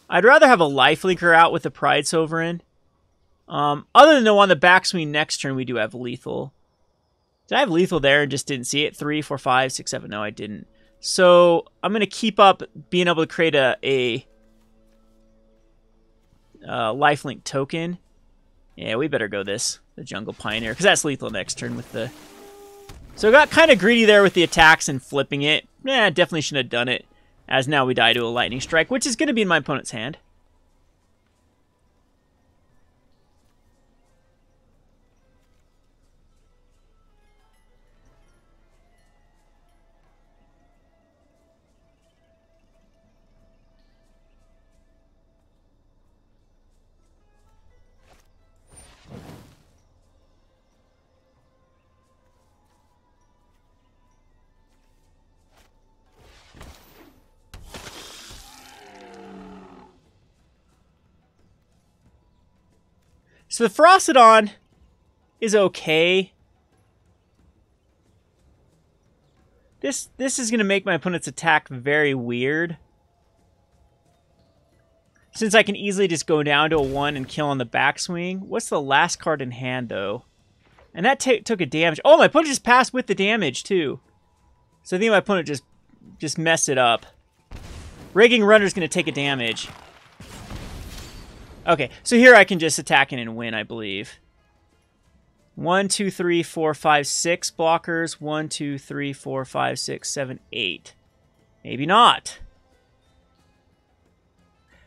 I'd rather have a Lifelinker out with the Pride Sovereign. Other than the one the backswing next turn, we do have lethal. Did I have lethal there and just didn't see it? 3, 4, 5, 6, 7. No, I didn't. So I'm going to keep up being able to create a lifelink token. Yeah, we better go the Jungle Pioneer, because that's lethal next turn with the... So I got kind of greedy there with the attacks and flipping it. Definitely shouldn't have done it, as now we die to a Lightning Strike, which is going to be in my opponent's hand. So the Ferocidon is okay. This is going to make my opponent's attack very weird. Since I can easily just go down to a 1 and kill on the backswing. What's the last card in hand, though? And that took a damage. Oh, my opponent just passed with the damage, too. So I think my opponent just messed it up. Raking Runner's going to take a damage. Okay, so here I can just attack in and win, I believe. 1, 2, 3, 4, 5, 6 blockers. 1, 2, 3, 4, 5, 6, 7, 8. Maybe not.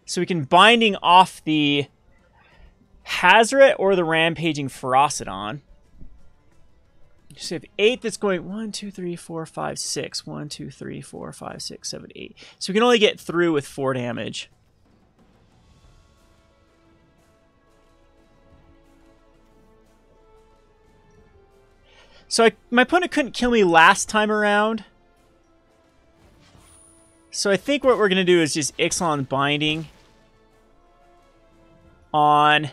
So we can Binding off the Hazoret or the Rampaging Ferocidon. So we have 8 that's going 1, 2, 3, 4, 5, 6. 1, 2, 3, 4, 5, 6, 7, 8. So we can only get through with 4 damage. So my opponent couldn't kill me last time around. So I think what we're going to do is just Ixalan Binding on...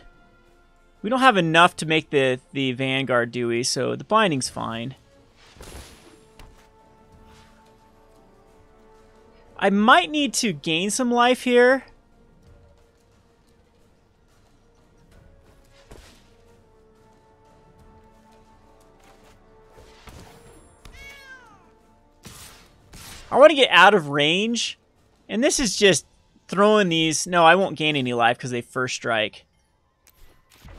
We don't have enough to make the Vanguard, do we? So the Binding's fine. I might need to gain some life here. I want to get out of range. And this is just throwing these... No, I won't gain any life because they first strike.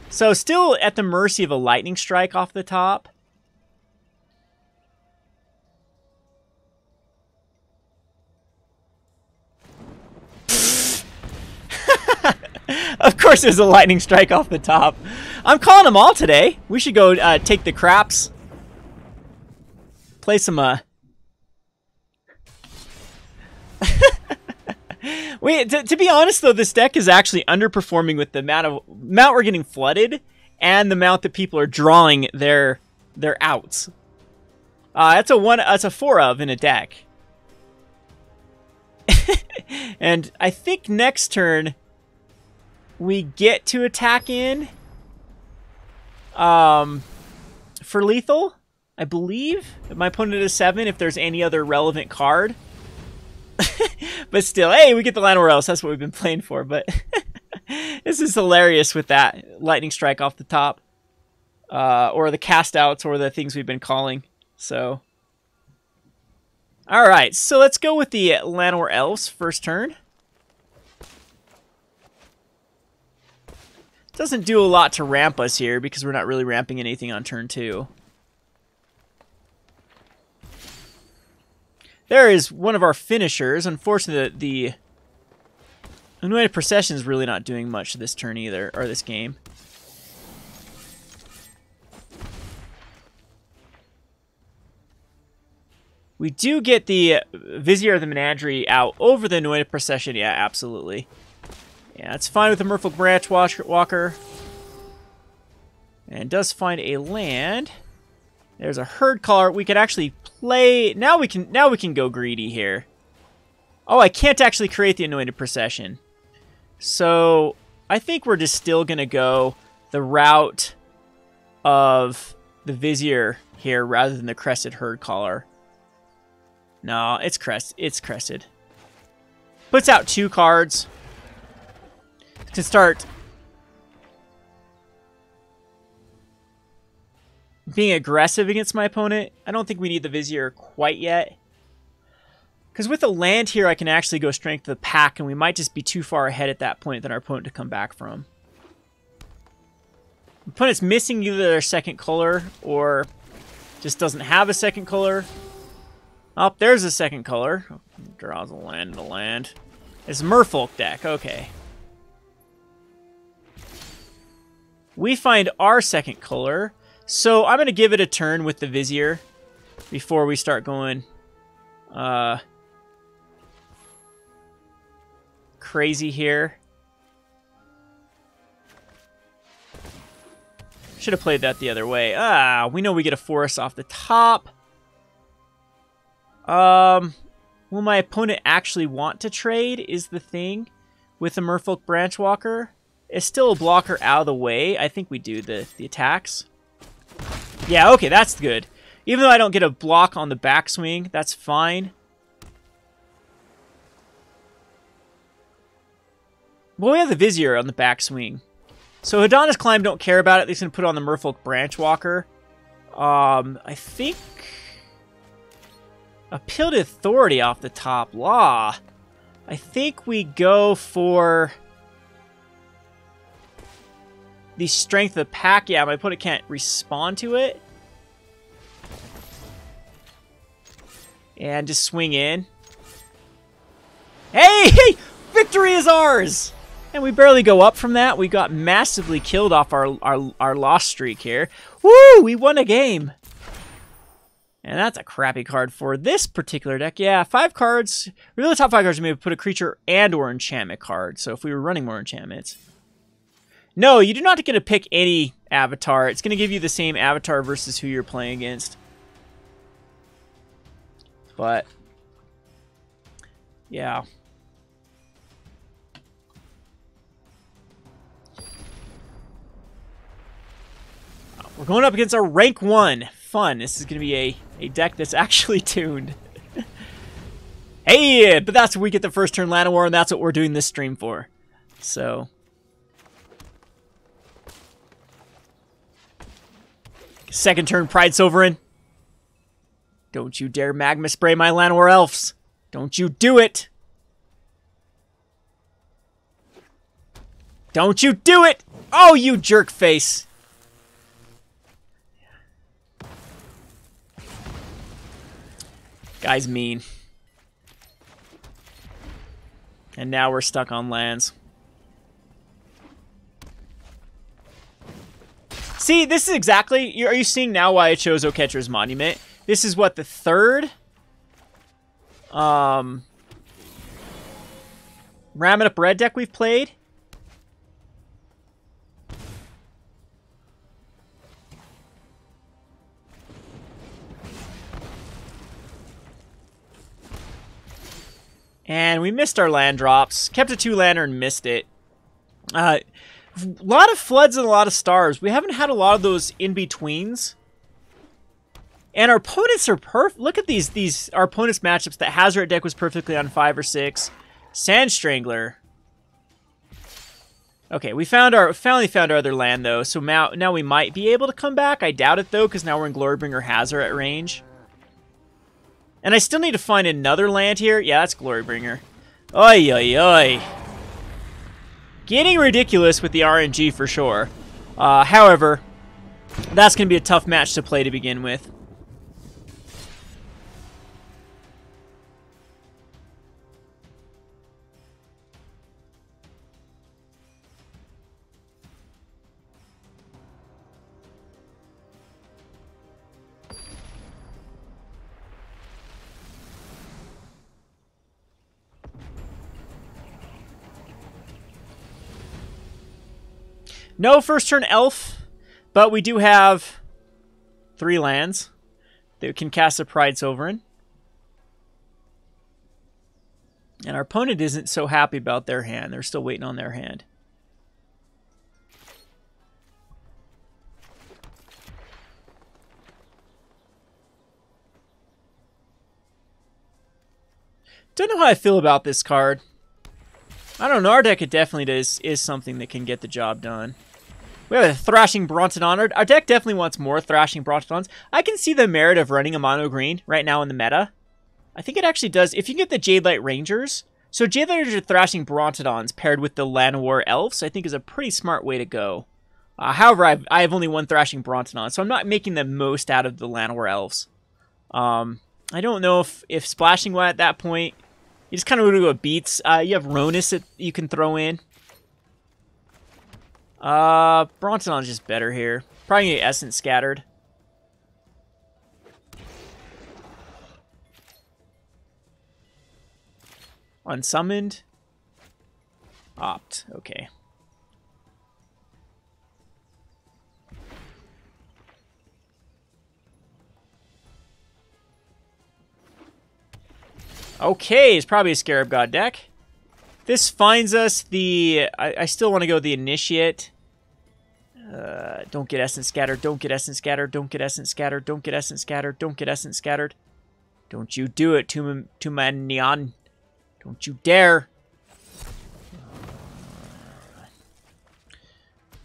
So still at the mercy of a lightning strike off the top. Of course there's a lightning strike off the top. I'm calling them all today. We should go take the craps. Play some... Wait, to be honest though, this deck is actually underperforming with the amount we're getting flooded and the amount that people are drawing their outs. That's a 4 of in a deck. And I think next turn we get to attack in for lethal, I believe. My opponent is 7 if there's any other relevant card. But still, hey, we get the Llanowar Elves. That's what we've been playing for. But this is hilarious with that lightning strike off the top, or the cast outs, or the things we've been calling. So, all right. So let's go with the Llanowar Elves first turn. Doesn't do a lot to ramp us here because we're not really ramping anything on turn 2. There is one of our finishers. Unfortunately, the Anointed Procession is really not doing much this turn either, or this game. We do get the Vizier of the Menagerie out over the Anointed Procession. Yeah, absolutely. Yeah, it's fine with the Merfolk Branch Walker. And does find a land. There's a Herd Caller. We could actually play... Now we can go greedy here. Oh, I can't actually create the Anointed Procession. So, I think we're just still going to go the route of the Vizier here rather than the Crested Herd Caller. No, it's Crested. Puts out 2 cards. Can start being aggressive against my opponent. I don't think we need the Vizier quite yet. Because with a land here, I can actually go Strength of the Pack, and we might just be too far ahead at that point than our opponent to come back from. Opponent's missing either their second color or just doesn't have a second color. Oh, there's a second color. Draws a land and a land. It's a Merfolk deck. Okay. We find our second color. So I'm going to give it a turn with the Vizier before we start going crazy here. Should have played that the other way. We know we get a forest off the top. Will my opponent actually want to trade is the thing with the Merfolk Branchwalker? is still a blocker out of the way. I think we do the attacks. Yeah, okay, that's good. Even though I don't get a block on the backswing, that's fine. Well, we have the Vizier on the backswing. So Hadana's Climb, don't care about it. He's going to put on the Merfolk Branchwalker. I think... Appeal to Authority off the top. Law. I think we go for... the Strength of the Pack. Yeah, my opponent can't respond to it. And just swing in. Hey! Victory is ours! And we barely go up from that. We got massively killed off our loss streak here. Woo! We won a game. And that's a crappy card for this particular deck. Yeah, 5 cards. Really, the top 5 cards, we may put a creature and or enchantment card. So if we were running more enchantments. No, you do not get to pick any avatar. It's going to give you the same avatar versus who you're playing against. But, yeah. We're going up against our rank 1. Fun. This is going to be a deck that's actually tuned. Hey, but that's what we get the first turn Land of War, and that's what we're doing this stream for. So. Second turn Pride Sovereign. Don't you dare Magma Spray my Land of War Elves. Don't you do it. Don't you do it. Oh, you jerk face. Guy's mean. And now we're stuck on lands. See, this is exactly... Are you seeing now why I chose Oketra's Monument? This is what, the third? Ram It Up Red deck we've played? And we missed our land drops. Kept a 2-lander and missed it. A lot of floods and a lot of stars. We haven't had a lot of those in-betweens. And our opponents are perfect. Look at these our opponents' matchups. That Hazard deck was perfectly on 5 or 6. Sand Strangler. Okay, we finally found our other land, though. So now we might be able to come back. I doubt it, though, because now we're in Glorybringer Hazard at range. And I still need to find another land here. Yeah, that's Glorybringer. Oi, oi, oi. Getting ridiculous with the RNG for sure. However, that's going to be a tough match to play to begin with. No first turn elf, but we do have 3 lands that can cast a Pride Sovereign. And our opponent isn't so happy about their hand. They're still waiting on their hand. Don't know how I feel about this card. I don't know. Our deck, it definitely is something that can get the job done. We have a Thrashing Brontodon. Our deck definitely wants more Thrashing Brontodons. I can see the merit of running a mono green right now in the meta. I think it actually does. If you get the Jadelight Rangers, so Jadelight Rangers are Thrashing Brontodons paired with the Land of War Elves, I think is a pretty smart way to go. However, I have only 1 Thrashing Brontodon, so I'm not making the most out of the Land of War Elves. I don't know if splashing one at that point. You just kind of go to a beats. You have Ronus that you can throw in. Brontodon's just better here. Probably get Essence Scattered. Unsummoned. Opt. Okay. Okay, it's probably a Scarab God deck. This finds us the... I still want to go the Initiate. Don't get Essence Scattered. Don't get Essence Scattered. Don't get Essence Scattered. Don't get Essence Scattered. Don't get Essence Scattered. Don't you do it, Tumanian. Don't you dare.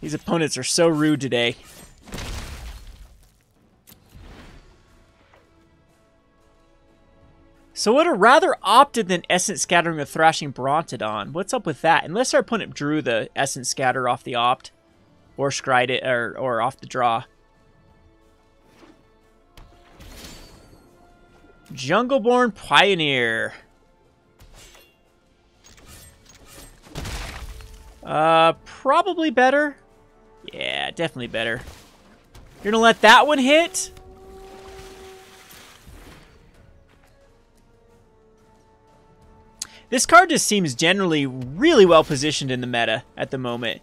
These opponents are so rude today. So would have rather opted than Essence Scattering a Thrashing Brontodon. What's up with that? Unless our opponent drew the Essence Scatter off the opt. Or scried it, or off the draw. Jungleborn Pioneer. Probably better. Yeah, definitely better. You're gonna let that one hit? This card just seems generally really well positioned in the meta at the moment.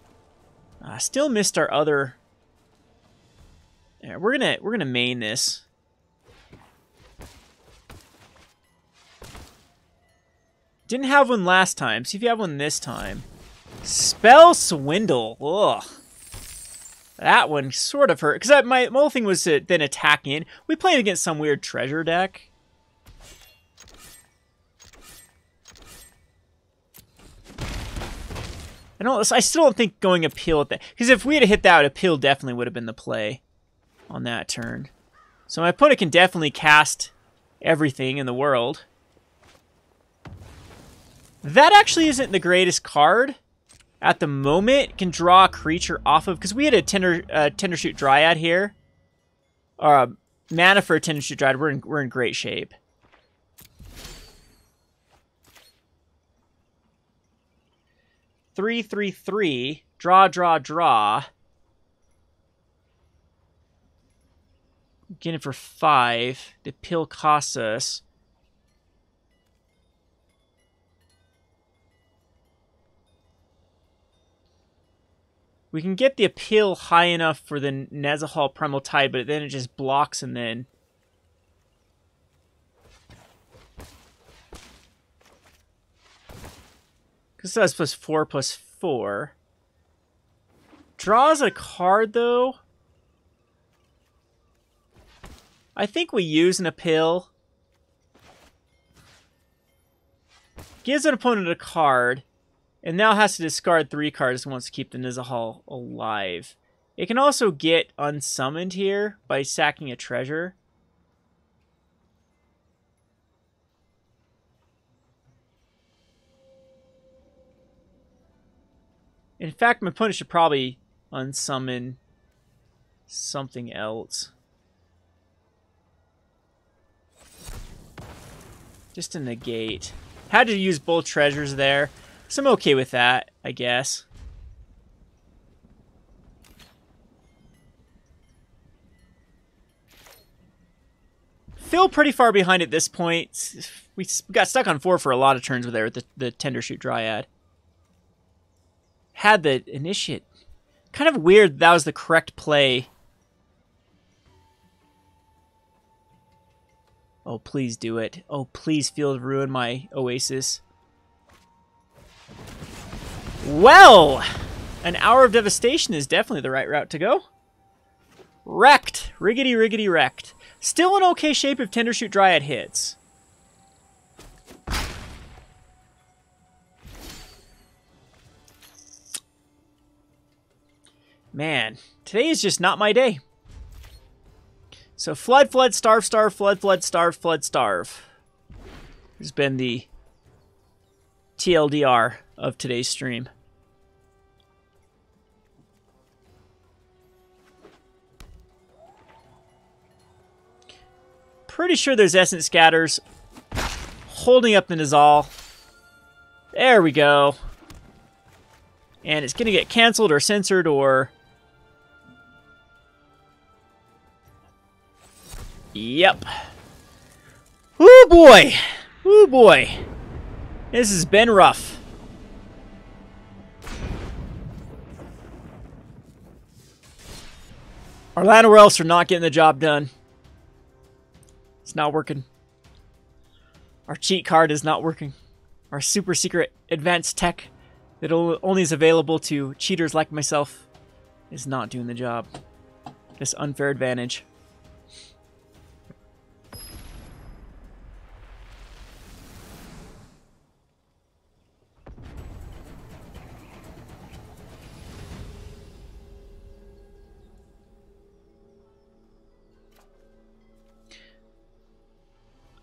Still missed our other... Yeah, we're gonna main this. Didn't have one last time. See if you have one this time. Spell Swindle. Ugh. That one sort of hurt. Because my whole thing was to then attack in. We played against some weird treasure deck. I still don't think going Appeal at that. Because if we had hit that, Appeal definitely would have been the play on that turn. So my opponent can definitely cast everything in the world. That actually isn't the greatest card at the moment. Can draw a creature off of... Because we had a Tendershoot Dryad here. Or mana for a Tendershoot Dryad. We're in great shape. Three, 3/3. Draw, draw, draw. Get it for 5. The pill costs us. We can get the appeal high enough for the Nezahal Primal Tide, but then it just blocks and then... Because that's +4/+4. Draws a card, though. I think we use an appeal. Gives an opponent a card. And now has to discard 3 cards and wants to keep the Nezahal alive. It can also get unsummoned here by sacking a treasure. In fact, my opponent should probably unsummon something else. Just to negate. Had to use both treasures there. So I'm okay with that, I guess. Feel pretty far behind at this point. We got stuck on 4 for a lot of turns with there with the Tendershoot Dryad. Had the Initiate. Kind of weird that was the correct play. Oh, please do it. Oh, please Field ruin my Oasis. Well, an Hour of Devastation is definitely the right route to go. Wrecked. Riggedy, riggedy, wrecked. Still in okay shape if Tendershoot Dryad hits. Man, today is just not my day. So Flood, Flood, Starve, Starve, Flood, Flood, Starve, Flood, Starve has been the TLDR of today's stream. Pretty sure there's Essence Scatters holding up the Nizal. There we go. And it's going to get canceled or censored or... Yep. Woo boy! Woo boy! This has been rough. Orlando Wells are not getting the job done. It's not working. Our cheat card is not working. our super secret advanced tech that only is available to cheaters like myself is not doing the job. This unfair advantage.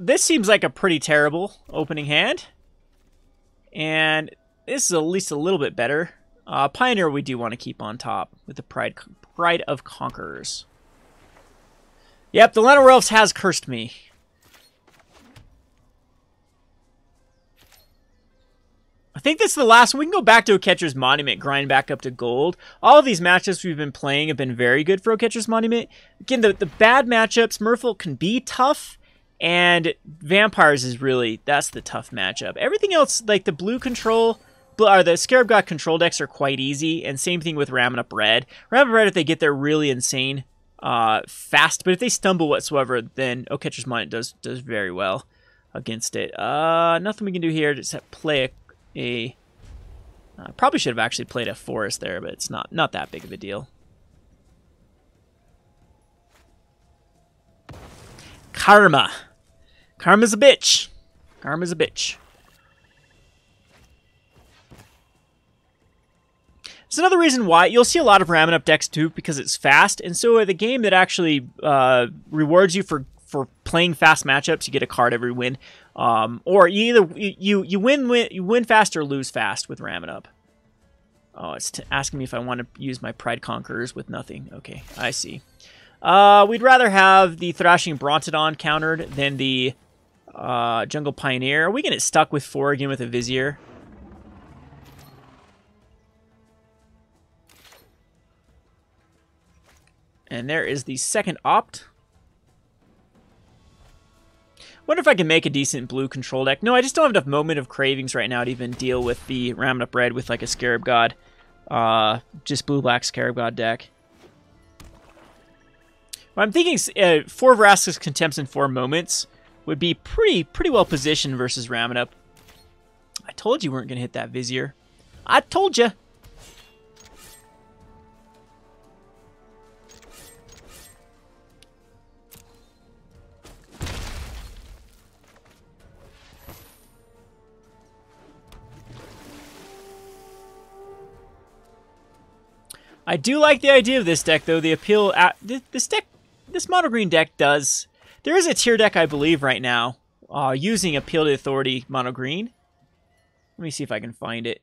This seems like a pretty terrible opening hand. And this is at least a little bit better. Pioneer we do want to keep on top with the Pride of Conquerors. Yep, the Llanowar Elves has cursed me. I think this is the last one. We can go back to Oketra's Monument, grind back up to gold. All of these matchups we've been playing have been very good for Oketra's Monument. Again, the bad matchups, Merfolk can be tough. And Vampires is really, that's the tough matchup. Everything else, like the blue control, or the Scarab God control decks are quite easy. And same thing with Ramming Up Red. Ramming Up Red, if they get there really insane fast. But if they stumble whatsoever, then Oketra's Monument does very well against it. Nothing we can do here. Just play a probably should have actually played a Forest there, but it's not that big of a deal. Karma. Karma's a bitch. Karma's a bitch. It's another reason why you'll see a lot of ramming up decks too, because it's fast. And so the game that actually rewards you for playing fast matchups, you get a card every win. Or you win fast or lose fast with ramming up. Oh, it's asking me if I want to use my Pride Conquerors with nothing. Okay, I see. We'd rather have the Thrashing Brontodon countered than the Jungle Pioneer. Are we going to get stuck with 4 again with a Vizier? And there is the second opt. Wonder if I can make a decent blue control deck. No, I just don't have enough Moment of Cravings right now to even deal with the Ramming Up Red with like a Scarab God. Just blue-black Scarab God deck. Well, I'm thinking 4 Vraska's Contempts and 4 Moments would be pretty well positioned versus Ramming Up. I told you weren't going to hit that Vizier. I told you. I do like the idea of this deck, though. The appeal this mono green deck does. There is a tier deck, I believe, right now using Appeal to Authority mono green. Let me see if I can find it.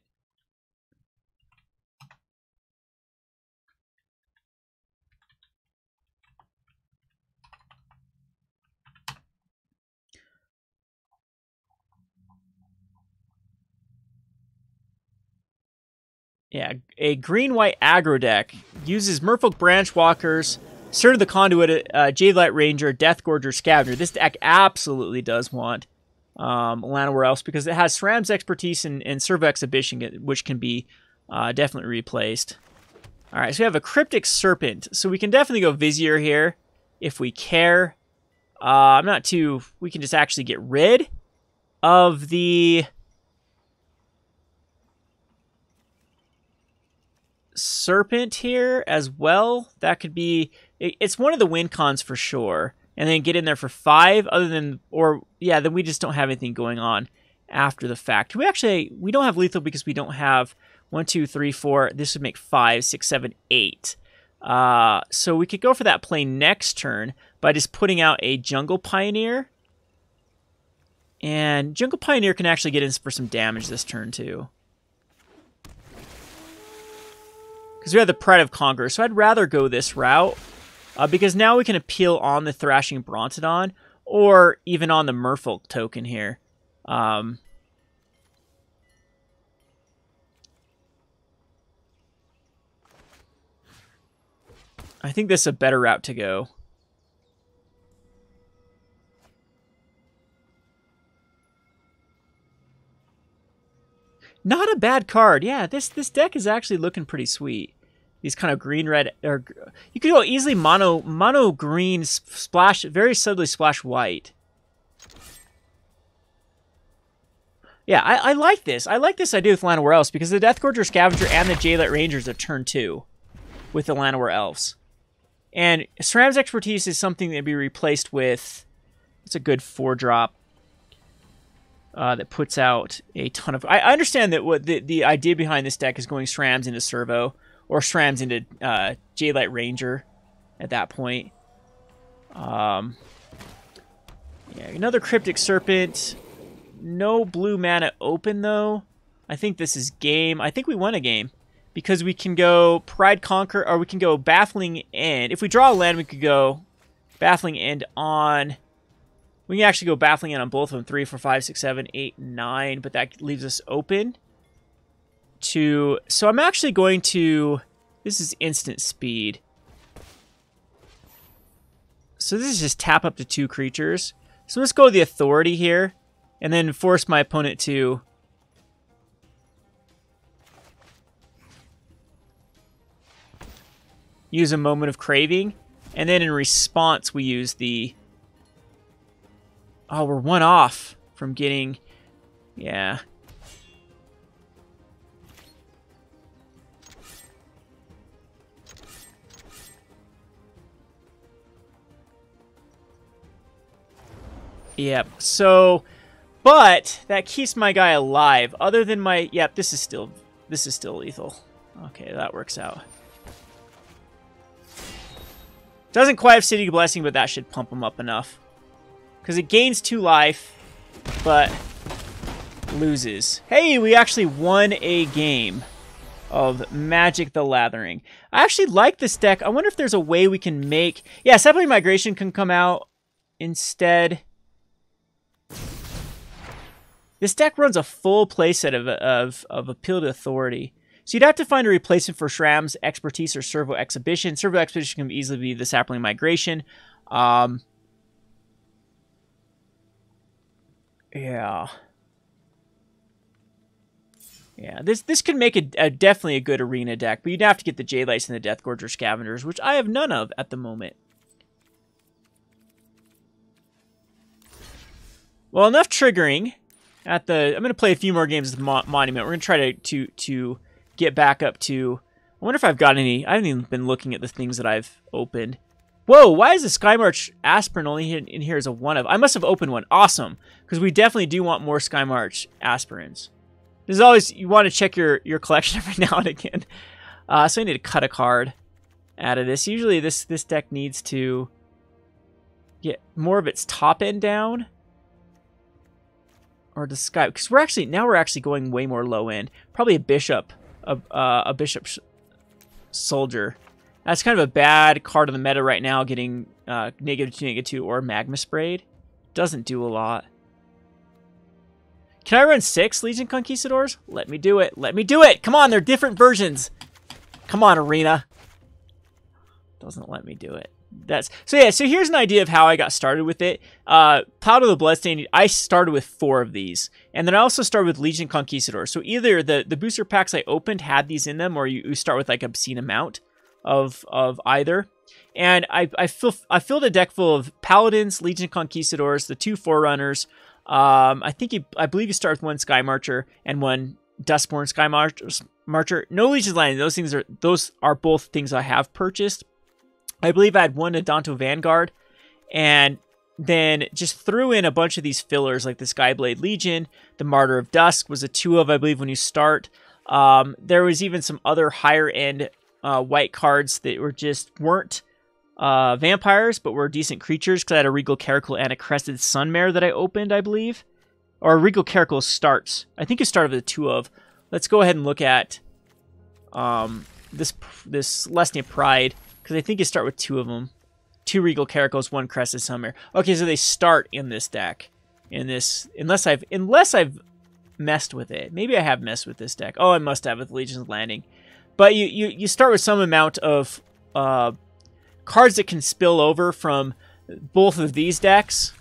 Yeah, a green-white aggro deck uses Merfolk Branchwalkers, Sword of the Conduit, Jadelight Ranger, Deathgorger, Scavenger. This deck absolutely does want Llanowar Elves because it has SRAM's expertise and Servo Exhibition, which can be definitely replaced. All right, so we have a Cryptic Serpent. So we can definitely go Vizier here if we care. I'm not too... We can just actually get rid of the... Serpent here as well. That could be... It's one of the win cons for sure. And then get in there for 5 other than... Or, yeah, then we just don't have anything going on after the fact. We don't have lethal because we don't have 1, 2, 3, 4. This would make 5, 6, 7, 8. So we could go for that play next turn by just putting out a Jungle Pioneer. And Jungle Pioneer can actually get in for some damage this turn too. Because we have the Pride of Conquerors, so I'd rather go this route. Because now we can appeal on the Thrashing Brontodon, or even on the Merfolk token here. I think this is a better route to go. Not a bad card. Yeah, this deck is actually looking pretty sweet. These kind of green-red... or you could go easily mono green, splash, very subtly splash white. Yeah, I like this. I like this idea with Llanowar Elves because the Deathgorger Scavenger and the Jaylight Rangers are turn 2 with the Llanowar Elves. And Sram's Expertise is something that would be replaced with... It's a good 4-drop that puts out a ton of... I understand that what the idea behind this deck is going Srams into Servo or Srams into Jaylight Ranger at that point. Yeah, another Cryptic Serpent... No blue mana open, though. I think this is game. I think we won a game. Because we can go Pride Conquer, or we can go Baffling End. If we draw a land, we could go Baffling End on... We can actually go Baffling End on both of them. 3, 4, 5, 6, 7, 8, 9. But that leaves us open to... So I'm actually going to... This is instant speed. So this is just tap up to 2 creatures. So let's go with the Authority here. And then force my opponent to use a Moment of Craving. And then in response, we use the... Oh, we're 1 off from getting... Yeah. Yep, so... But that keeps my guy alive. Other than my... Yep, this is still lethal. Okay, that works out. Doesn't quite have City Blessing, but that should pump him up enough. Because it gains 2 life, but loses. Hey, we actually won a game of Magic the Lathering. I actually like this deck. I wonder if there's a way we can make... Yeah, Sapling Migration can come out instead. This deck runs a full playset of Appeal to Authority. So you'd have to find a replacement for Shram's Expertise or Servo Exhibition. Servo Exhibition can easily be the Sapling Migration. Yeah. Yeah, this could make a definitely a good arena deck, but you'd have to get the Jaylights and the Deathgorger Scavengers, which I have none of at the moment. Well, enough triggering. I'm going to play a few more games of Monument. We're going to try to get back up to... I wonder if I've got any... I haven't even been looking at the things that I've opened. Whoa, why is the Skymarch Aspirin only in here as a 1 of? I must have opened one. Awesome. Because we definitely do want more Skymarch Aspirins. There's always... You want to check your collection every now and again. So I need to cut a card out of this. Usually this deck needs to get more of its top end down. Or the Sky, because we're actually going way more low end. Probably a Bishop, a Bishop Soldier. That's kind of a bad card in the meta right now, getting -2, -2, or Magma Sprayed. Doesn't do a lot. Can I run 6 Legion Conquistadors? Let me do it. Let me do it. Come on, they're different versions. Come on, Arena. Doesn't let me do it. So here's an idea of how I got started with it. Cloud of the Bloodstained, I started with 4 of these. And then I also started with Legion Conquistador. So either the booster packs I opened had these in them, or you start with like an obscene amount of either. And I filled a deck full of Paladins, Legion Conquistadors, the 2 Forerunners. I believe you start with 1 Sky Marcher and 1 Duskborn Sky Marcher. No Legion's Landing. Those are both things I have purchased. I believe I had 1 Adanto Vanguard, and then just threw in a bunch of these fillers like the Skyblade Legion. The Martyr of Dusk was a 2 of, I believe, when you start. There was even some other higher end white cards that weren't vampires, but were decent creatures, because I had a Regal Caracal and a Crested Sunmare that I opened, I believe. Or Regal Caracal starts. I think it started with a 2 of. Let's go ahead and look at this Celestia Pride, because I think you start with 2 of them. 2 Regal Caracals, 1 Crested Sunmare. Okay, so they start in this deck. Unless I've messed with it. Maybe I have messed with this deck. Oh, I must have with Legion's Landing. But you start with some amount of cards that can spill over from both of these decks.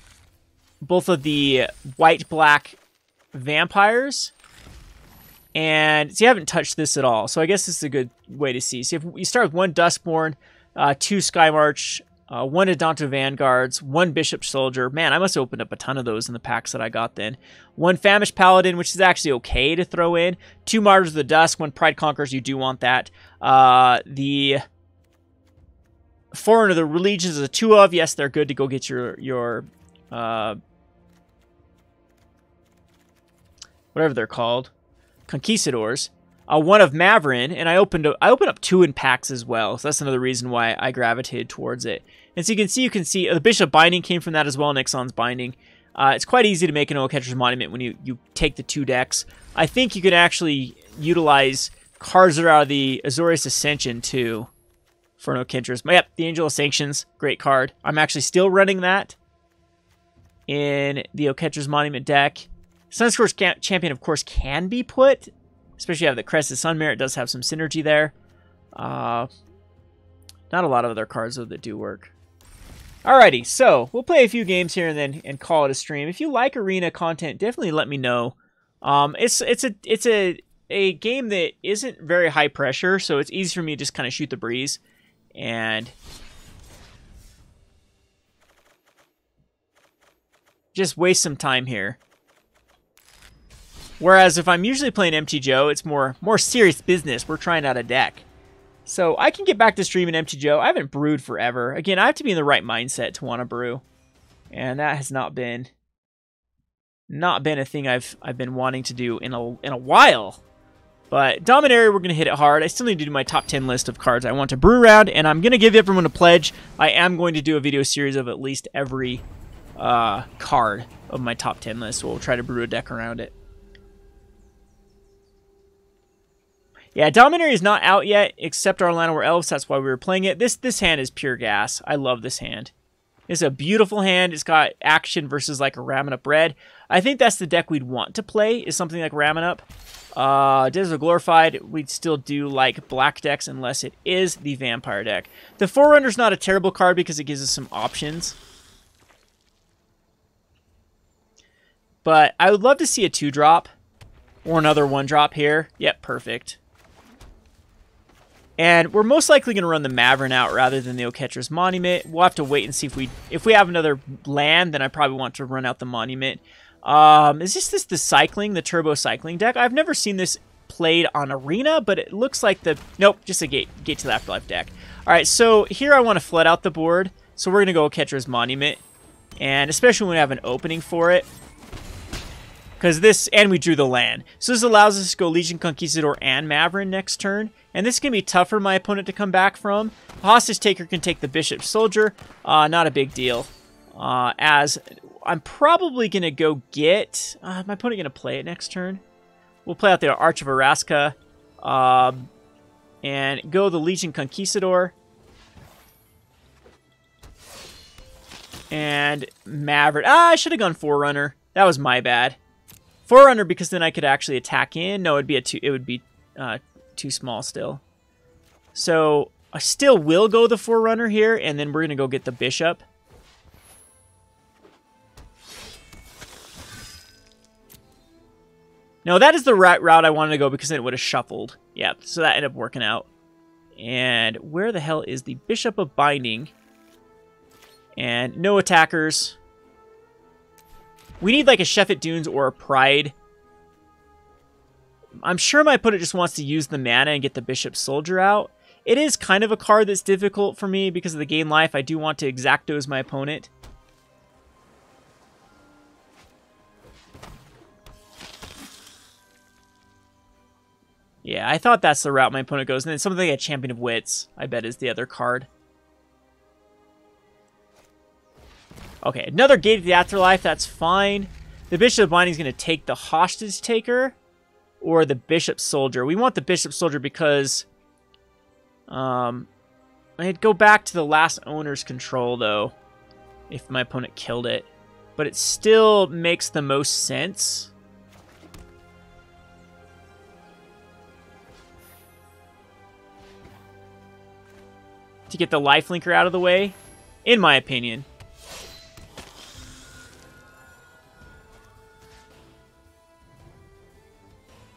Both of the white-black vampires. And so you haven't touched this at all. So I guess this is a good way to see. So if you start with 1 Duskborn, 2 Skymarch 1 Adanto Vanguards, 1 Bishop Soldier. Man, I must have opened up a ton of those in the packs that I got then. 1 Famished Paladin, which is actually okay to throw in. 2 Martyrs of the Dusk, 1 Pride Conquerors, you do want that. The Forerunner of the Legions is a 2 of. Yes, they're good to go get your whatever they're called, Conquistadors. 1 of Maverin, and I opened up 2 in packs as well, so that's another reason why I gravitated towards it. And so you can see the Bishop Binding came from that as well, Nixon's Binding. It's quite easy to make an Oketra's Monument when you take the 2 decks. I think you can actually utilize cards that are out of the Azorius Ascension too for an Oketra's. Yep, the Angel of Sanctions, great card. I'm actually still running that in the Oketra's Monument deck. Sunscourge Champion, of course, can be put, especially if you have the Crested Sun Mirror. It does have some synergy there. Not a lot of other cards, though, that do work. Alrighty, so we'll play a few games here and call it a stream. If you like arena content, definitely let me know. It's a game that isn't very high pressure, so it's easy for me to just kind of shoot the breeze and just waste some time here. Whereas if I'm usually playing MTGO, it's more serious business. We're trying out a deck. So I can get back to streaming MTGO. I haven't brewed forever. Again, I have to be in the right mindset to want to brew. And that has not been a thing I've been wanting to do in a while. But Dominaria, we're going to hit it hard. I still need to do my top 10 list of cards I want to brew around, and I'm going to give everyone a pledge. I am going to do a video series of at least every card of my top 10 list, so we'll try to brew a deck around it. Yeah, Dominaria is not out yet, except our Llanowar Elves. That's why we were playing it. This hand is pure gas. I love this hand. It's a beautiful hand. It's got action versus like a Ramming Up Red. I think that's the deck we'd want to play, is something like Ramming Up. Desert Glorified, we'd still do like black decks unless it is the Vampire deck. The Forerunner's not a terrible card because it gives us some options. But I would love to see a 2-drop or another 1-drop here. Yep, perfect. And we're most likely going to run the Maverin out rather than the Oketra's Monument. We'll have to wait and see if we have another land, then I probably want to run out the Monument. Is this the Turbo Cycling deck? I've never seen this played on Arena, but it looks like nope, just a Gate to the Afterlife deck. Alright, so here I want to flood out the board. So we're going to go Oketra's Monument. And especially when we have an opening for it. And we drew the land. So this allows us to go Legion, Conquistador, and Maverin next turn. And this is going to be tough for my opponent to come back from. A Hostage Taker can take the Bishop Soldier. Not a big deal. As I'm probably going to go get... my opponent going to play it next turn. We'll play out the Arch of Araska. And go the Legion Conquistador. And Maverin. I should have gone Forerunner. That was my bad. Forerunner, because then I could actually attack in. No, it would be too small still. So I still will go the Forerunner here, and then we're going to go get the Bishop. No, that is the route I wanted to go because then it would have shuffled. Yeah, so that ended up working out. And where the hell is the Bishop of Binding? And no attackers. We need like a Sheffet Dunes or a Pride. I'm sure my opponent just wants to use the mana and get the Bishop Soldier out. It is kind of a card that's difficult for me because of the game life. I do want to Exactos my opponent. Yeah, I thought that's the route my opponent goes. And then something like a Champion of Wits, I bet, is the other card. Okay, another Gate of the Afterlife, that's fine. The Bishop of Binding is going to take the Hostage Taker or the Bishop Soldier. We want the Bishop Soldier because I'd go back to the last owner's control, though, if my opponent killed it. But it still makes the most sense. To get the lifelinker out of the way, in my opinion.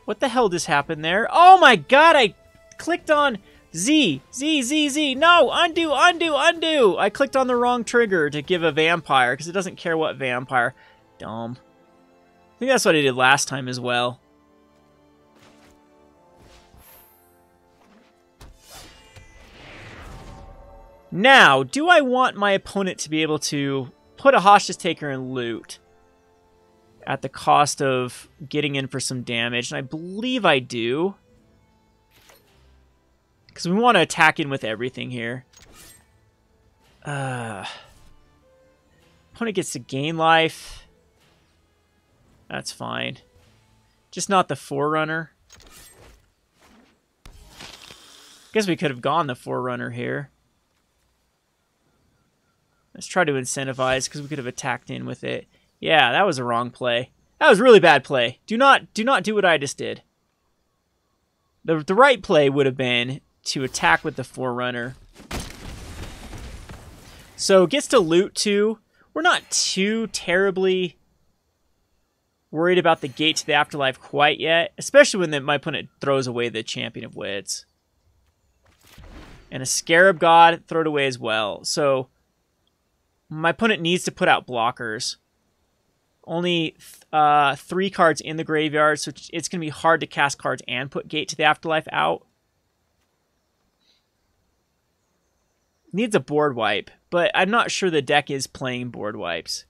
What the hell just happened there? Oh my god, I clicked on Z, Z, Z, Z. No, undo, undo, undo. I clicked on the wrong trigger to give a vampire because it doesn't care what vampire. Dumb. I think that's what I did last time as well. Now, do I want my opponent to be able to put a hostage taker in loot at the cost of getting in for some damage? And I believe I do. Because we want to attack in with everything here. Opponent gets to gain life. That's fine. Just not the Forerunner. Guess we could have gone the Forerunner here. Let's try to incentivize because we could have attacked in with it. Yeah, that was a wrong play. That was really bad play. Do not do what I just did. The right play would have been to attack with the Forerunner. So gets to loot too. We're not too terribly worried about the gate to the afterlife quite yet, especially when my opponent throws away the Champion of Wits. And a Scarab God, throw it away as well. So my opponent needs to put out blockers. Only 3 cards in the graveyard, so it's going to be hard to cast cards and put Gate to the Afterlife out. Needs a board wipe, but I'm not sure the deck is playing board wipes.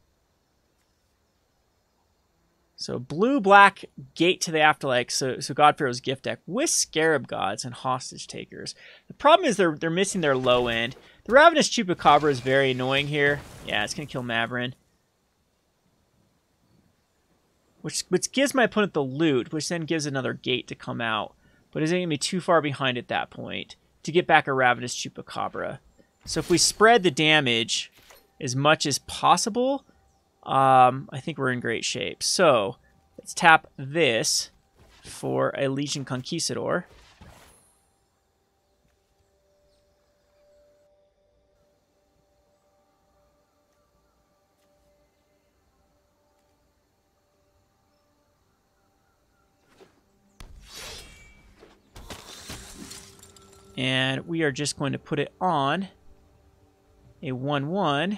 So blue-black Gate to the Afterlife, so God Pharaoh's gift deck with Scarab Gods and Hostage Takers. The problem is they're missing their low end. The Ravenous Chupacabra is very annoying here. Yeah, it's going to kill Maverin. Which gives my opponent the loot, which then gives another gate to come out. But isn't going to be too far behind at that point to get back a Ravenous Chupacabra. So if we spread the damage as much as possible, I think we're in great shape. So let's tap this for a Legion Conquistador. And we are just going to put it on a 1/1.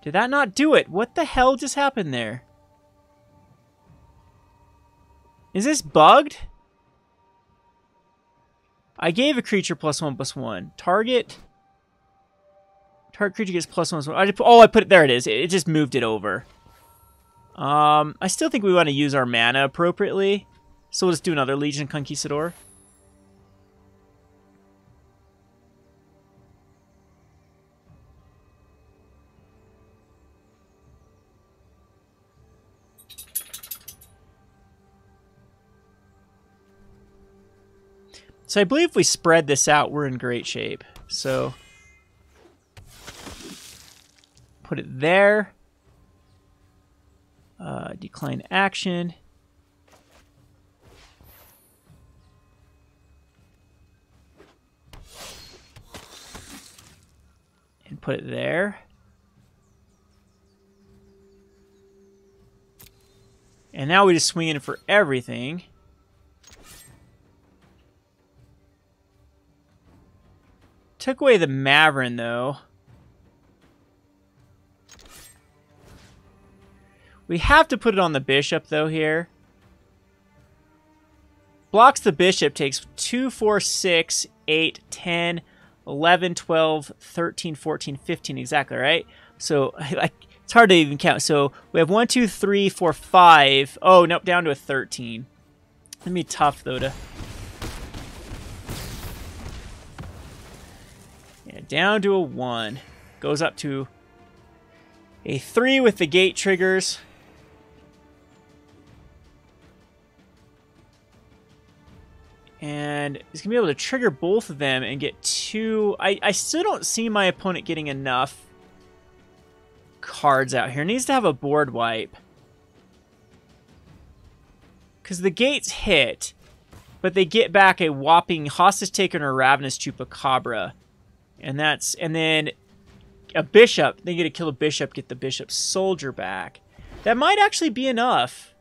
Did that not do it? What the hell just happened there? Is this bugged? I gave a creature +1/+1. Target creature gets +1/+1. I put it there. It is. It just moved it over. I still think we want to use our mana appropriately, so we'll just do another Legion Conquistador. So I believe if we spread this out, we're in great shape. So put it there. Decline action. And put it there. And now we just swing in for everything. Took away the Maverin, though. We have to put it on the Bishop, though, here. Blocks the Bishop, takes 2, 4, 6, 8, 10, 11, 12, 13, 14, 15, exactly, right? So, like, it's hard to even count. So, we have 1, 2, 3, 4, 5. Oh, nope, down to a 13. It'd be tough, though, to... Down to a 1. Goes up to a 3 with the gate triggers. And he's going to be able to trigger both of them and get 2. I still don't see my opponent getting enough cards out here. Needs to have a board wipe. Because the gates hit, but they get back a whopping Hostage Taker and a Ravenous Chupacabra. And then a Bishop. They get to kill a Bishop, get the Bishop Soldier back. That might actually be enough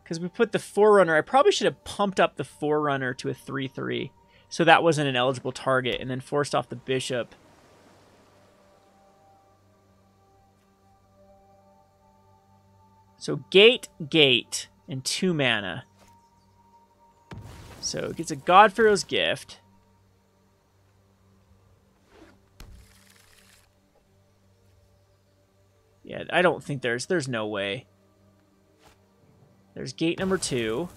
Because we put the Forerunner. I probably should have pumped up the Forerunner to a 3/3. So that wasn't an eligible target. And then forced off the Bishop. So gate, and 2 mana. So it gets a God-Pharaoh's Gift. Yeah, I don't think there's no way. There's gate number 2.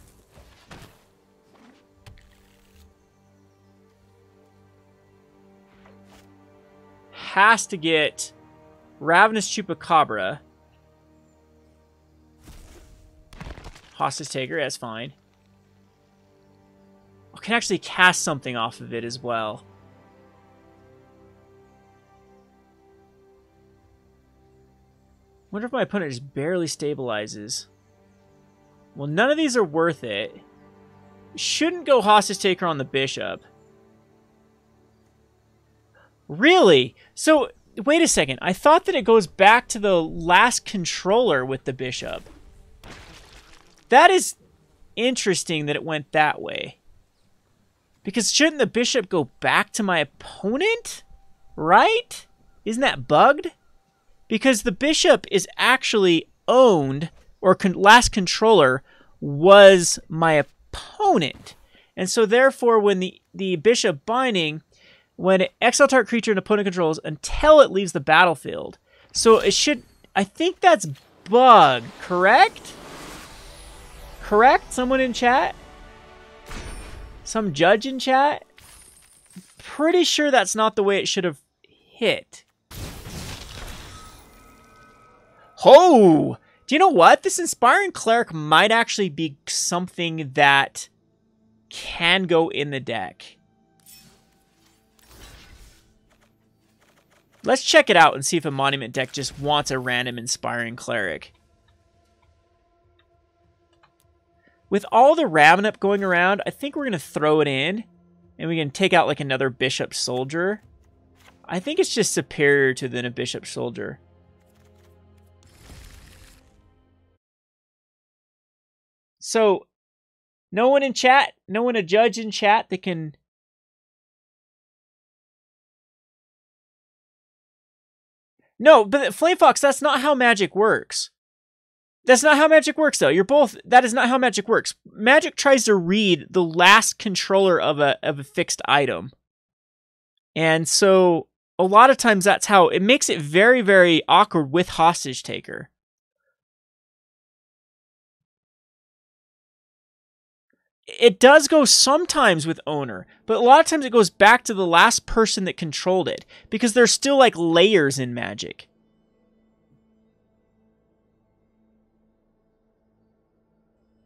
Has to get Ravenous Chupacabra. Hostage Taker, that's fine. I can actually cast something off of it as well. Wonder if my opponent just barely stabilizes. Well, none of these are worth it. Shouldn't go Hostage Taker on the Bishop. Really? So, wait a second. I thought that it goes back to the last controller with the Bishop. That is interesting that it went that way. Because shouldn't the Bishop go back to my opponent? Right? Isn't that bugged? Because the Bishop is actually owned, or last controller was my opponent. And so therefore, when the Bishop binding, when it exile target creature an opponent controls until it leaves the battlefield. So it should, I think that's bug, correct? Correct? Someone in chat? Some judge in chat? Pretty sure that's not the way it should have hit. Oh! Do you know what? This Inspiring Cleric might actually be something that can go in the deck. Let's check it out and see if a Monument deck just wants a random Inspiring Cleric. With all the Raven-Up going around, I think we're going to throw it in. And we can take out like another Bishop Soldier. I think it's just superior to than a Bishop Soldier. So, no one in chat? No one a judge in chat that can... No, but Flame Fox, that's not how Magic works. That's not how Magic works, though. You're both... That is not how Magic works. Magic tries to read the last controller of a fixed item. And so, a lot of times that's how... It makes it very, very awkward with Hostage Taker. It does go sometimes with Owner, but a lot of times it goes back to the last person that controlled it, because there's still like layers in Magic.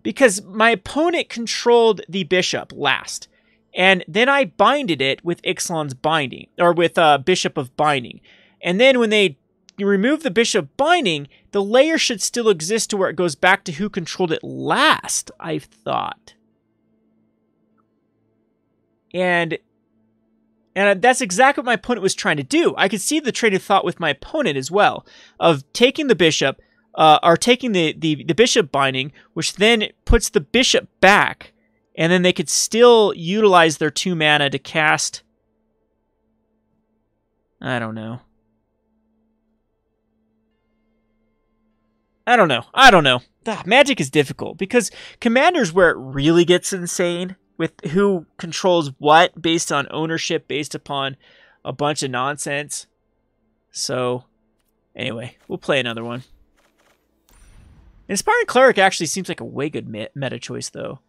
Because my opponent controlled the Bishop last, and then I binded it with Ixalan's Binding, or with Bishop of Binding. And then when they remove the Bishop Binding, the layer should still exist to where it goes back to who controlled it last, I thought. And that's exactly what my opponent was trying to do. I could see the train of thought with my opponent as well, of taking the Bishop, or taking the Bishop Binding, which then puts the Bishop back, and then they could still utilize their 2 mana to cast... I don't know. I don't know. Magic is difficult, because Commander's where it really gets insane. With who controls what based on ownership, based upon a bunch of nonsense. So, anyway, we'll play another one. Inspiring Cleric actually seems like a way good meta choice, though.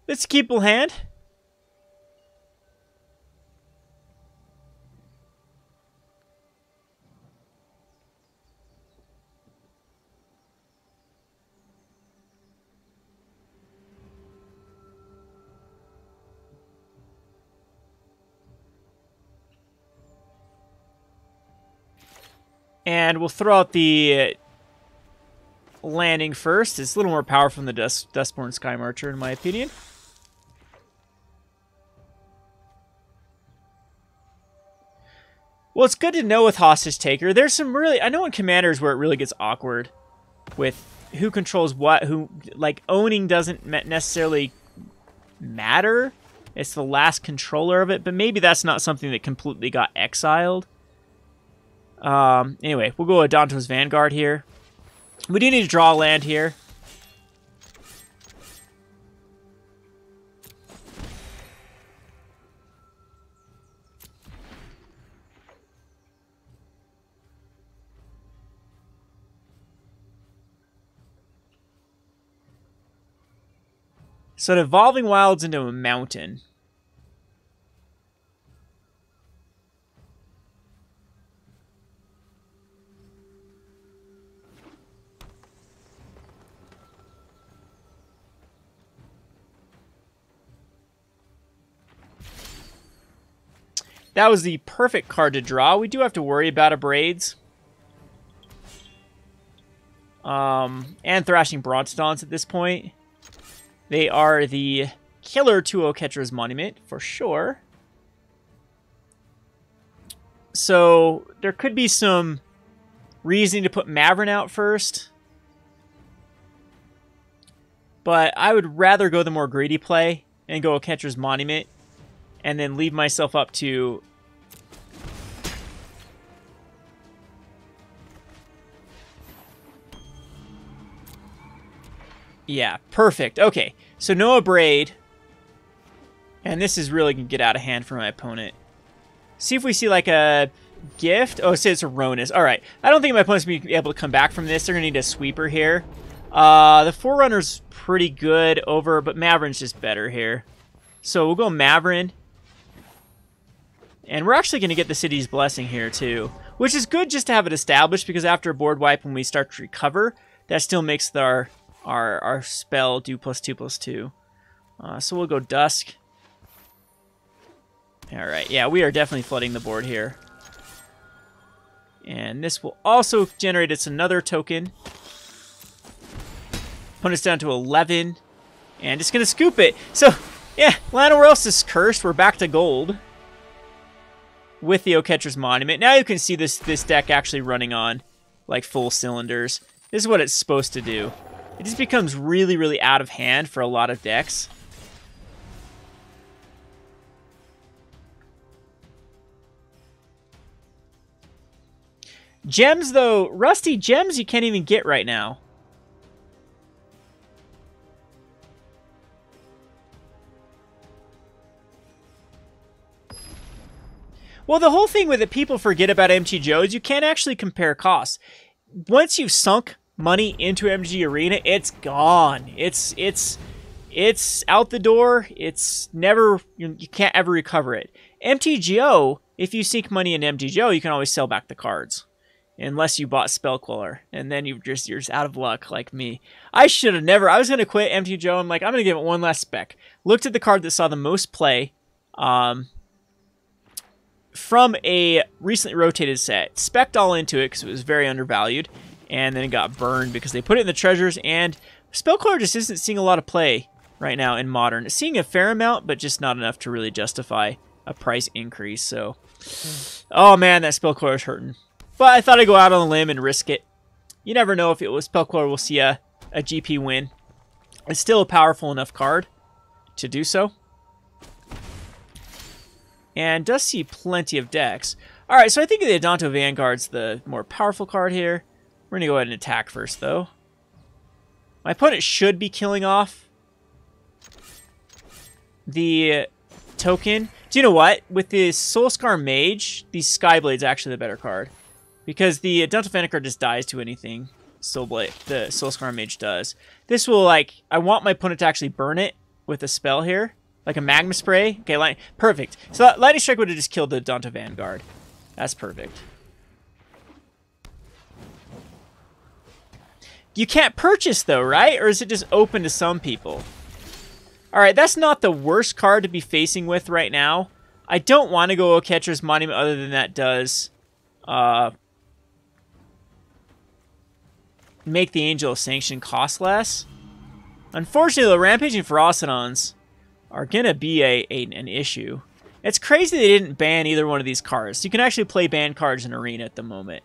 Let's keep a hand. And we'll throw out the landing first. It's a little more powerful than the Dustborn Sky Marcher, in my opinion. Well, it's good to know with Hostage Taker. There's some really... I know in Commanders where it really gets awkward with who controls what, who... Like, owning doesn't necessarily matter. It's the last controller of it, but maybe that's not something that completely got exiled. Anyway, we'll go with Danto's Vanguard here. We do need to draw land here. So the Evolving Wilds into a mountain. That was the perfect card to draw. We do have to worry about Abrades. And Thrashing Broadstones at this point. They are the killer to Oketra's Monument, for sure. So, there could be some reasoning to put Mavrin out first. But I would rather go the more greedy play and go Oketra's Monument. And then leave myself up to... Yeah, perfect. Okay, so no Abrade. And this is really going to get out of hand for my opponent. See if we see like a gift. Oh, it says it's a Ronus. Alright, I don't think my opponent's going to be able to come back from this. They're going to need a sweeper here. The Forerunner's pretty good over, but Mavrin's just better here. So we'll go Mavrin. And we're actually going to get the City's Blessing here too. Which is good just to have it established, because after a board wipe, when we start to recover, that still makes our spell do +2/+2. So we'll go Dusk. Alright, yeah, we are definitely flooding the board here. And this will also generate us another token. Put us down to 11. And just going to scoop it. So, yeah, Llanowar is cursed. We're back to gold. With the Oketra's Monument. Now you can see this deck actually running on like full cylinders. This is what it's supposed to do. It just becomes really, really out of hand for a lot of decks. Gems, though, Rusty, gems you can't even get right now. Well, the whole thing with it, people forget about MTG is you can't actually compare costs. Once you've sunk money into MTG Arena, it's gone. It's out the door. It's never, you can't ever recover it. MTGO, if you sink money in MTGO, you can always sell back the cards. Unless you bought Spellqueller, and then you're just out of luck like me. I should have never, I was going to quit MTGO. I'm like, I'm going to give it one last spec. Looked at the card that saw the most play, from a recently rotated set, specced all into it because it was very undervalued, and then it got burned because they put it in the treasures, and Spellcaller just isn't seeing a lot of play right now in Modern. It's seeing a fair amount, but just not enough to really justify a price increase, so... Oh man, that Spellcaller is hurting. But I thought I'd go out on a limb and risk it. You never know if it was Spellcaller, we'll see a GP win. It's still a powerful enough card to do so. And does see plenty of decks. Alright, so I think the Adanto Vanguard's the more powerful card here. We're going to go ahead and attack first, though. My opponent should be killing off the token. Do you know what? With the Soulscar Mage, the Skyblade's actually the better card. Because the Adanto Vanguard just dies to anything the Soulscar Mage does. This will, like, I want my opponent to actually burn it with a spell here. Like a Magma Spray. Okay, perfect. So Lightning Strike would have just killed the Adanto Vanguard. That's perfect. You can't purchase, though, right? Or is it just open to some people? Alright, that's not the worst card to be facing with right now. I don't want to go Oketra's Monument other than that does make the Angel of Sanction cost less. Unfortunately, the Rampaging Ferocidons are going to be an issue. It's crazy they didn't ban either one of these cards. You can actually play banned cards in Arena at the moment.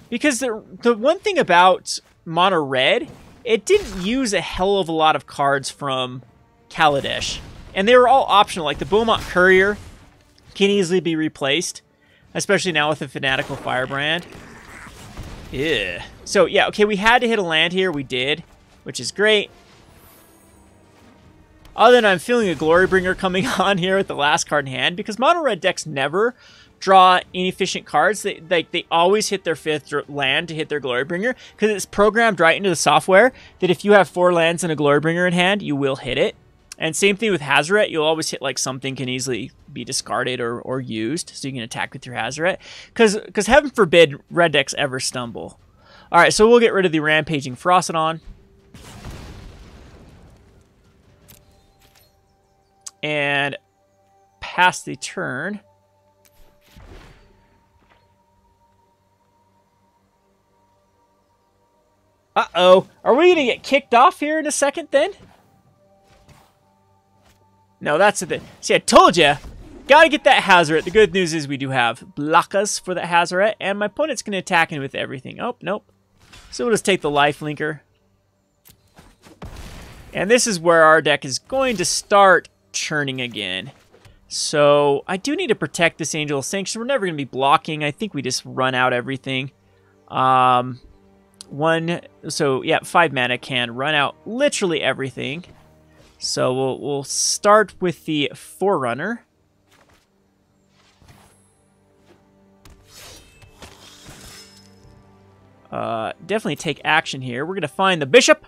Because the one thing about Mono Red, it didn't use a hell of a lot of cards from Kaladesh. And they were all optional, like the Beaumont Courier can easily be replaced, especially now with the Fanatical Firebrand. Yeah. So, yeah, okay, we had to hit a land here. We did, which is great. Other than I'm feeling a Glorybringer coming on here with the last card in hand, because Mono Red decks never draw inefficient cards. They always hit their 5th land to hit their Glorybringer, because it's programmed right into the software that if you have 4 lands and a Glorybringer in hand, you will hit it. And same thing with Hazoret, you'll always hit like something can easily be discarded or used, so you can attack with your Hazoret. Because heaven forbid red decks ever stumble. Alright, so we'll get rid of the Rampaging Ferocidon. And pass the turn. Uh-oh. Are we going to get kicked off here in a second then? No, that's the thing. See, I told you. Gotta get that Hazoret. The good news is we do have Blockas for that Hazoret, and my opponent's going to attack in with everything. Oh, nope. So we'll just take the Life Linker. And this is where our deck is going to start churning again. So I do need to protect this Angel of Sanction. We're never going to be blocking. I think we just run out everything. So yeah, 5 mana can run out literally everything. So we'll start with the Forerunner. Definitely take action here. We're going to find the Bishop,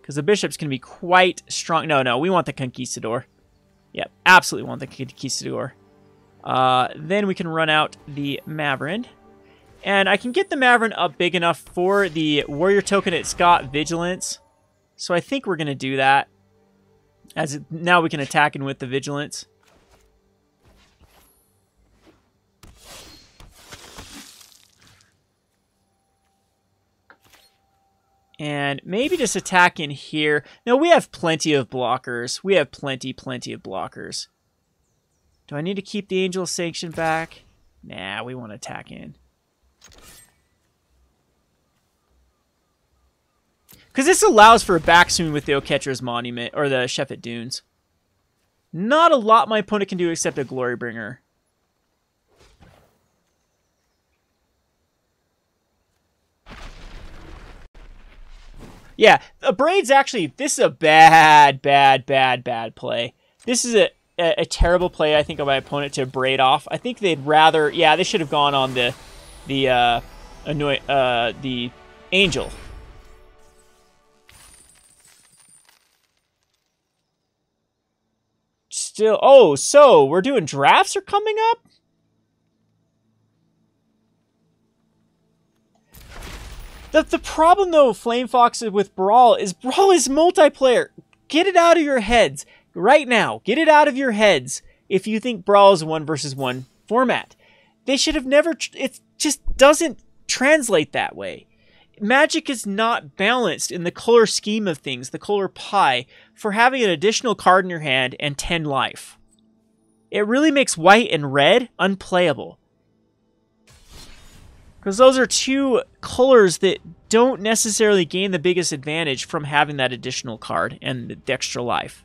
because the Bishop's going to be quite strong. No, we want the Conquistador. Yep, absolutely want the Conquistador. Then we can run out the Maverin. And I can get the Maverin up big enough for the Warrior token. It's got Vigilance. So I think we're going to do that. Now we can attack in with the Vigilance. And maybe just attack in here. Now, we have plenty of blockers. We have plenty of blockers. Do I need to keep the Angel of Sanction back? Nah, we want to attack in. Because this allows for a backswing with the Oketra's Monument, or the Shephet Dunes. Not a lot my opponent can do except a Glorybringer. Yeah, a Braid's actually, this is a bad play. This is a terrible play, I think, of my opponent to Braid off. I think they'd rather, yeah, they should have gone on the Angel. Still, oh, so we're doing drafts are coming up? The problem, though, Flame Fox with Brawl is multiplayer. Get it out of your heads right now. Get it out of your heads if you think Brawl is a 1 versus 1 format. They should have never... It just doesn't translate that way. Magic is not balanced in the color scheme of things, the color pie, for having an additional card in your hand and 10 life. It really makes white and red unplayable. Because those are two colors that don't necessarily gain the biggest advantage from having that additional card and the extra life.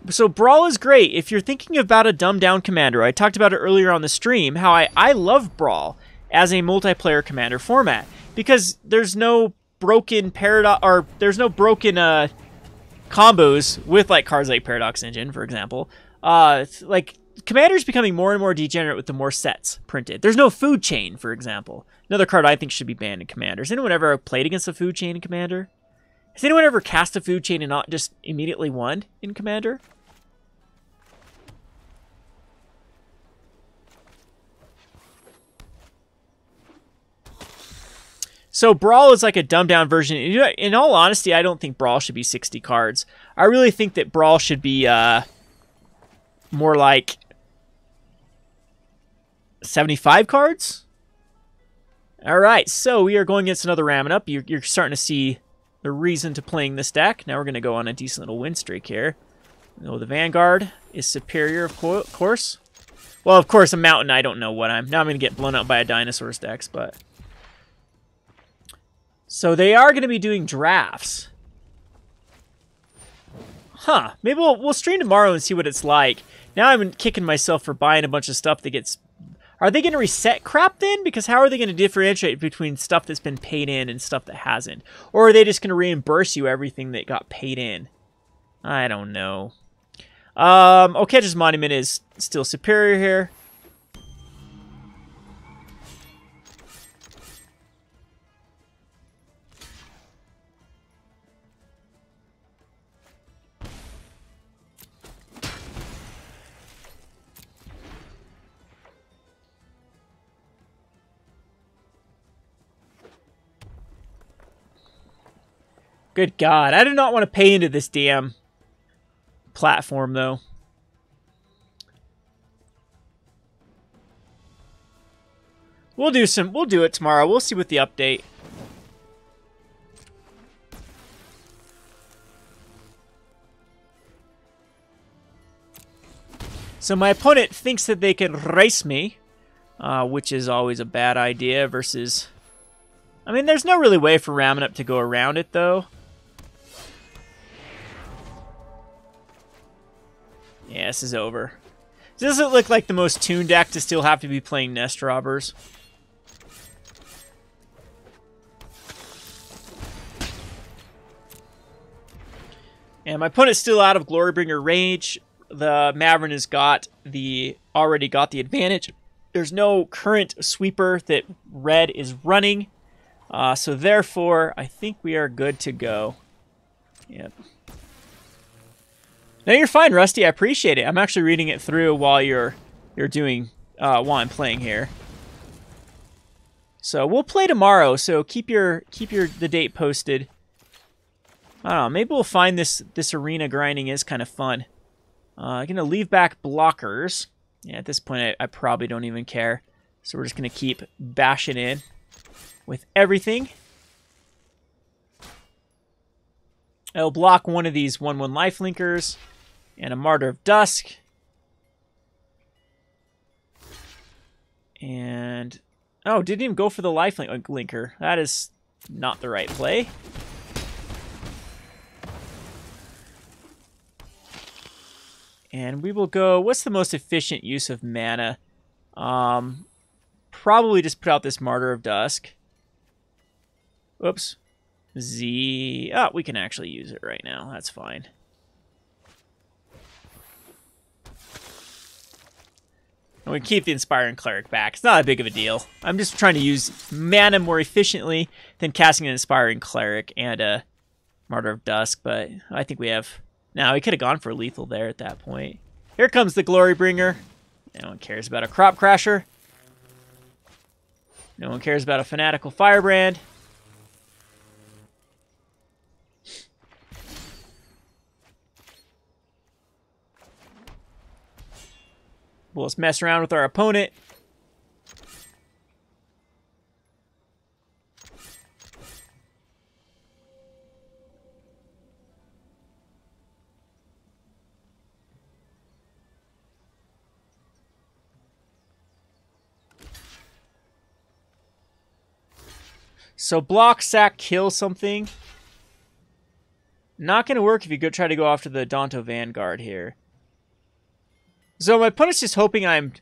So Brawl is great if you're thinking about a dumbed down commander. I talked about it earlier on the stream, how I love Brawl as a multiplayer commander format. Because there's no broken paradox, or there's no broken combos with like cards like Paradox Engine, for example. Like Commander's becoming more and more degenerate with the more sets printed. There's no food chain, for example. Another card I think should be banned in Commander. Has anyone ever played against a food chain in Commander? Has anyone ever cast a food chain and not just immediately won in Commander? So Brawl is like a dumbed down version. In all honesty, I don't think Brawl should be 60 cards. I really think that Brawl should be more like 75 cards. All right, so we are going against another Ramming Up. You're starting to see the reason to playing this deck. Now we're going to go on a decent little win streak here. Oh, the Vanguard is superior, of course. Well, of course, a Mountain, I don't know what I'm... Now I'm going to get blown up by a Dinosaurs Dex, but... So they are going to be doing drafts. Huh. Maybe we'll stream tomorrow and see what it's like. Now I'm kicking myself for buying a bunch of stuff that gets... Are they going to reset crap then? Because how are they going to differentiate between stuff that's been paid in and stuff that hasn't? Or are they just going to reimburse you everything that got paid in? I don't know. Oketra's Monument is still superior here. Good God, I do not want to pay into this damn platform, though. We'll do it tomorrow. We'll see what the update. So my opponent thinks that they can race me, which is always a bad idea versus... I mean, there's no really way for Ramming Up to go around it, though. Yeah, this is over. Does it look like the most tuned deck to still have to be playing Nest Robbers? And my opponent's still out of Glorybringer range. The Maverin has already got the advantage. There's no current sweeper that red is running. So therefore, I think we are good to go. Yep. No, you're fine, Rusty. I appreciate it. I'm actually reading it through while while I'm playing here. So we'll play tomorrow. So keep the date posted. I don't know. Maybe we'll find this arena grinding is kind of fun. I'm gonna leave back blockers. Yeah, at this point, I probably don't even care. So we're just gonna keep bashing in with everything. I'll block one of these 1/1 lifelinkers. And a Martyr of Dusk. And... Oh, didn't even go for the lifelinker. That is not the right play. And we will go... What's the most efficient use of mana? Probably just put out this Martyr of Dusk. Oops. Z... Oh, we can actually use it right now. That's fine. And we keep the Inspiring Cleric back. It's not that big of a deal. I'm just trying to use mana more efficiently than casting an Inspiring Cleric and a Martyr of Dusk, but I think we have... Now, we could have gone for lethal there at that point. Here comes the Glorybringer. No one cares about a Crop Crasher. No one cares about a Fanatical Firebrand. We'll just mess around with our opponent. So block, sack, kill something. Not going to work if you try to go after the Danto Vanguard here. So my opponent's just hoping I'm,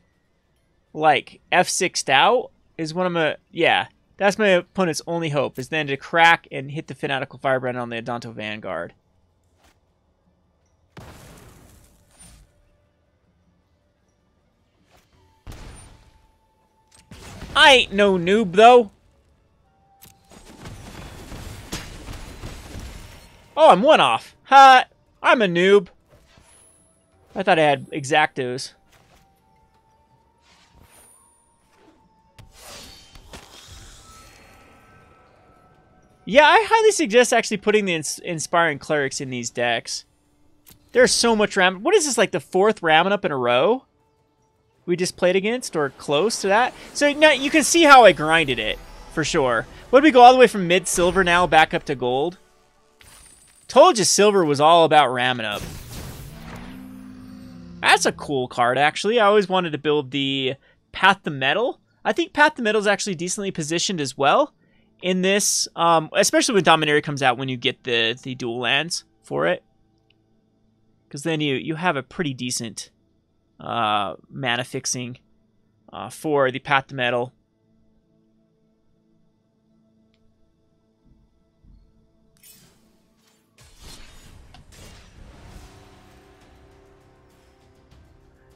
like, F6'd out is what I'm yeah, that's my opponent's only hope, is then to crack and hit the Fanatical Firebrand on the Adanto Vanguard. I ain't no noob, though. Oh, I'm one off. Ha! I'm a noob. I thought I had Exactos. Yeah, I highly suggest actually putting the Inspiring Clerics in these decks. There's so much Ram... What is this, like the 4th Ramming Up in a row? We just played against, or close to that? So now you can see how I grinded it. for sure. What did we go all the way from mid-silver now back up to gold? Told you silver was all about ramming up. That's a cool card, actually. I always wanted to build the Path to Metal. I think Path to Metal is actually decently positioned as well in this, especially when Dominaria comes out when you get the dual lands for it. Because then you have a pretty decent mana fixing for the Path to Metal.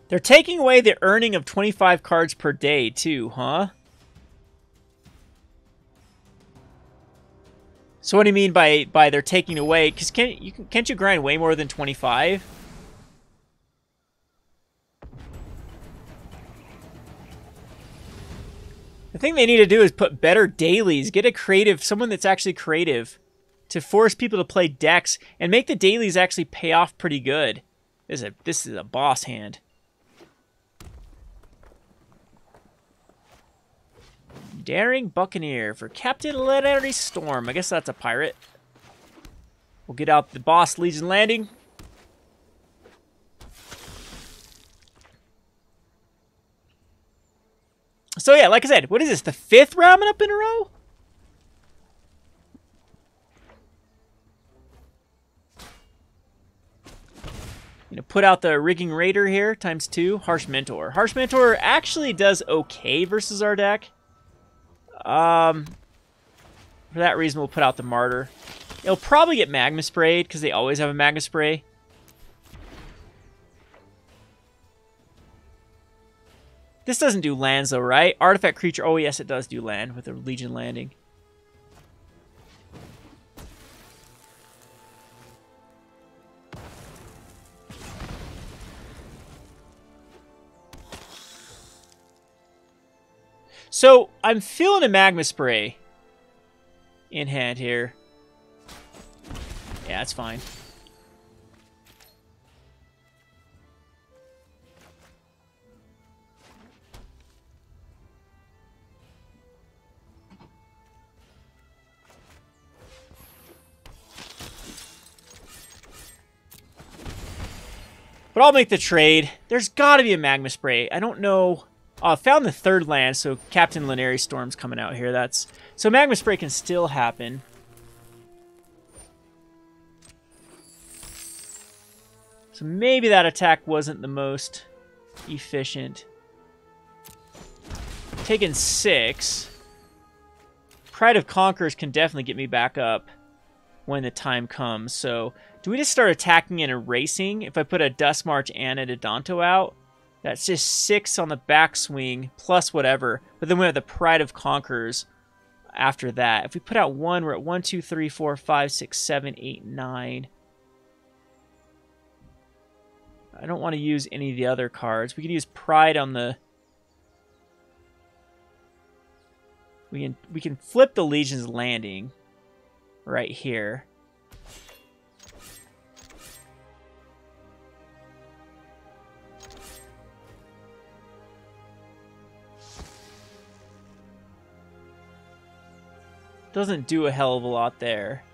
They're taking away the earning of 25 cards per day, too, huh? So what do you mean by they're taking away? Because can't you grind way more than 25? The thing they need to do is put better dailies. Get a creative, someone that's actually creative, to force people to play decks and make the dailies actually pay off pretty good. This is a boss hand. Daring Buccaneer for Captain Legendary Storm. I guess that's a pirate. We'll get out the boss Legion Landing. So yeah, like I said, what is this? The 5th ramen up in a row? Put out the Rigging Raider here, ×2. Harsh Mentor. Harsh Mentor actually does okay versus our deck. For that reason, we'll put out the Martyr. It'll probably get Magma Sprayed, because they always have a Magma Spray. This doesn't do lands, though, right? Artifact Creature. Oh, yes, it does do land with a Legion Landing. So, I'm feeling a Magma Spray in hand here. Yeah, that's fine. But I'll make the trade. There's got to be a Magma Spray. I don't know. Oh, I found the 3rd land, so Captain Legendary Storm's coming out here. So Magma Spray can still happen. So maybe that attack wasn't the most efficient. Taking 6. Pride of Conquerors can definitely get me back up when the time comes. So do we just start attacking and erasing? If I put a Dust March and a Dodonto out, that's just 6 on the backswing, plus whatever. But then we have the Pride of Conquerors after that. If we put out 1, we're at 1, 2, 3, 4, 5, 6, 7, 8, 9. I don't want to use any of the other cards. We can use Pride on the... We can flip the Legion's Landing right here. Doesn't do a hell of a lot there.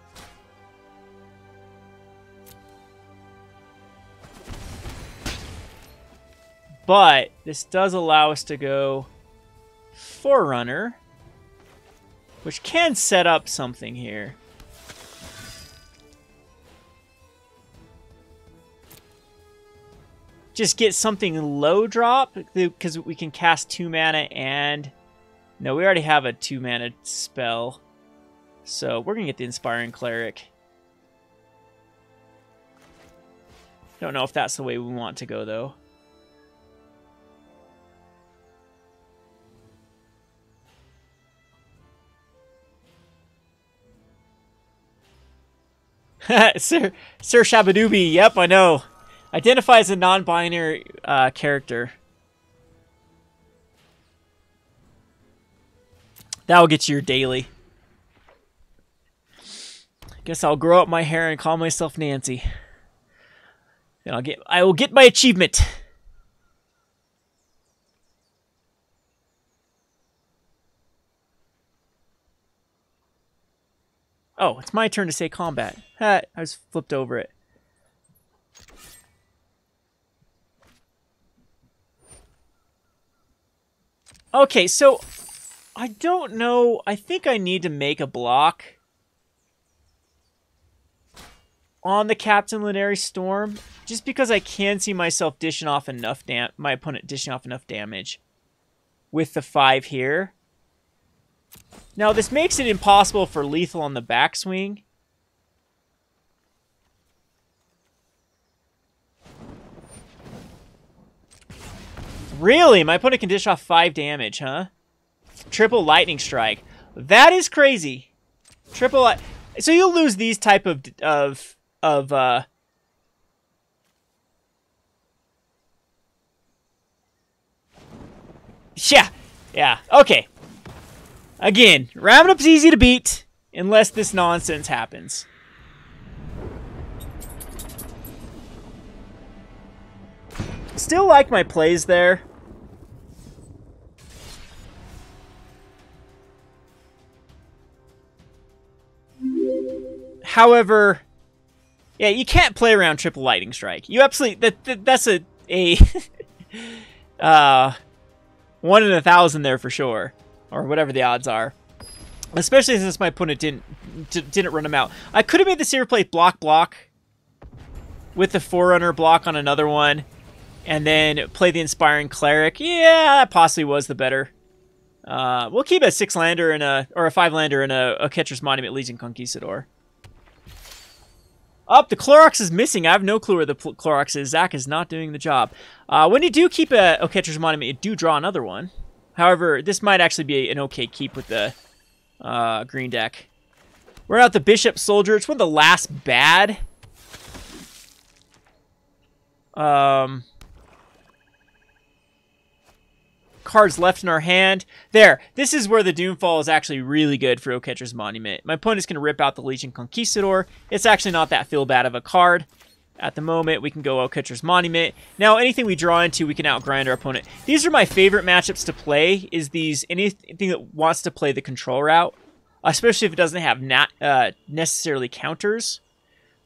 But this does allow us to go Forerunner, which can set up something here. Just get something low drop, because we can cast 2 mana and... No, we already have a 2 mana spell. So we're going to get the Inspiring Cleric. Don't know if that's the way we want to go, though. Sir Shabadooby, yep, I know. Identify as a non-binary character. That'll get you your daily. Guess I'll grow up my hair and call myself Nancy. Then I will get my achievement. Oh, it's my turn to say combat. Ha, I was flipped over it. Okay, so I don't know. I think I need to make a block on the Captain Lunary Storm, just because I can see myself dishing off enough my opponent dishing off enough damage with the 5 here. Now, this makes it impossible for lethal on the backswing. Really? My opponent can dish off 5 damage, huh? Triple lightning strike. That is crazy. So you'll lose these type of yeah. Okay. Again, round up's easy to beat unless this nonsense happens. Still like my plays there. However, yeah, you can't play around triple lightning strike. You absolutely that's a 1 in 1,000 there for sure, or whatever the odds are. Especially since my opponent didn't run him out. I could have made the Seer Plate block with the Forerunner block on another one, and then play the Inspiring Cleric. Yeah, that possibly was the better. We'll keep a 6-lander and a 5-lander and a Oketra's Monument Legion Conquistador. The Clorox is missing. I have no clue where the Clorox is. Zach is not doing the job. When you do keep a Oketra's Monument, you do draw another one. However, this might actually be an okay keep with the green deck. We're out the Bishop Soldier. It's one of the last bad cards left in our hand. There. This is where the Doomfall is actually really good for Oketra's Monument. My opponent's going to rip out the Legion Conquistador. It's actually not that feel bad of a card. At the moment, we can go Oketra's Monument. Now, anything we draw into, we can outgrind our opponent. These are my favorite matchups to play, is anything that wants to play the control route, especially if it doesn't have necessarily counters.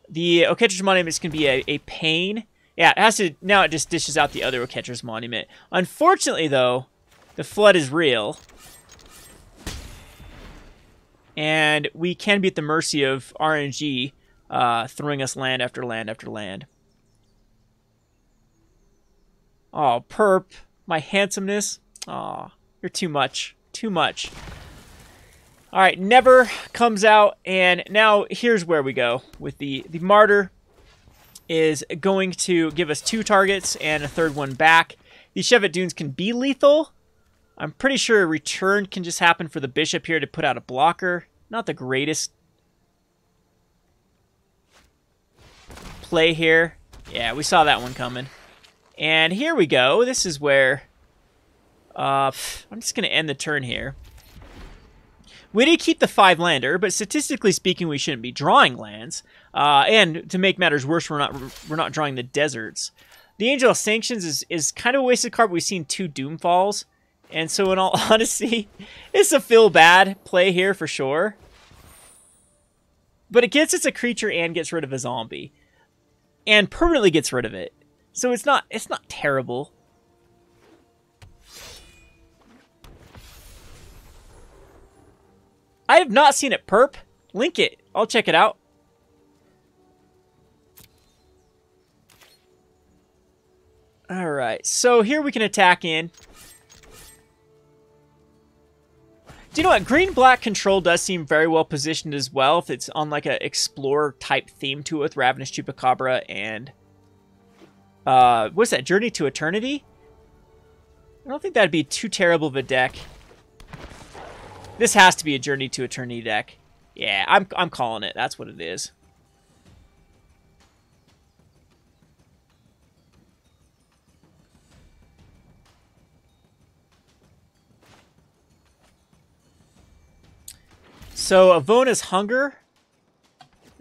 The Oketra's Monument can be a pain. Yeah, now it just dishes out the other Oketra's Monument. Unfortunately, though, the Flood is real. And we can be at the mercy of RNG, throwing us land after land after land. Oh, Perp, my handsomeness. Oh, you're too much. Too much. All right, Never comes out, and now here's where we go with the Martyr. Is going to give us 2 targets and a 3rd one back. These Chevet Dunes can be lethal. I'm pretty sure a return can just happen for the Bishop here to put out a blocker. Not the greatest play here. Yeah, we saw that one coming. And here we go. This is where I'm just going to end the turn here. We did keep the 5-lander, but statistically speaking, we shouldn't be drawing lands. And to make matters worse, we're not drawing the deserts. The Angel of Sanctions is kind of a wasted card, but we've seen 2 Doomfalls. And so in all honesty, it's a feel bad play here for sure. But it gets us a creature and gets rid of a zombie. And permanently gets rid of it. So it's not terrible. I have not seen it, Perp. Link it. I'll check it out. Alright, so here we can attack in. Do you know what? Green-black control does seem very well positioned as well if it's on like a explorer-type theme to it with Ravenous Chupacabra and... what's that? Journey to Eternity? I don't think that'd be too terrible of a deck. This has to be a Journey to Eternity deck. Yeah, I'm calling it. That's what it is. So, Avona's Hunger.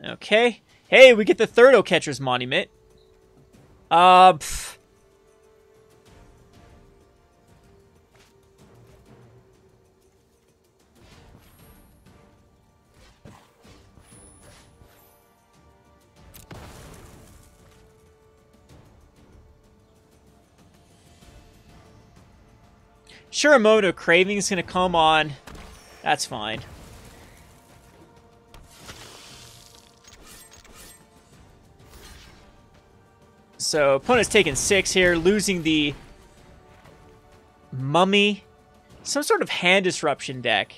Okay. Hey, we get the 3rd Oketra's Monument. Sure, a moment of craving is going to come on. That's fine. So, opponent's taking 6 here, losing the Mummy. Some sort of hand disruption deck.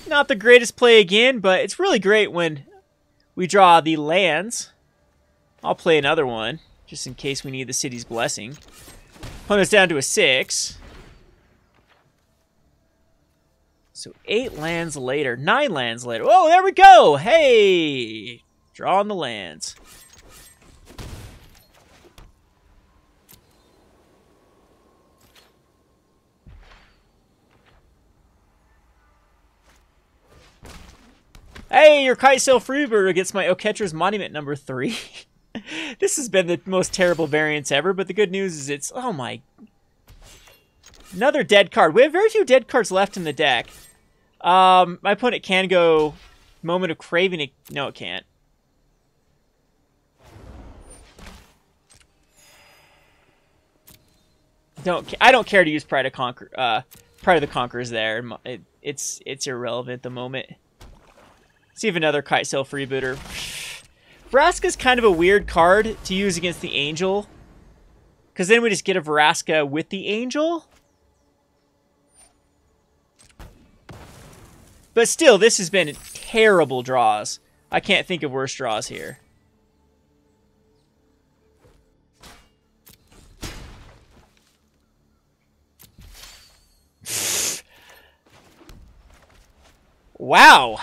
Not the greatest play again, but it's really great when we draw the lands. I'll play another one, just in case we need the city's blessing. Opponent's down to a 6. So 8 lands later, 9 lands later. Oh, there we go! Hey! Drawing the lands. Hey, your Kitesail Freebird gets my Oketra's Monument number 3. This has been the most terrible variance ever, but the good news is it's... Oh my... Another dead card. We have very few dead cards left in the deck. My opponent can go Moment of Craving. No, it can't. I don't care to use Pride of the Conquerors there. It's irrelevant at the moment. See if another Kitesail Freebooter. Vraska's kind of a weird card to use against the Angel, because then we just get a Vraska with the Angel. But still, this has been terrible draws. I can't think of worse draws here. Wow.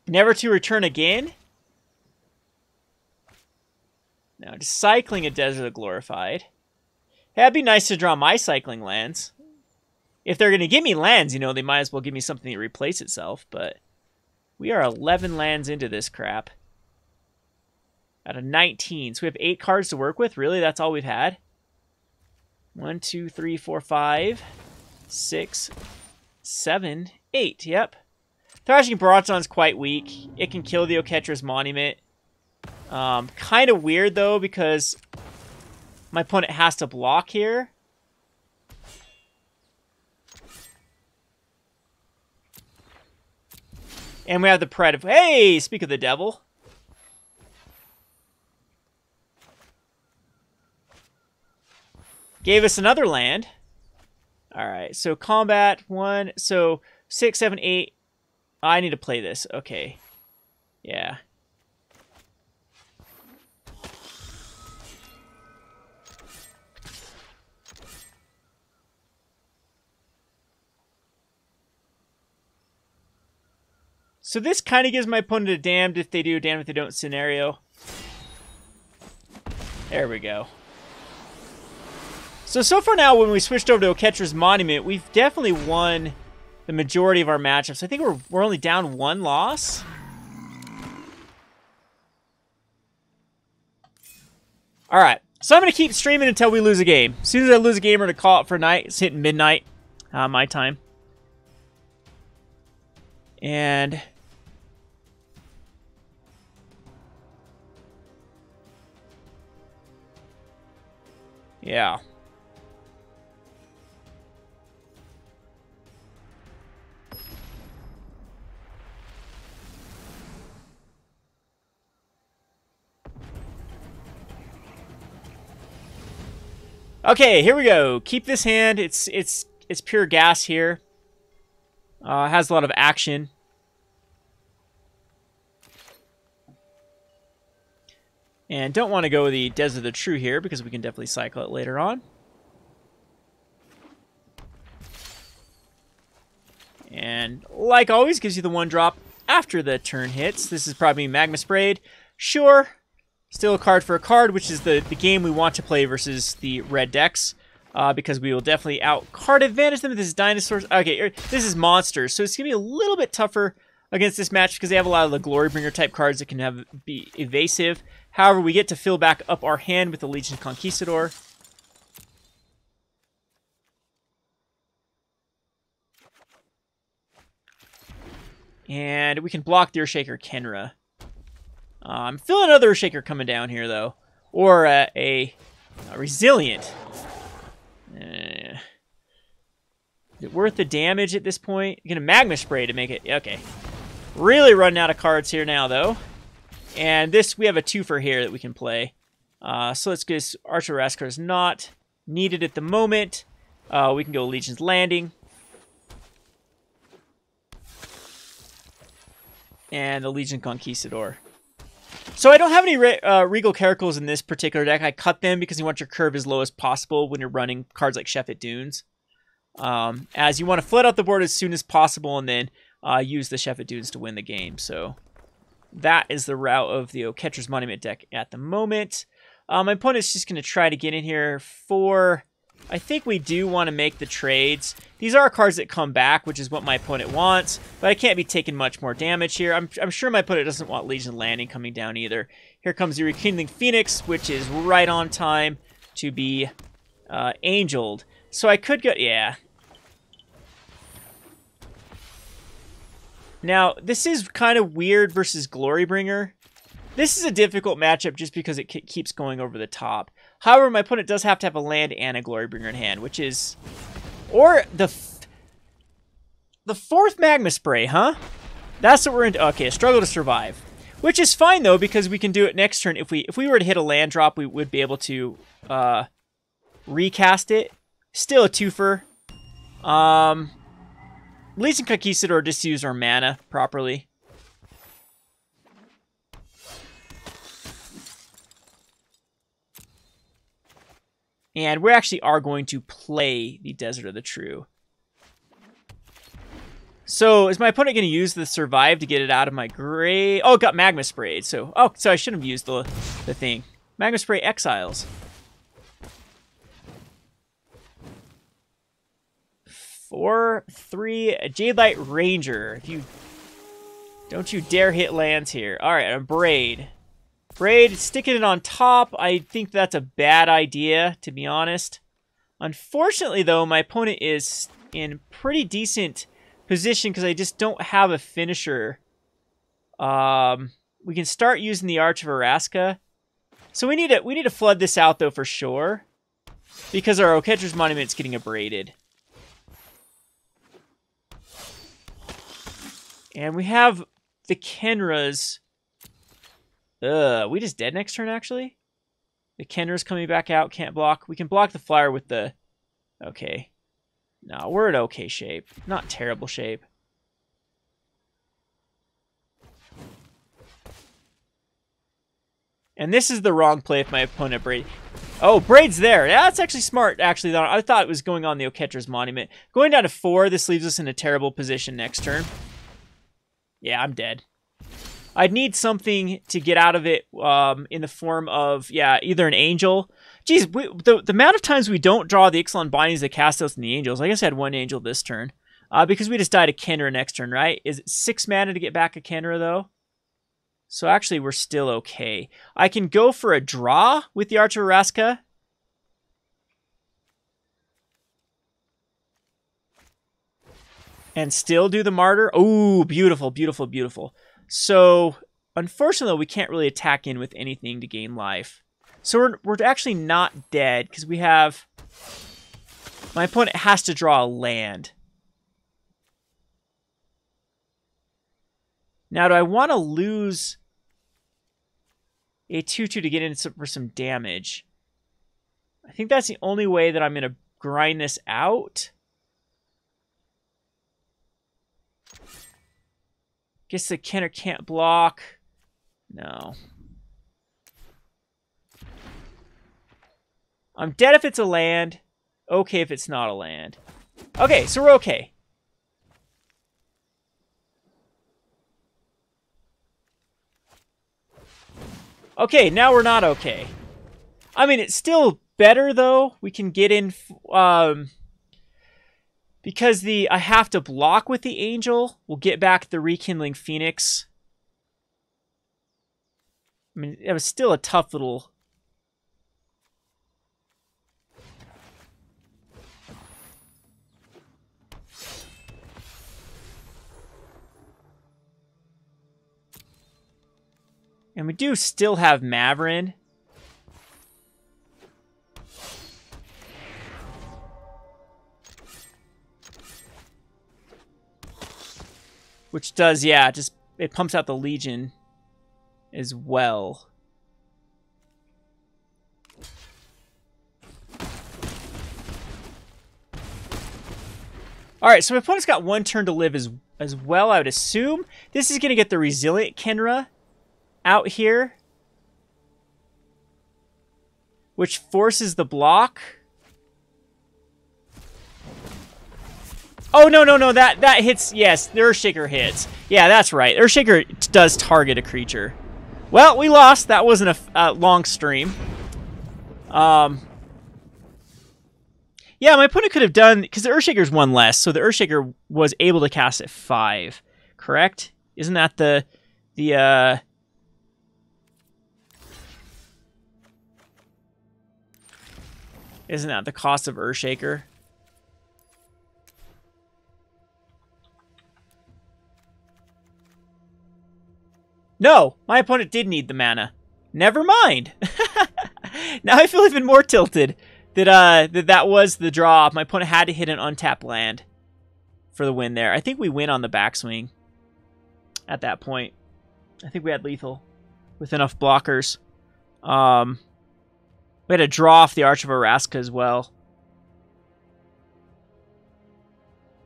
Never to return again? No, just cycling a Desert of Glorified. Hey, that'd be nice to draw my cycling lands. If they're going to give me lands, you know, they might as well give me something to replace itself, but we are 11 lands into this crap. Out of 19. So we have 8 cards to work with? Really? That's all we've had? 1, 2, 3, 4, 5, 6, 7, 8. Yep. Thrashing Bronzon's quite weak. It can kill the Oketra's Monument. Kind of weird, though, because my opponent has to block here. And we have the Pride of... Hey! Speak of the devil. Gave us another land. Alright, so combat 1. So 6, 7, 8. I need to play this. Okay. Yeah. So this kind of gives my opponent a damned if they do, damned if they don't scenario. There we go. So far now, when we switched over to Oketra's Monument, we've definitely won the majority of our matchups. I think we're only down 1 loss. All right. So I'm going to keep streaming until we lose a game. As soon as I lose a game, we're going to call it for night. It's hitting midnight, my time. And... yeah. Okay, here we go. Keep this hand. It's pure gas here. Has a lot of action. And don't want to go with the Desert of the True here because we can definitely cycle it later on. And like always, gives you the 1 drop after the turn hits. This is probably Magma Sprayed. Sure. Still a card for a card, which is the game we want to play versus the red decks. because we will definitely out-card advantage them. This is dinosaurs. Okay, this is monsters, so it's going to be a little bit tougher against this match because they have a lot of the Glorybringer type cards that can be evasive. However, we get to fill back up our hand with the Legion Conquistador. And we can block the Earthshaker Kenra. I'm feeling another Earthshaker coming down here, though. Or a Resilient. Is it worth the damage at this point? You're going to Magma Spray to make it... Okay. Really running out of cards here now, though. And this, we have a twofer here that we can play. So let's get Archer Raskar is not needed at the moment. We can go Legion's Landing. And the Legion Conquistador. So I don't have any Regal Caracals in this particular deck. I cut them because you want your curve as low as possible when you're running cards like Chef at Dunes. As you want to flood out the board as soon as possible and then use the Chef at Dunes to win the game. So that is the route of the Oketra's Monument deck at the moment. My opponent's just going to try to get in here for... I think we do want to make the trades. These are cards that come back, which is what my opponent wants, but I can't be taking much more damage here. I'm sure my opponent doesn't want Legion Landing coming down either. Here comes the Rekindling Phoenix, which is right on time to be angeled. So I could go... Yeah. Now, this is kind of weird versus Glorybringer. This is a difficult matchup just because it keeps going over the top. However, my opponent does have to have a land and a Glorybringer in hand, which is... Or the fourth Magma Spray, huh? That's what we're into. Okay, a Struggle to Survive. Which is fine, though, because we can do it next turn. If we were to hit a land drop, we would be able to recast it. Still a twofer. Legion Conquistador just to use our mana properly. And we actually are going to play the Desert of the True. So is my opponent going to use the Survive to get it out of my grave? Oh, it got Magma Sprayed. So I shouldn't have used the thing. Magma Spray exiles. 4/3 a Jadelight Ranger. Don't you dare hit lands here. All right, a Braid. Braid, sticking it on top, I think that's a bad idea, to be honest. Unfortunately, though, my opponent is in pretty decent position because I just don't have a finisher. We can start using the Arch of Araska. So we need to flood this out, though, for sure. Because our Oketra's Monument is getting abraded. And we have the Kenras... we just dead next turn, actually? The Kenra's coming back out, can't block. We can block the flyer with the... Okay. No, we're in okay shape. Not terrible shape. And this is the wrong play if my opponent Braid... Oh, Braid's there. Yeah, that's actually smart, actually. I thought it was going on the Oketra's Monument. Going down to 4, this leaves us in a terrible position next turn. Yeah, I'm dead. I'd need something to get out of it in the form of, yeah, either an Angel. Geez, the amount of times we don't draw the Ixalan Bindings, the Castos, and the Angels. I guess I had one Angel this turn. Because we just died a Kenra next turn, right? Is it 6 mana to get back a Kenra, though? So actually, we're still okay. I can go for a draw with the Arch of Araska. And still do the Martyr. Oh, beautiful, beautiful, beautiful. So, unfortunately, we can't really attack in with anything to gain life. So we're actually not dead, because we have... My opponent has to draw a land. Now, do I want to lose a 2/2 to get in for some damage? I think that's the only way that I'm going to grind this out. Guess the Kenner can't block. No. I'm dead if it's a land. Okay if it's not a land. Okay, so we're okay. Okay, now we're not okay. I mean, it's still better though. We can get in because I have to block with the angel. We'll get back the rekindling phoenix. I mean, it was still a tough little. And we do still have Maverin. Which does, yeah, just it pumps out the Legion as well. Alright, so my opponent's got 1 turn to live as well, I would assume. This is going to get the Resilient Kenra out here, which forces the block. Oh, no, that hits, yes, the Earthshaker hits. Yeah, that's right, Earthshaker does target a creature. Well, we lost, that wasn't a long stream. Yeah, my opponent could have done, because the Earthshaker's 1 less, so the Earthshaker was able to cast at 5, correct? Isn't that the isn't that the cost of Earthshaker? No, my opponent did need the mana. Never mind. Now I feel even more tilted that was the draw. My opponent had to hit an untapped land for the win there. I think we win on the backswing at that point. I think we had lethal with enough blockers. We had to draw off the Arch of Araska as well.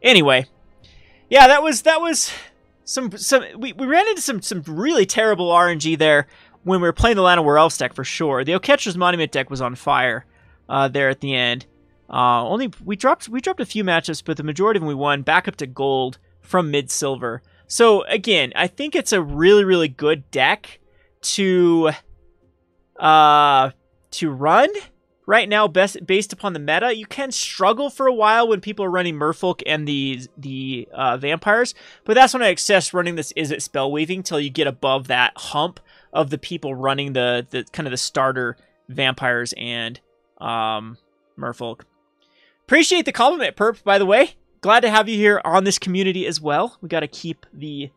Anyway, yeah, that was some we ran into some really terrible RNG there when we were playing the Land of Werewolves deck for sure. The Oketra's Monument deck was on fire there at the end. We dropped a few matchups, but the majority of them we won back up to gold from mid silver. So again, I think it's a really good deck to run right now, based upon the meta. You can struggle for a while when people are running Merfolk and the vampires, but that's when I access running this Izzet Spellweaving till you get above that hump of the people running the kind of the starter vampires and Merfolk. Appreciate the compliment, Perp, by the way. Glad to have you here on this community as well. We got to keep the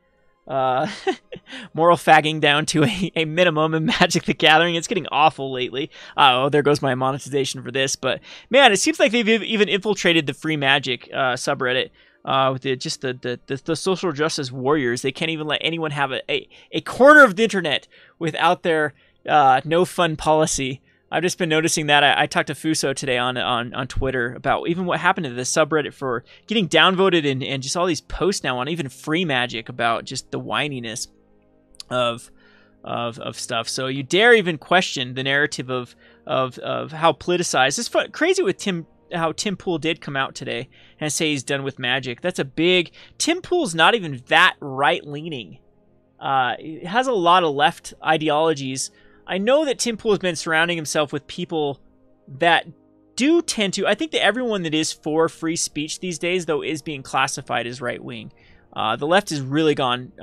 moral fagging down to a minimum in Magic the Gathering. It's getting awful lately. Oh, there goes my monetization for this. But man, it seems like they've even infiltrated the free Magic subreddit with the social justice warriors. They can't even let anyone have a corner of the internet without their no fun policy. I've just been noticing that. I talked to Fuso today on Twitter about even what happened to the subreddit for getting downvoted and just all these posts now on even free Magic about just the whininess of stuff. So you dare even question the narrative of how politicized. It's crazy with how Tim Pool did come out today and say he's done with Magic. That's a big... Tim Pool's not even that right-leaning. He has a lot of left ideologies. I know that Tim Pool has been surrounding himself with people that do tend to... I think that everyone that is for free speech these days, though, is being classified as right-wing. The left has really gone,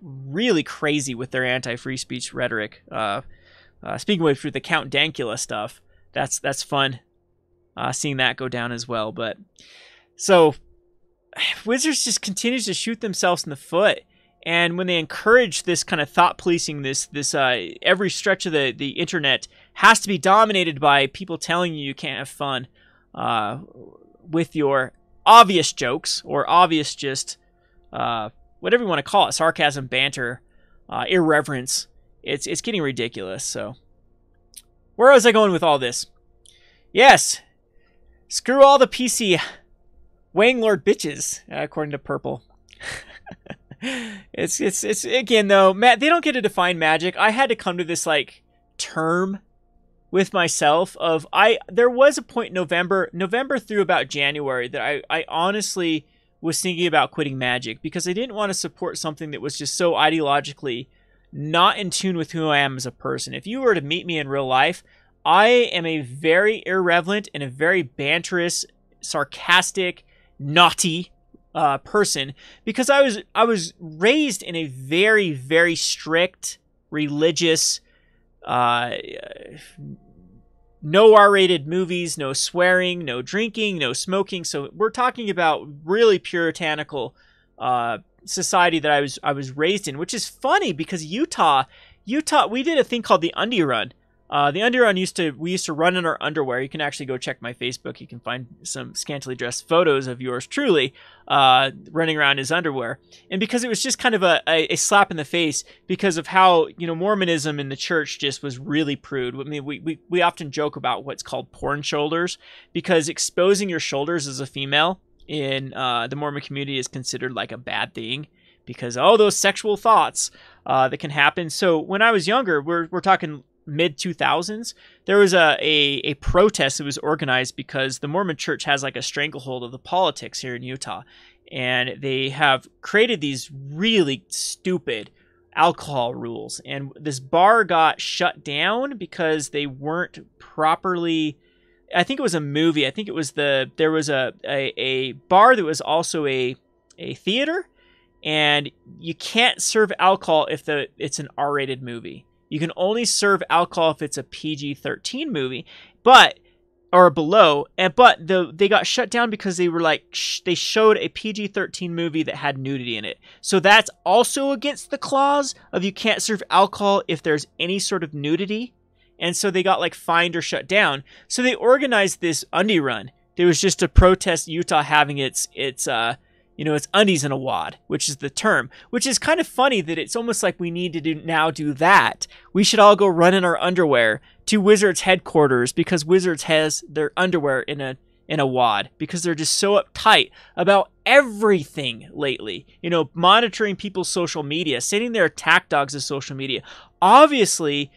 really crazy with their anti-free speech rhetoric. Speaking with the Count Dankula stuff, that's fun seeing that go down as well. But so Wizards just continues to shoot themselves in the foot. And when they encourage this kind of thought policing, this every stretch of the internet has to be dominated by people telling you can't have fun with your obvious jokes or obvious just whatever you want to call it, sarcasm, banter, irreverence. It's getting ridiculous. So where was I going with all this? Yes, screw all the PC Wang Lord bitches, according to Purple. It's again though, Matt, they don't get to define Magic. I had to come to this like term with myself of there was a point in November through about January that I honestly was thinking about quitting Magic because I didn't want to support something that was just so ideologically not in tune with who I am as a person. If you were to meet me in real life, I am a very irreverent and a very banterous, sarcastic, naughty person, because I was raised in a very, very strict religious, no R-rated movies, no swearing, no drinking, no smoking. So we're talking about really puritanical society that I was raised in, which is funny because Utah, we did a thing called the Undie Run. The Undie Run we used to run in our underwear. You can actually go check my Facebook. You can find some scantily dressed photos of yours truly running around in his underwear. And because it was just kind of a slap in the face because of how, Mormonism in the church just was really prude. I mean, we often joke about what's called porn shoulders, because exposing your shoulders as a female in the Mormon community is considered like a bad thing, because those sexual thoughts that can happen. So when I was younger, we're talking mid 2000s, there was a protest that was organized because the Mormon church has like a stranglehold of the politics here in Utah, and they have created these really stupid alcohol rules, and this bar got shut down because they weren't properly, I think it was a movie, I think it was there was a bar that was also a theater, and you can't serve alcohol if it's an R-rated movie. You can only serve alcohol if it's a PG-13 movie, or below. But they got shut down because they were they showed a PG-13 movie that had nudity in it. So that's also against the clause of you can't serve alcohol if there's any sort of nudity. And so they got fined or shut down. So they organized this Undie Run. There was just to protest Utah having its it's undies in a wad, which is the term, which is kind of funny that it's almost like we need to now do that. We should all go run in our underwear to Wizards headquarters because Wizards has their underwear in a wad, because they're just so uptight about everything lately. Monitoring people's social media, sending their attack dogs to social media. Obviously,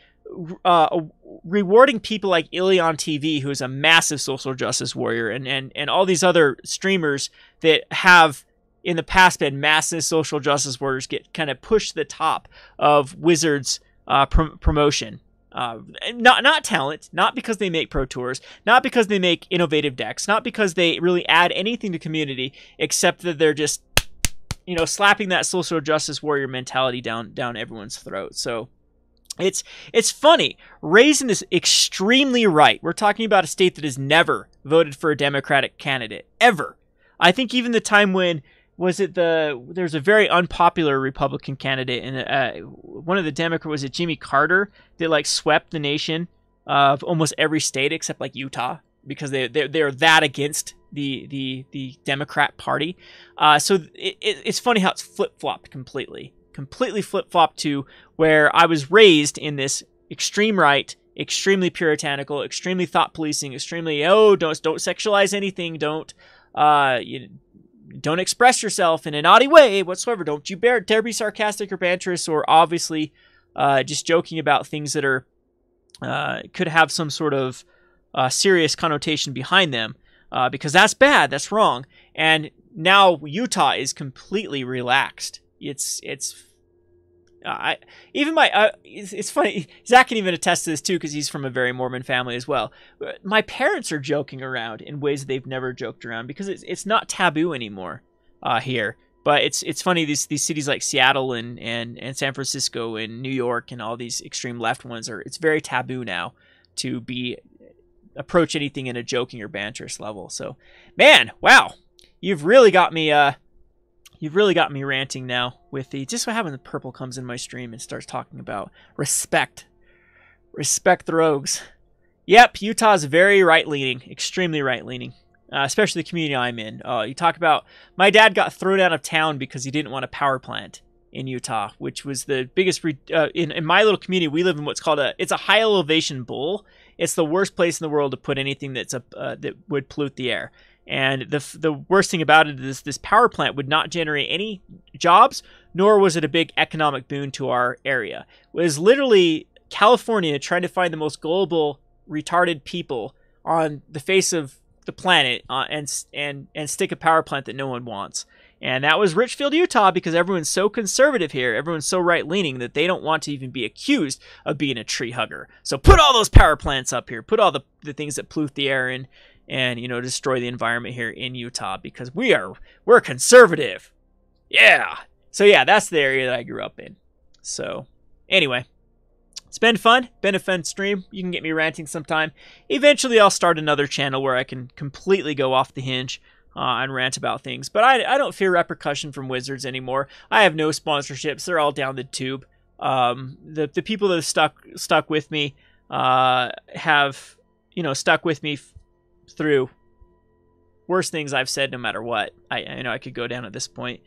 rewarding people like Illy on TV, who is a massive social justice warrior, and all these other streamers that have in the past been massive social justice warriors get kind of pushed to the top of Wizards promotion. Not talent, not because they make pro tours, not because they make innovative decks, not because they really add anything to community, except that they're just slapping that social justice warrior mentality down everyone's throat. So it's funny, raised in this extremely right. We're talking about a state that has never voted for a Democratic candidate ever. I think even the time when there's a very unpopular Republican candidate, and one of the Democrats, was it Jimmy Carter, that swept the nation of almost every state except Utah, because they're that against the Democrat Party. So it's funny how it's flip-flopped completely flip-flopped to where I was raised in this extreme right, extremely puritanical, extremely thought policing, extremely don't sexualize anything, don't express yourself in a naughty way whatsoever, don't you dare be sarcastic or banterous, or obviously just joking about things that are could have some sort of serious connotation behind them, because that's bad, that's wrong. And now Utah is completely relaxed. It's funny. Zach can even attest to this too, because he's from a very Mormon family as well. My parents are joking around in ways they've never joked around, because it's not taboo anymore here. But it's funny, these cities like Seattle and San Francisco and New York and all these extreme left ones it's very taboo now to approach anything in a joking or banterous level. So, man, wow, you've really got me ranting now with just what happens when Purple comes in my stream and starts talking about respect the rogues. Yep, Utah's very right-leaning, extremely right-leaning, especially the community I'm in. You talk about, my dad got thrown out of town because he didn't want a power plant in Utah, which was the biggest, in my little community, we live in what's called it's a high elevation bowl. It's the worst place in the world to put anything that would pollute the air. And the worst thing about it is this power plant would not generate any jobs, nor was it a big economic boon to our area. It was literally California trying to find the most gullible, retarded people on the face of the planet and stick a power plant that no one wants. And that was Richfield, Utah, because everyone's so conservative here. Everyone's so right-leaning that they don't want to even be accused of being a tree hugger. So put all those power plants up here. Put all the things that pollute the air in and, you know, destroy the environment here in Utah because we're conservative. Yeah. So, yeah, that's the area that I grew up in. So, anyway. It's been fun. Been a fun stream. You can get me ranting sometime. Eventually, I'll start another channel where I can completely go off the hinge and rant about things. But I don't fear repercussion from Wizards anymore. I have no sponsorships. They're all down the tube. The people that have stuck with me have, you know, stuck with me through worse things I've said no matter what. I know I could go down at this point.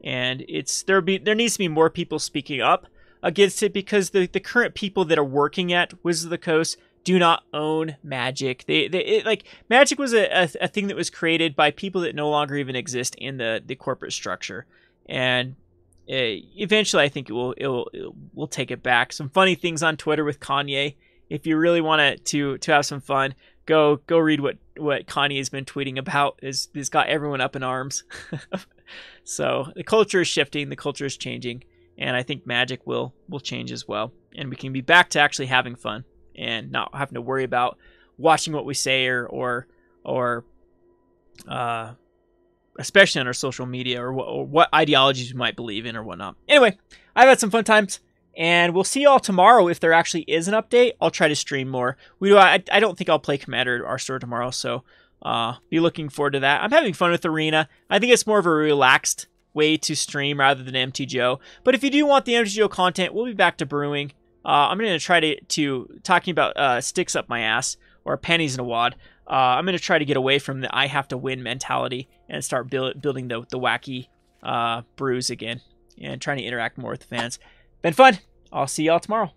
And there needs to be more people speaking up against it because the current people that are working at Wizards of the Coast do not own Magic. Like Magic was a thing that was created by people that no longer even exist in the corporate structure, and eventually I think we'll take it back. Some funny things on Twitter with Kanye. If you really want to have some fun, go read what Kanye has been tweeting about. It's got everyone up in arms. So the culture is shifting, the culture is changing. And I think Magic will change as well. And we can be back to actually having fun and not having to worry about watching what we say or especially on our social media or what ideologies we might believe in or whatnot. Anyway, I've had some fun times. And we'll see y'all tomorrow if there actually is an update. I'll try to stream more. I don't think I'll play Commander or Store tomorrow. So be looking forward to that. I'm having fun with Arena. I think it's more of a relaxed way to stream rather than MTGO. But if you do want the MTGO content, we'll be back to brewing. I'm going to try to talking about sticks up my ass or pennies in a wad. I'm going to try to get away from the I have to win mentality and start building the wacky brews again and trying to interact more with the fans. Been fun. I'll see y'all tomorrow.